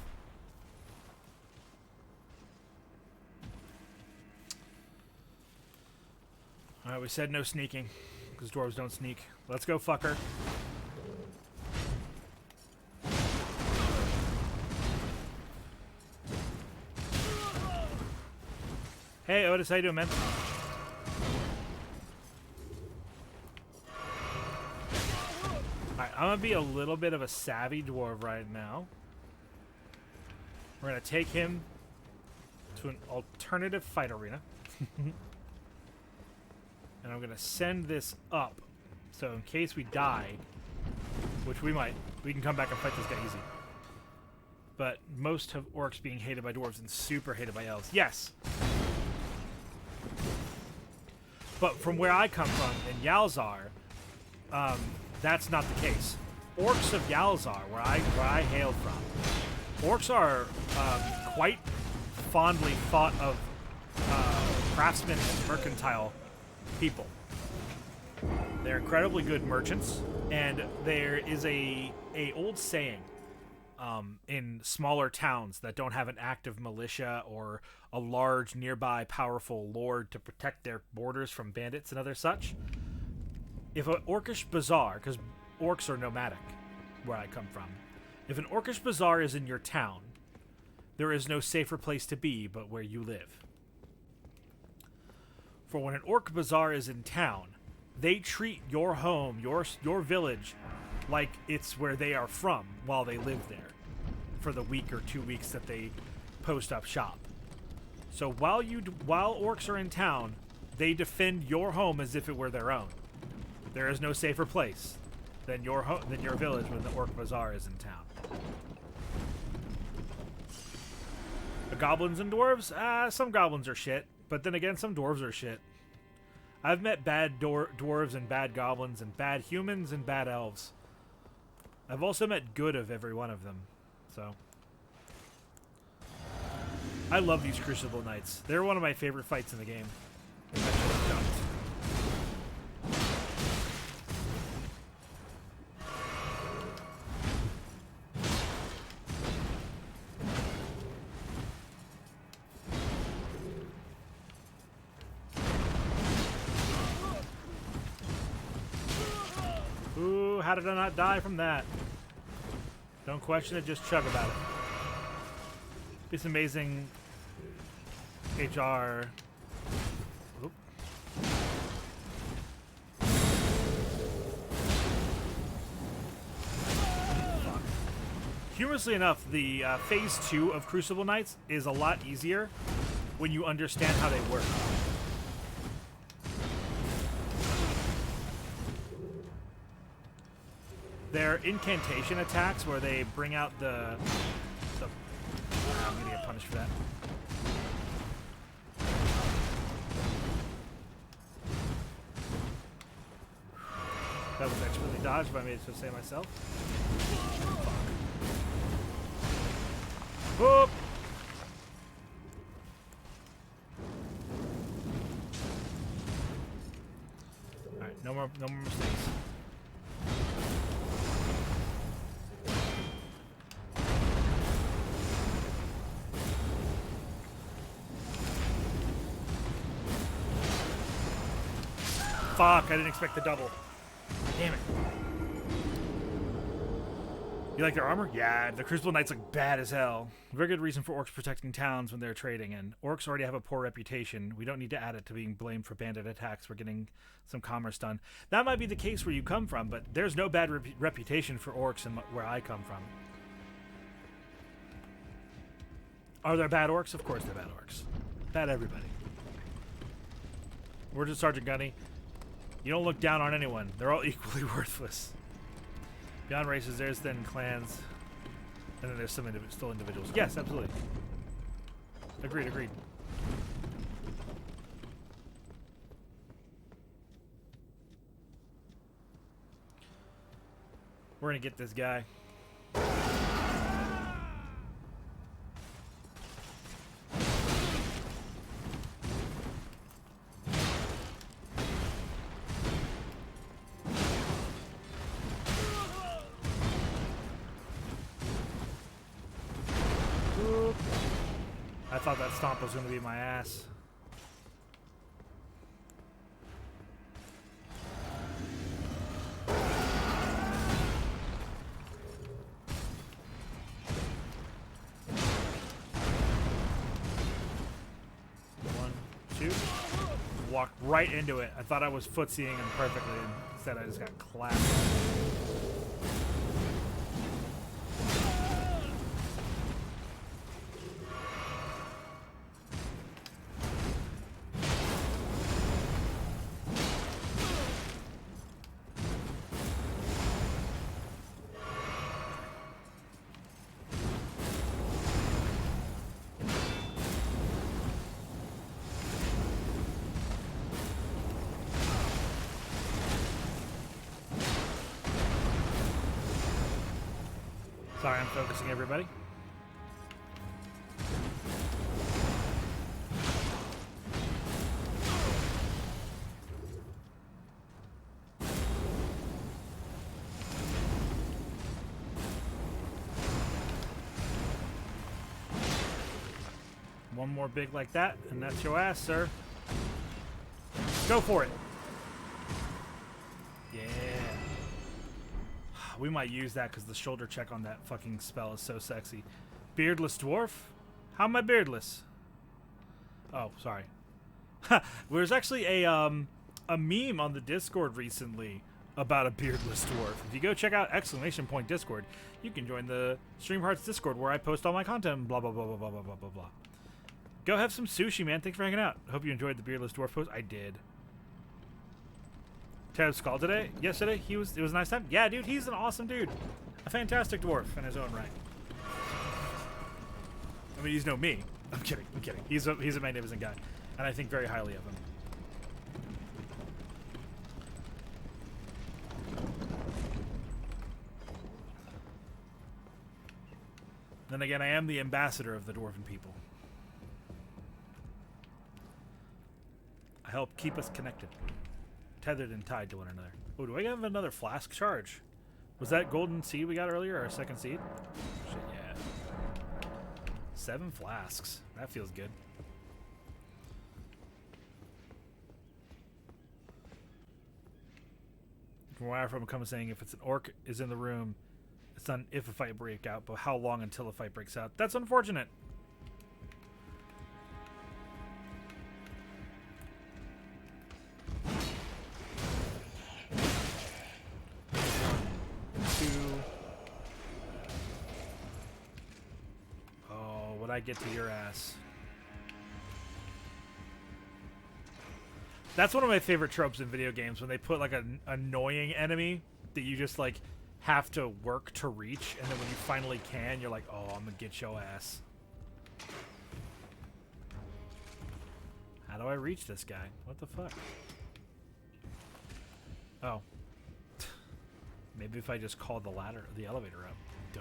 Alright, we said no sneaking, because dwarves don't sneak. Let's go, fucker. Hey, Otis, how you doing, man? Alright, I'm gonna be a little bit of a savvy dwarf right now. We're gonna take him to an alternative fight arena. And I'm gonna send this up, so in case we die, which we might, we can come back and fight this guy easy. But most of orcs being hated by dwarves and super hated by elves. Yes! But from where I come from, in Yalzar, that's not the case. Orcs of Yalzar, where I hailed from, orcs are quite fondly thought of craftsmen and mercantile people. They're incredibly good merchants, and there is a old saying in smaller towns that don't have an active militia or a large nearby powerful lord to protect their borders from bandits and other such. If an orcish bazaar, because orcs are nomadic where I come from, if an orcish bazaar is in your town, there is no safer place to be but where you live. For when an orc bazaar is in town, they treat your home, your village, like it's where they are from while they live there for the week or 2 weeks that they post up shop. So while orcs are in town, they defend your home as if it were their own. There is no safer place than your village when the orc bazaar is in town. The goblins and dwarves? Some goblins are shit, but then again, some dwarves are shit. I've met bad dwarves and bad goblins and bad humans and bad elves. I've also met good of every one of them, so. I love these Crucible Knights. They're one of my favorite fights in the game. Ooh, how did I not die from that? Don't question it, just chug about it. It's amazing HR. Oop. Humorously enough, the Phase 2 of Crucible Knights is a lot easier when you understand how they work. They're incantation attacks where they bring out the I'm gonna get punished for that. That was expertly dodged, if I made it so say myself. Whoop! Alright, no more mistakes. Fuck, I didn't expect the double. Damn it. You like their armor? Yeah, the Crucible Knights look bad as hell. Very good reason for orcs protecting towns when they're trading, and orcs already have a poor reputation. We don't need to add it to being blamed for bandit attacks. We're getting some commerce done. That might be the case where you come from, but there's no bad reputation for orcs in where I come from. Are there bad orcs? Of course they're bad orcs. Bad everybody. We're just Sergeant Gunny. You don't look down on anyone. They're all equally worthless. Beyond races, there's then clans, and then there's some still individuals. Yes, absolutely. Agreed, agreed. We're gonna get this guy. I thought that stomp was going to be my ass. walked right into it. I thought I was footseeing him perfectly, and instead I just got clapped. Sorry, I'm focusing everybody. One more big like that, and that's your ass, sir. Go for it. Yeah. We might use that because the shoulder check on that fucking spell is so sexy. Beardless dwarf? How am I beardless? Oh, sorry. There's actually a meme on the Discord recently about a beardless dwarf. If you go check out !Discord, you can join the Stream Hearts Discord where I post all my content. Blah blah blah blah blah blah blah blah blah. Go have some sushi, man. Thanks for hanging out. Hope you enjoyed the beardless dwarf post. I did. Ted Skull today? Yesterday? It was a nice time? Yeah, dude, he's an awesome dude. A fantastic dwarf in his own right. I mean, he's no me. I'm kidding. He's a magnificent guy. And I think very highly of him. Then again, I am the ambassador of the dwarven people. I help keep us connected. Tethered and tied to one another. Oh, do I have another flask charge? Was that golden seed we got earlier, our second seed? Shit, yeah. 7 flasks. That feels good. From where I'm coming saying if it's an orc is in the room, it's not if a fight break out, but how long until a fight breaks out. That's unfortunate. I get to your ass. That's one of my favorite tropes in video games, when they put like an annoying enemy that you just like have to work to reach, and then when you finally can, you're like, oh, I'm gonna get your ass. How do I reach this guy? What the fuck? Oh. Maybe if I just call the elevator up. Duh.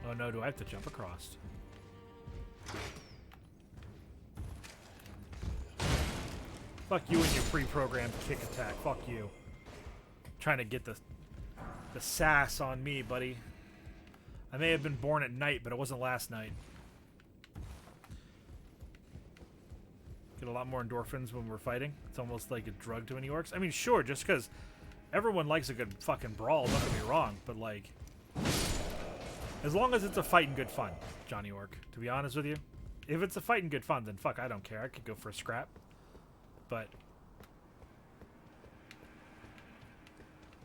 Oh no, do I have to jump across? Fuck you and your pre-programmed kick attack. Fuck you. Trying to get the sass on me, buddy. I may have been born at night, but it wasn't last night. Get a lot more endorphins when we're fighting. It's almost like a drug to many orcs. I mean, sure, just because everyone likes a good fucking brawl, don't get me wrong, but like... As long as it's a fight and good fun, Johnny Orc, to be honest with you. If it's a fight and good fun, then fuck, I don't care. I could go for a scrap. But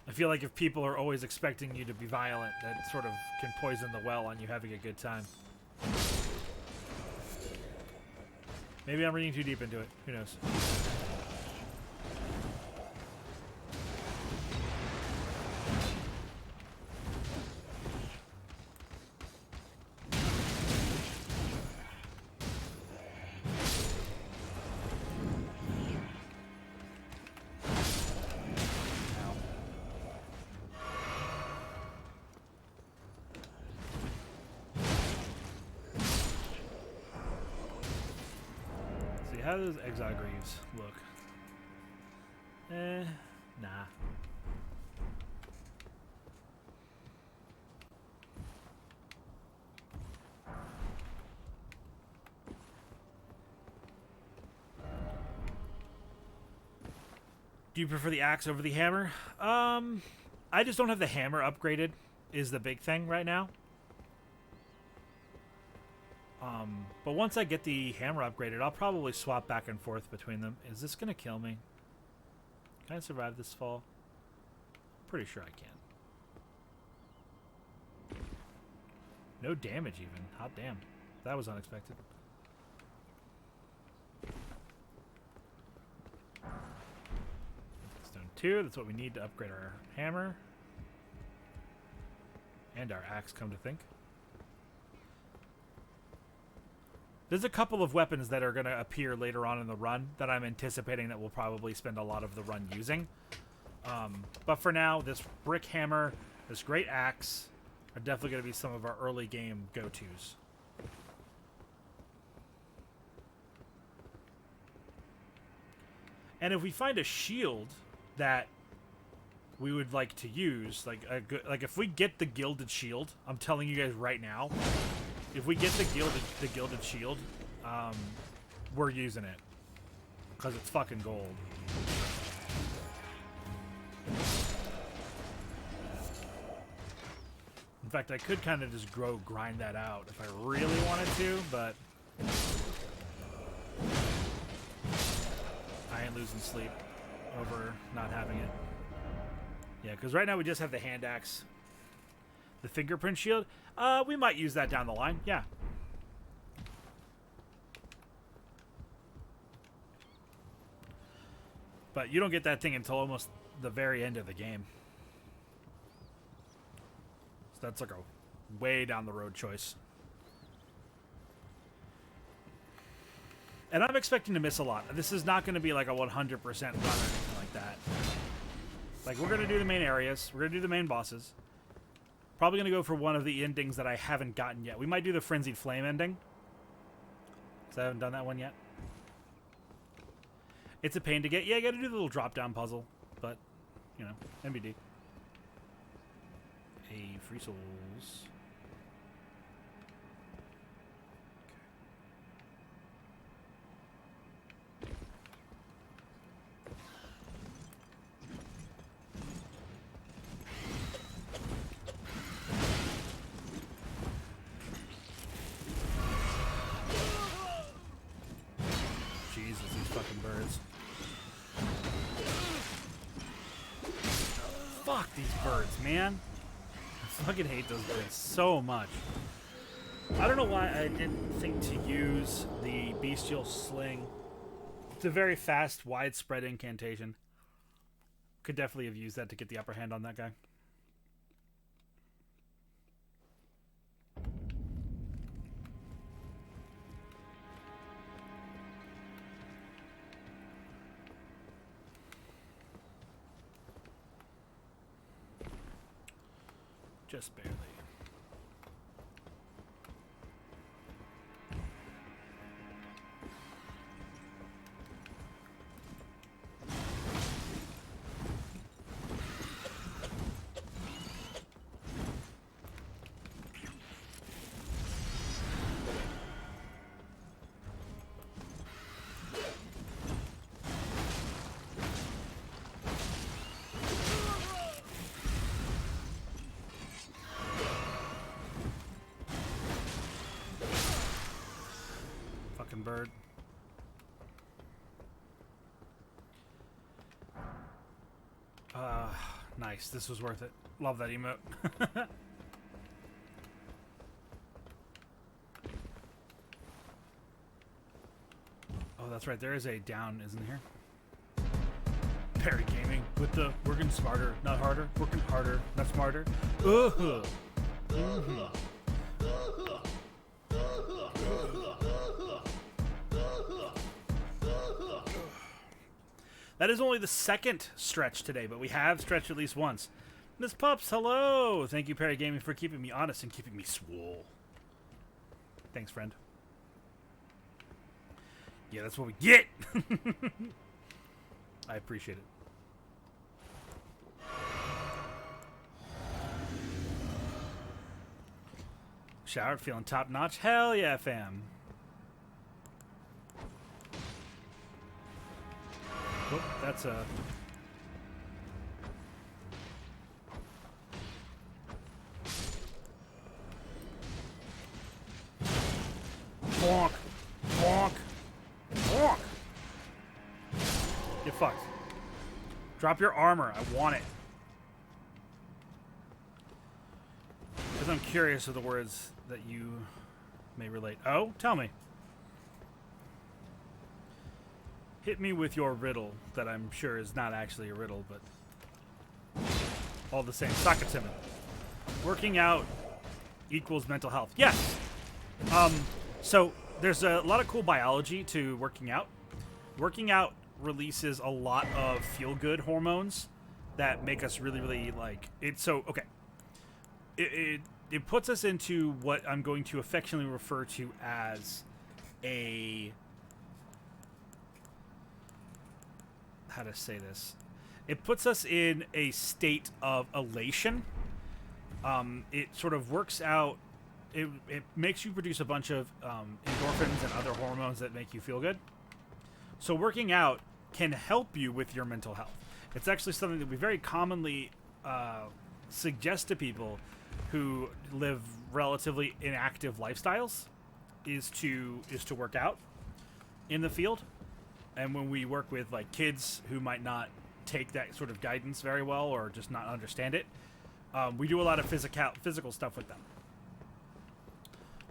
I feel like if people are always expecting you to be violent, that sort of can poison the well on you having a good time. Maybe I'm reading too deep into it. Who knows? How does Exile Greaves look? Nah. Do you prefer the axe over the hammer? I just don't have the hammer upgraded, is the big thing right now. But once I get the hammer upgraded, I'll probably swap back and forth between them. Is this gonna kill me? Can I survive this fall? Pretty sure I can. No damage even. Hot damn. That was unexpected. Stone 2, that's what we need to upgrade our hammer. And our axe, come to think. There's a couple of weapons that are going to appear later on in the run that I'm anticipating that we'll probably spend a lot of the run using. But for now, this brick hammer, this great axe, are definitely going to be some of our early game go-tos. And if we find a shield that we would like to use, like if we get the gilded shield, I'm telling you guys right now, if we get the gilded shield, we're using it because it's fucking gold. In fact, I could kind of just grind that out if I really wanted to, but I ain't losing sleep over not having it. Yeah, because right now we just have the hand axe. The fingerprint shield, we might use that down the line, yeah. But you don't get that thing until almost the very end of the game. So that's like a way down the road choice. And I'm expecting to miss a lot. This is not going to be like a 100% run or anything like that. Like, we're going to do the main areas. We're going to do the main bosses. Probably going to go for one of the endings that I haven't gotten yet. We might do the Frenzied Flame ending, because I haven't done that one yet. It's a pain to get. Yeah, you got to do the little drop-down puzzle. But, you know, NBD. Hey, free souls. Jesus, these fucking birds. Fuck these birds, man. I fucking hate those birds so much. I don't know why I didn't think to use the Bestial Sling. It's a very fast, widespread incantation. Could definitely have used that to get the upper hand on that guy. Just barely. Bird. Nice. This was worth it. Love that emote. Oh, that's right. There is a down, isn't here? Perry Gaming with the working smarter, not harder. Working harder, not smarter. Mm-hmm. That is only the second stretch today, but we have stretched at least once. Miss Pups, hello! Thank you, Perry Gaming, for keeping me honest and keeping me swole. Thanks, friend. Yeah, that's what we get! I appreciate it. Showered, feeling top-notch? Hell yeah, fam. Whoop, that's a... fucked. Drop your armor. I want it. Because I'm curious of the words that you may relate. Oh, tell me. Hit me with your riddle that I'm sure is not actually a riddle, but all the same. Sakatimi. Working out equals mental health. Yes. So there's a lot of cool biology to working out. Working out releases a lot of feel-good hormones that make us really, really like it. So, okay. It puts us into what I'm going to affectionately refer to as a... How to say this? It puts us in a state of elation. It sort of works out. It makes you produce a bunch of endorphins and other hormones that make you feel good. So working out can help you with your mental health. It's actually something that we very commonly suggest to people who live relatively inactive lifestyles is to work out in the field. And when we work with like kids who might not take that sort of guidance very well or just not understand it, we do a lot of physical stuff with them.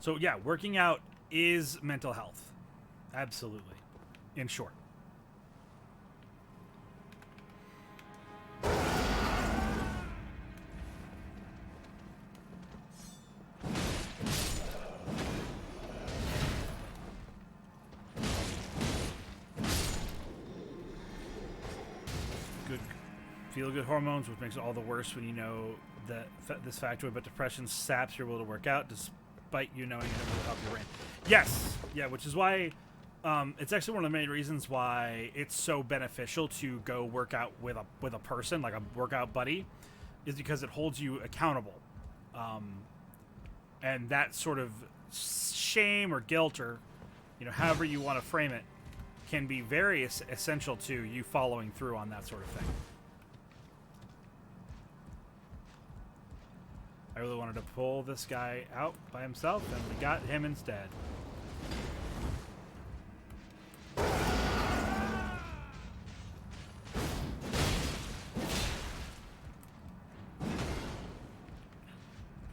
So yeah, working out is mental health. Absolutely. In short. Feel-good hormones, which makes it all the worse when you know that this factoid, but depression saps your will to work out, despite you knowing it will help your brain. Yes, yeah, which is why it's actually one of the main reasons why it's so beneficial to go work out with a person, like a workout buddy, is because it holds you accountable, and that sort of shame or guilt or however you want to frame it can be very essential to you following through on that sort of thing. I really wanted to pull this guy out by himself, and we got him instead.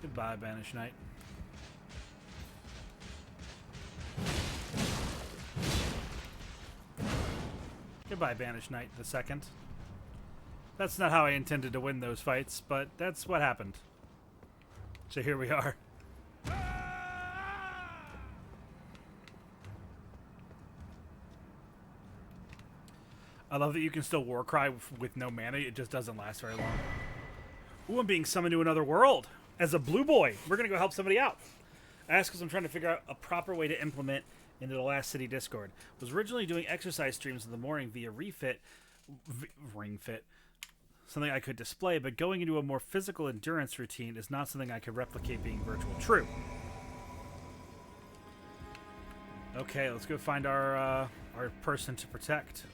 Goodbye, Banished Knight. Goodbye, Banished Knight the Second. That's not how I intended to win those fights, but that's what happened. So here we are. I love that you can still Warcry with no mana. It just doesn't last very long. Ooh, I'm being summoned to another world as a blue boy. We're going to go help somebody out. I ask because I'm trying to figure out a proper way to implement into the Last City Discord. Was originally doing exercise streams in the morning via Ring Fit. Something I could display, but going into a more physical endurance routine is not something I could replicate being virtual. True. Okay, let's go find our person to protect.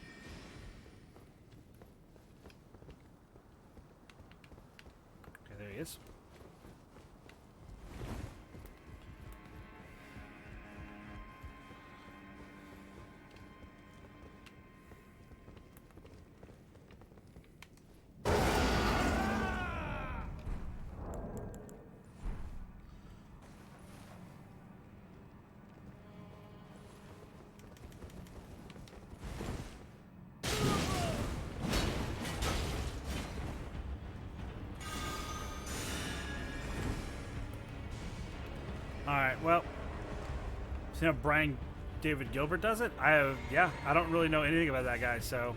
Okay, there he is. Alright, well, see how Brian David Gilbert does it? I don't really know anything about that guy, so...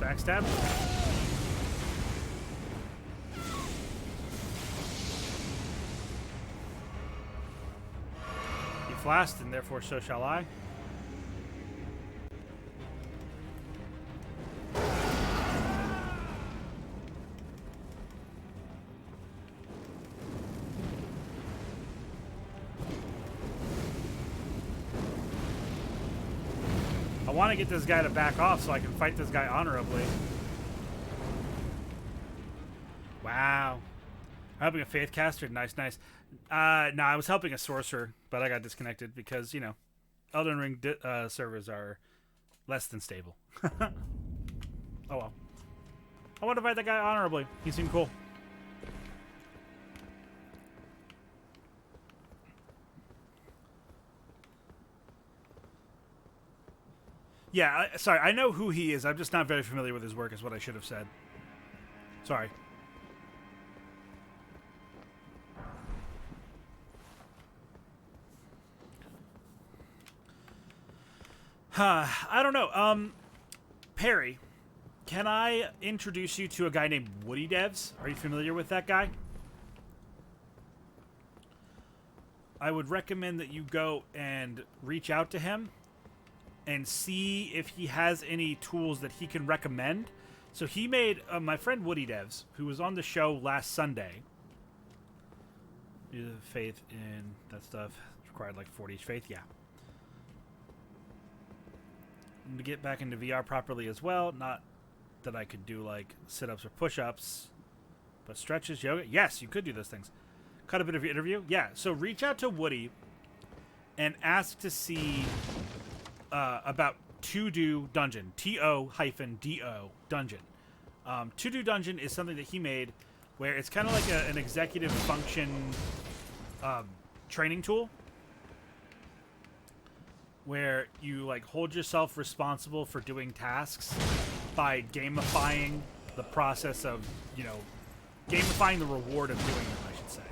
Backstab. He flashed, and therefore so shall I. want to get this guy to back off so I can fight this guy honorably. Wow. Helping a faith caster? Nice, nice. No, I was helping a sorcerer, but I got disconnected because, you know, Elden Ring servers are less than stable. Oh well. I want to fight that guy honorably. He seemed cool. Yeah, sorry, I know who he is. I'm just not very familiar with his work, is what I should have said. Sorry. I don't know. Perry, can I introduce you to a guy named Woody Devs? Are you familiar with that guy? I would recommend that you go and reach out to him and see if he has any tools that he can recommend. So he made my friend Woody Devs, who was on the show last Sunday. Faith in that stuff required like 40 faith, yeah. To get back into VR properly as well, not that I could do like sit-ups or push-ups, but stretches, yoga. Yes, you could do those things. Cut a bit of your interview. Yeah, so reach out to Woody and ask to see about To Do Dungeon. TO-DO Dungeon. To Do Dungeon is something that he made where it's kind of like an executive function training tool where you like hold yourself responsible for doing tasks by gamifying the process of, you know, gamifying the reward of doing them, I should say.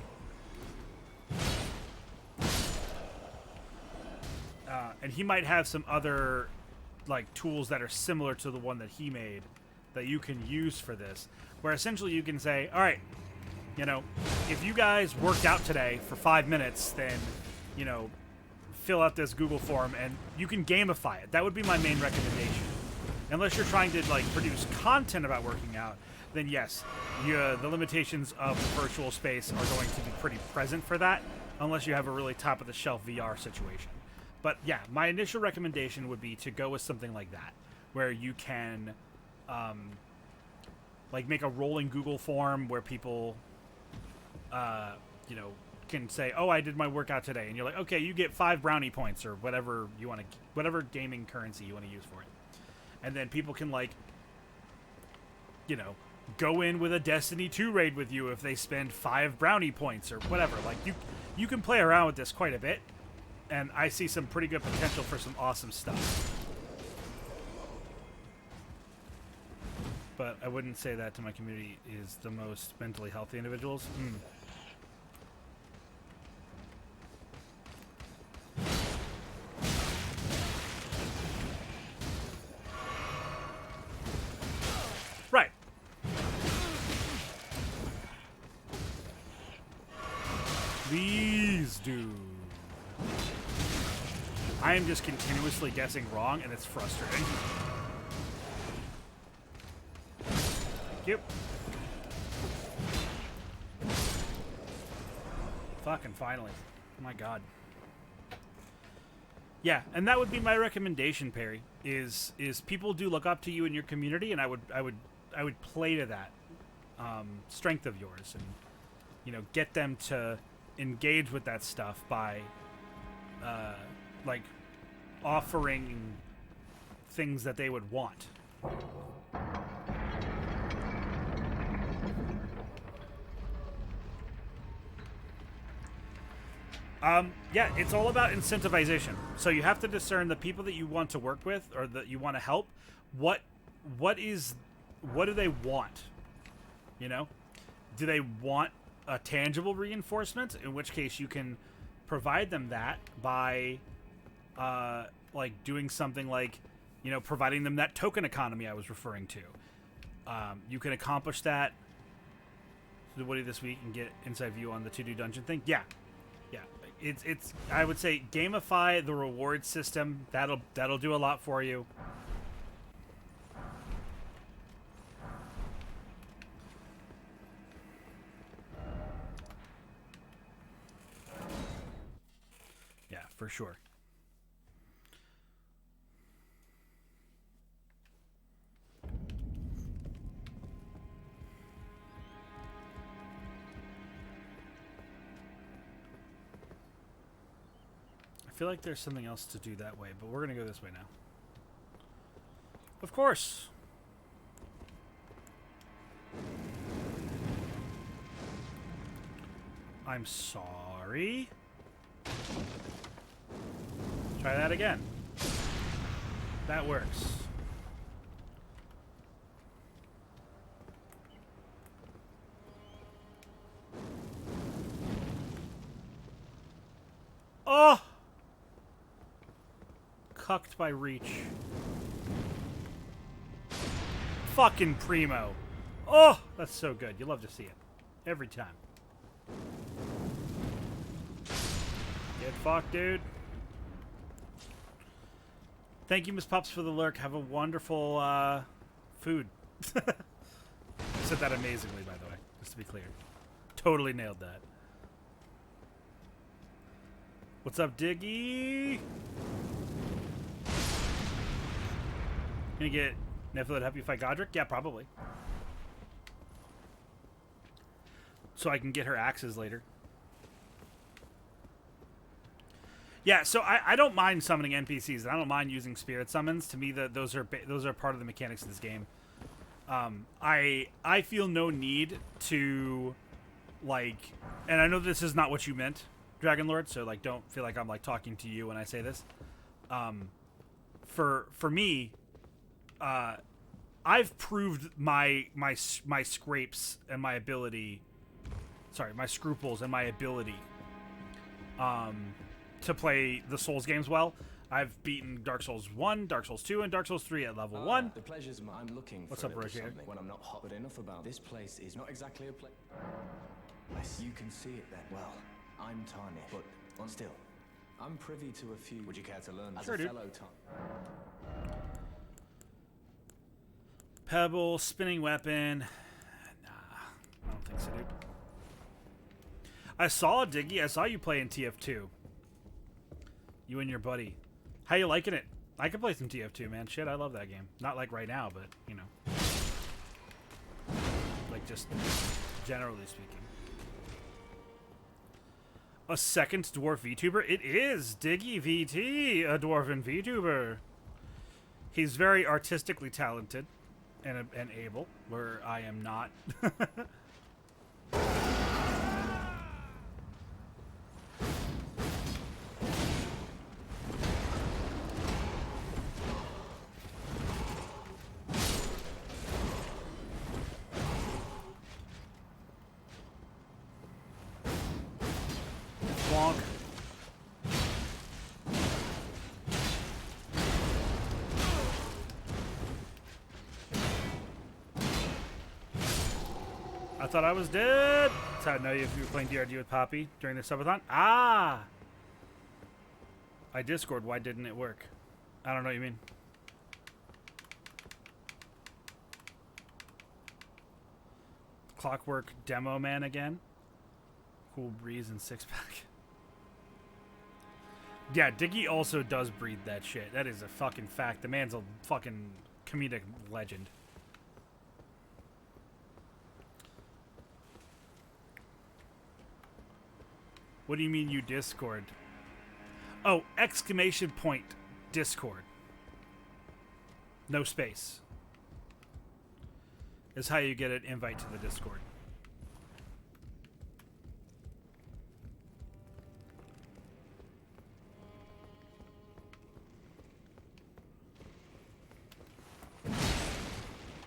And he might have some other like tools that are similar to the one that he made that you can use for this, where essentially you can say, all right, you know, if you guys worked out today for 5 minutes, then, you know, fill out this Google form and you can gamify it. That would be my main recommendation. Unless you're trying to like produce content about working out, then yes, the limitations of the virtual space are going to be pretty present for that, unless you have a really top-of-the-shelf VR situation. But yeah, my initial recommendation would be to go with something like that, where you can like make a rolling Google form where people, you know, can say, oh, I did my workout today, and you're like, okay, you get 5 brownie points or whatever you want to, whatever gaming currency you want to use for it. And then people can, like, you know, go in with a Destiny 2 raid with you if they spend 5 brownie points or whatever. Like, you can play around with this quite a bit, and I see some pretty good potential for some awesome stuff. But I wouldn't say that to my community is the most mentally healthy individuals. Right. Please do. I am just continuously guessing wrong, and it's frustrating. Thank you. Fucking finally. Oh my god. Yeah, and that would be my recommendation, Perry, is people do look up to you in your community, and I would play to that strength of yours, and, you know, get them to engage with that stuff by like offering things that they would want. Yeah, it's all about incentivization. So you have to discern the people that you want to work with or that you want to help. What do they want? You know? Do they want a tangible reinforcement? In which case you can provide them that by like doing something like, you know, providing them that token economy I was referring to. You can accomplish that. So what do this week and get inside view on the To Do Dungeon thing? Yeah. Yeah. It's I would say gamify the reward system. That'll do a lot for you. Yeah, for sure. feel like there's something else to do that way, but we're gonna go this way now. Of course. I'm sorry. Try that again. That works. Oh! Cucked by Reach. Fucking primo. Oh, that's so good. You love to see it. Every time. Get fucked, dude. Thank you, Miss Pups, for the lurk. Have a wonderful food. You said that amazingly, by the way, just to be clear. Totally nailed that. What's up, Diggy? Gonna get Nephilim to help you fight Godric? Yeah, probably. So I can get her axes later. Yeah, so I don't mind summoning NPCs, and I don't mind using spirit summons. To me, those are part of the mechanics of this game. I feel no need to, like, and I know this is not what you meant, Dragon Lord. So like, don't feel like I'm like talking to you when I say this. For me, I've proved my scrapes and my ability. Sorry, my scruples and my ability. To play the Souls games well. I've beaten Dark Souls 1, Dark Souls 2, and Dark Souls 3 at level 1. The pleasure's I'm looking What's for up, Roger? when I'm not hot, but enough about this place is not exactly a place. You can see it then. Well, I'm tarnished, but still, I'm privy to a few. Would you care to learn? As sure, a dude. fellow Pebble, spinning weapon. Nah, I don't think so, dude. I saw Diggy. I saw you play in TF2. You and your buddy. How you liking it? I could play some TF2, man. Shit, I love that game. Not like right now, but, you know. Like, just generally speaking. A second dwarf VTuber? It is Diggy VT, a dwarven VTuber. He's very artistically talented and able, where I am not. Bonk. I thought I was dead. That's how I know if you were playing DRD with Poppy during the subathon. Ah! I Discord. Why didn't it work? I don't know what you mean. Clockwork Demo Man again. Cool breeze and six pack. Yeah, Diggy also does breed that shit. That is a fucking fact. The man's a fucking comedic legend. What do you mean you Discord? Oh, exclamation point Discord. No space. Is how you get an invite to the Discord.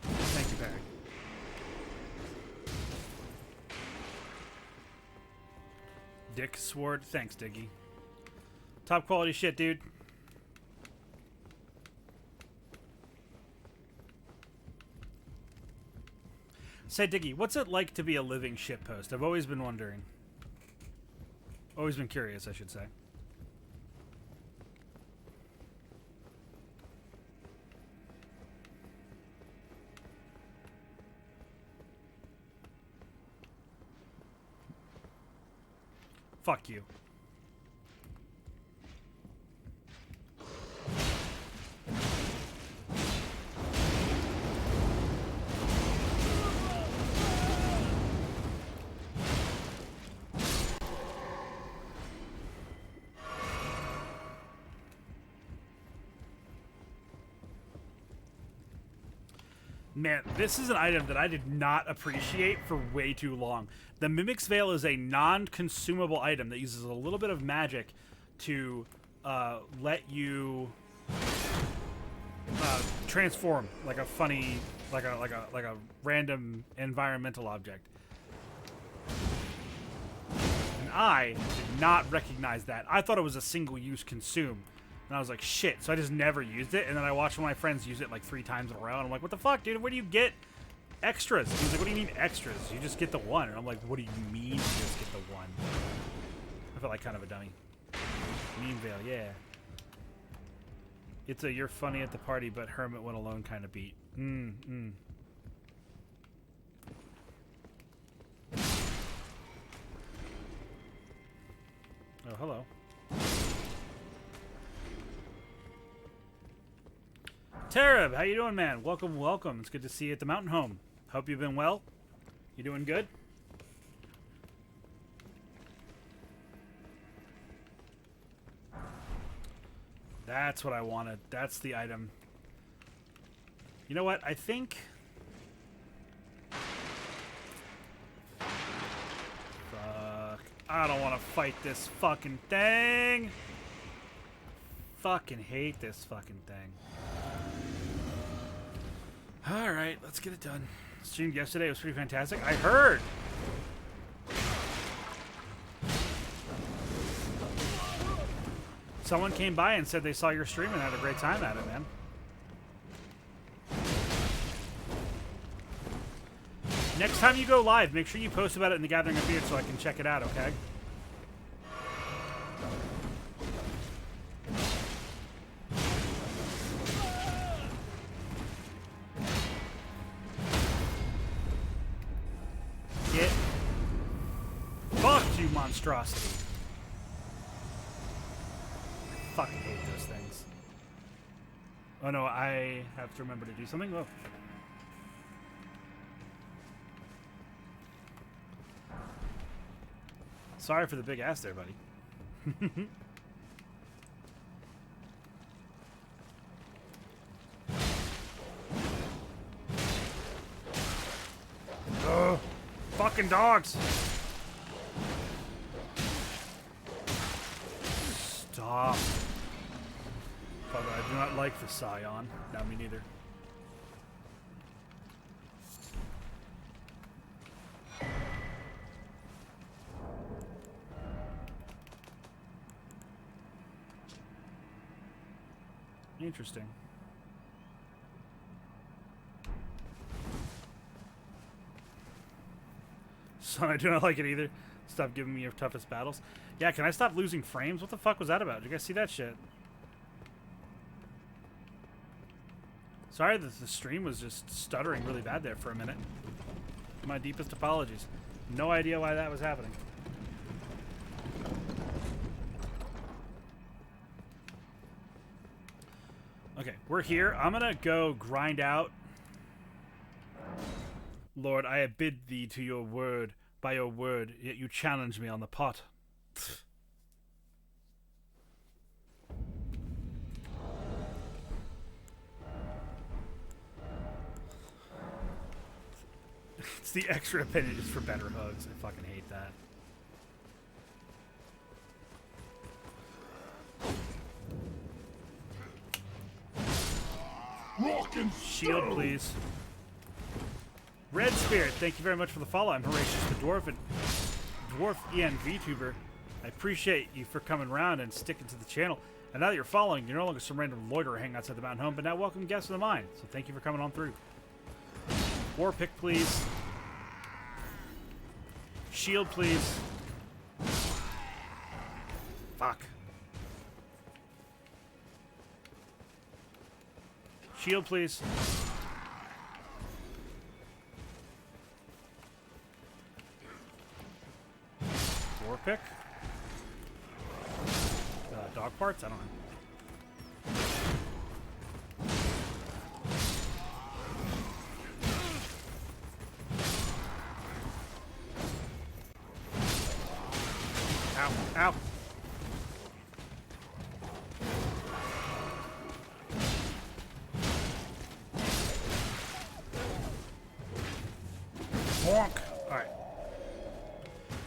Thank you, Barry. Dick Sword. Thanks, Diggy. Top quality shit, dude. Say, Diggy, what's it like to be a living shitpost? I've always been wondering. Always been curious, I should say. Fuck you. Man, this is an item that I did not appreciate for way too long. The Mimic's Veil is a non-consumable item that uses a little bit of magic to let you transform like a funny, like a random environmental object. And I did not recognize that. I thought it was a single-use consume. And I was like, shit. So I just never used it. And then I watched one of my friends use it like 3 times in a row. And I'm like, what the fuck, dude? Where do you get extras? And he's like, what do you mean extras? You just get the one. And I'm like, what do you mean you just get the one? I felt like kind of a dummy. Meme Veil, yeah. It's a you're funny at the party, but hermit went alone kind of beat. Oh, hello. Tarab, how you doing, man? Welcome, welcome. It's good to see you at the mountain home. Hope you've been well. You doing good? That's what I wanted. That's the item. You know what? I think... Fuck. I don't want to fight this fucking thing. Fucking hate this fucking thing. Alright, let's get it done. Streamed yesterday. It was pretty fantastic. I heard! Someone came by and said they saw your stream and had a great time at it, man. Next time you go live, make sure you post about it in the Gathering of Beard so I can check it out, okay? Get fucked, you monstrosity. I fucking hate those things. Oh no, I have to remember to do something. Oh. Sorry for the big ass there, buddy. Oh, fucking dogs! Stop. Fuck, I do not like the Scion. Not me neither. Interesting. Son, I do not like it either. Stop giving me your toughest battles. Yeah, can I stop losing frames? What the fuck was that about? Did you guys see that shit? Sorry that the stream was just stuttering really bad there for a minute. My deepest apologies. No idea why that was happening. Okay, we're here. I'm gonna go grind out. Lord, I have bid thee to your word, by your word, yet you challenge me on the pot. It's the extra appendages for better hugs. I fucking hate that. Shield, please. Red Spirit, thank you very much for the follow. I'm Horatius the Dwarf and Dwarf EN VTuber. I appreciate you for coming around and sticking to the channel. And now that you're following, you're no longer some random loiterer hanging outside the mountain home, but now welcome guests of the mine. So thank you for coming on through. War pick, please. Shield, please. Fuck. Shield, please. War pick. Dog parts? I don't know. Ow. Ow. Bonk. All right.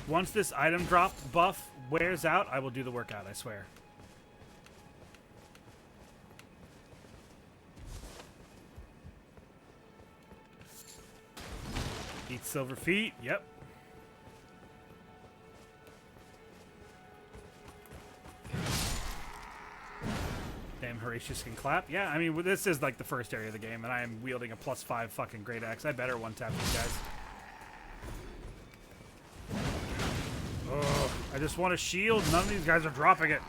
Once this item drop buff wears out, I will do the workout, I swear. Eat silver feet. Yep. Damn, Horatius can clap. Yeah, I mean, this is like the first area of the game, and I am wielding a +5 fucking great axe. I better one-tap these guys. Oh, I just want a shield. None of these guys are dropping it.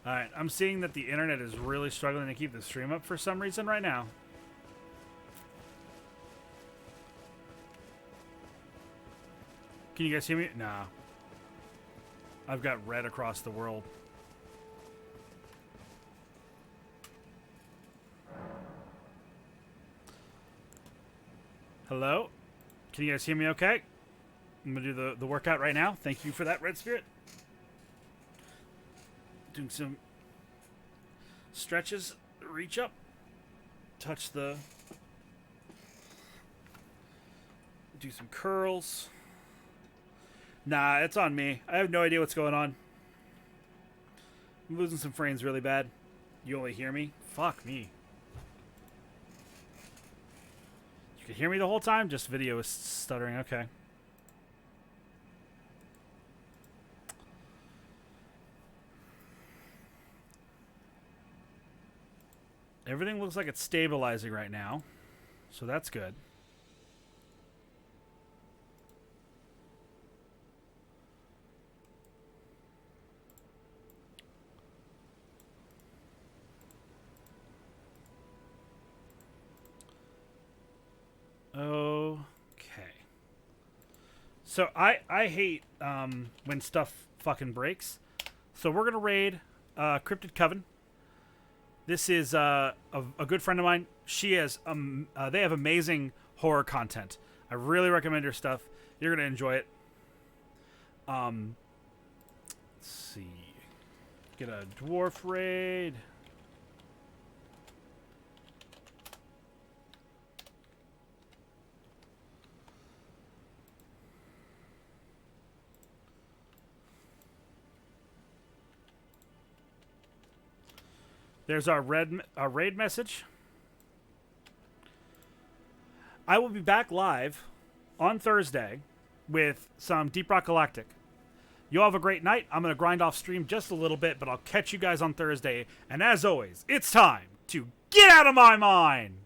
Alright, I'm seeing that the internet is really struggling to keep the stream up for some reason right now. Can you guys hear me? Nah. I've got red across the world. Hello? Can you guys hear me okay? I'm going to do the workout right now. Thank you for that, Red Spirit. Doing some stretches. Reach up. Touch the... Do some curls. Nah, it's on me. I have no idea what's going on. I'm losing some frames really bad. You only hear me? Fuck me. You could hear me the whole time? Just video is stuttering. Okay. Everything looks like it's stabilizing right now. So that's good. Okay. So I hate when stuff fucking breaks. So we're gonna raid Cryptid Coven. This is a good friend of mine. She has they have amazing horror content. I really recommend her stuff. You're gonna enjoy it. Let's see. Get a dwarf raid. There's our raid message. I will be back live on Thursday with some Deep Rock Galactic. You all have a great night. I'm going to grind off stream just a little bit, but I'll catch you guys on Thursday. And as always, it's time to get out of my mind!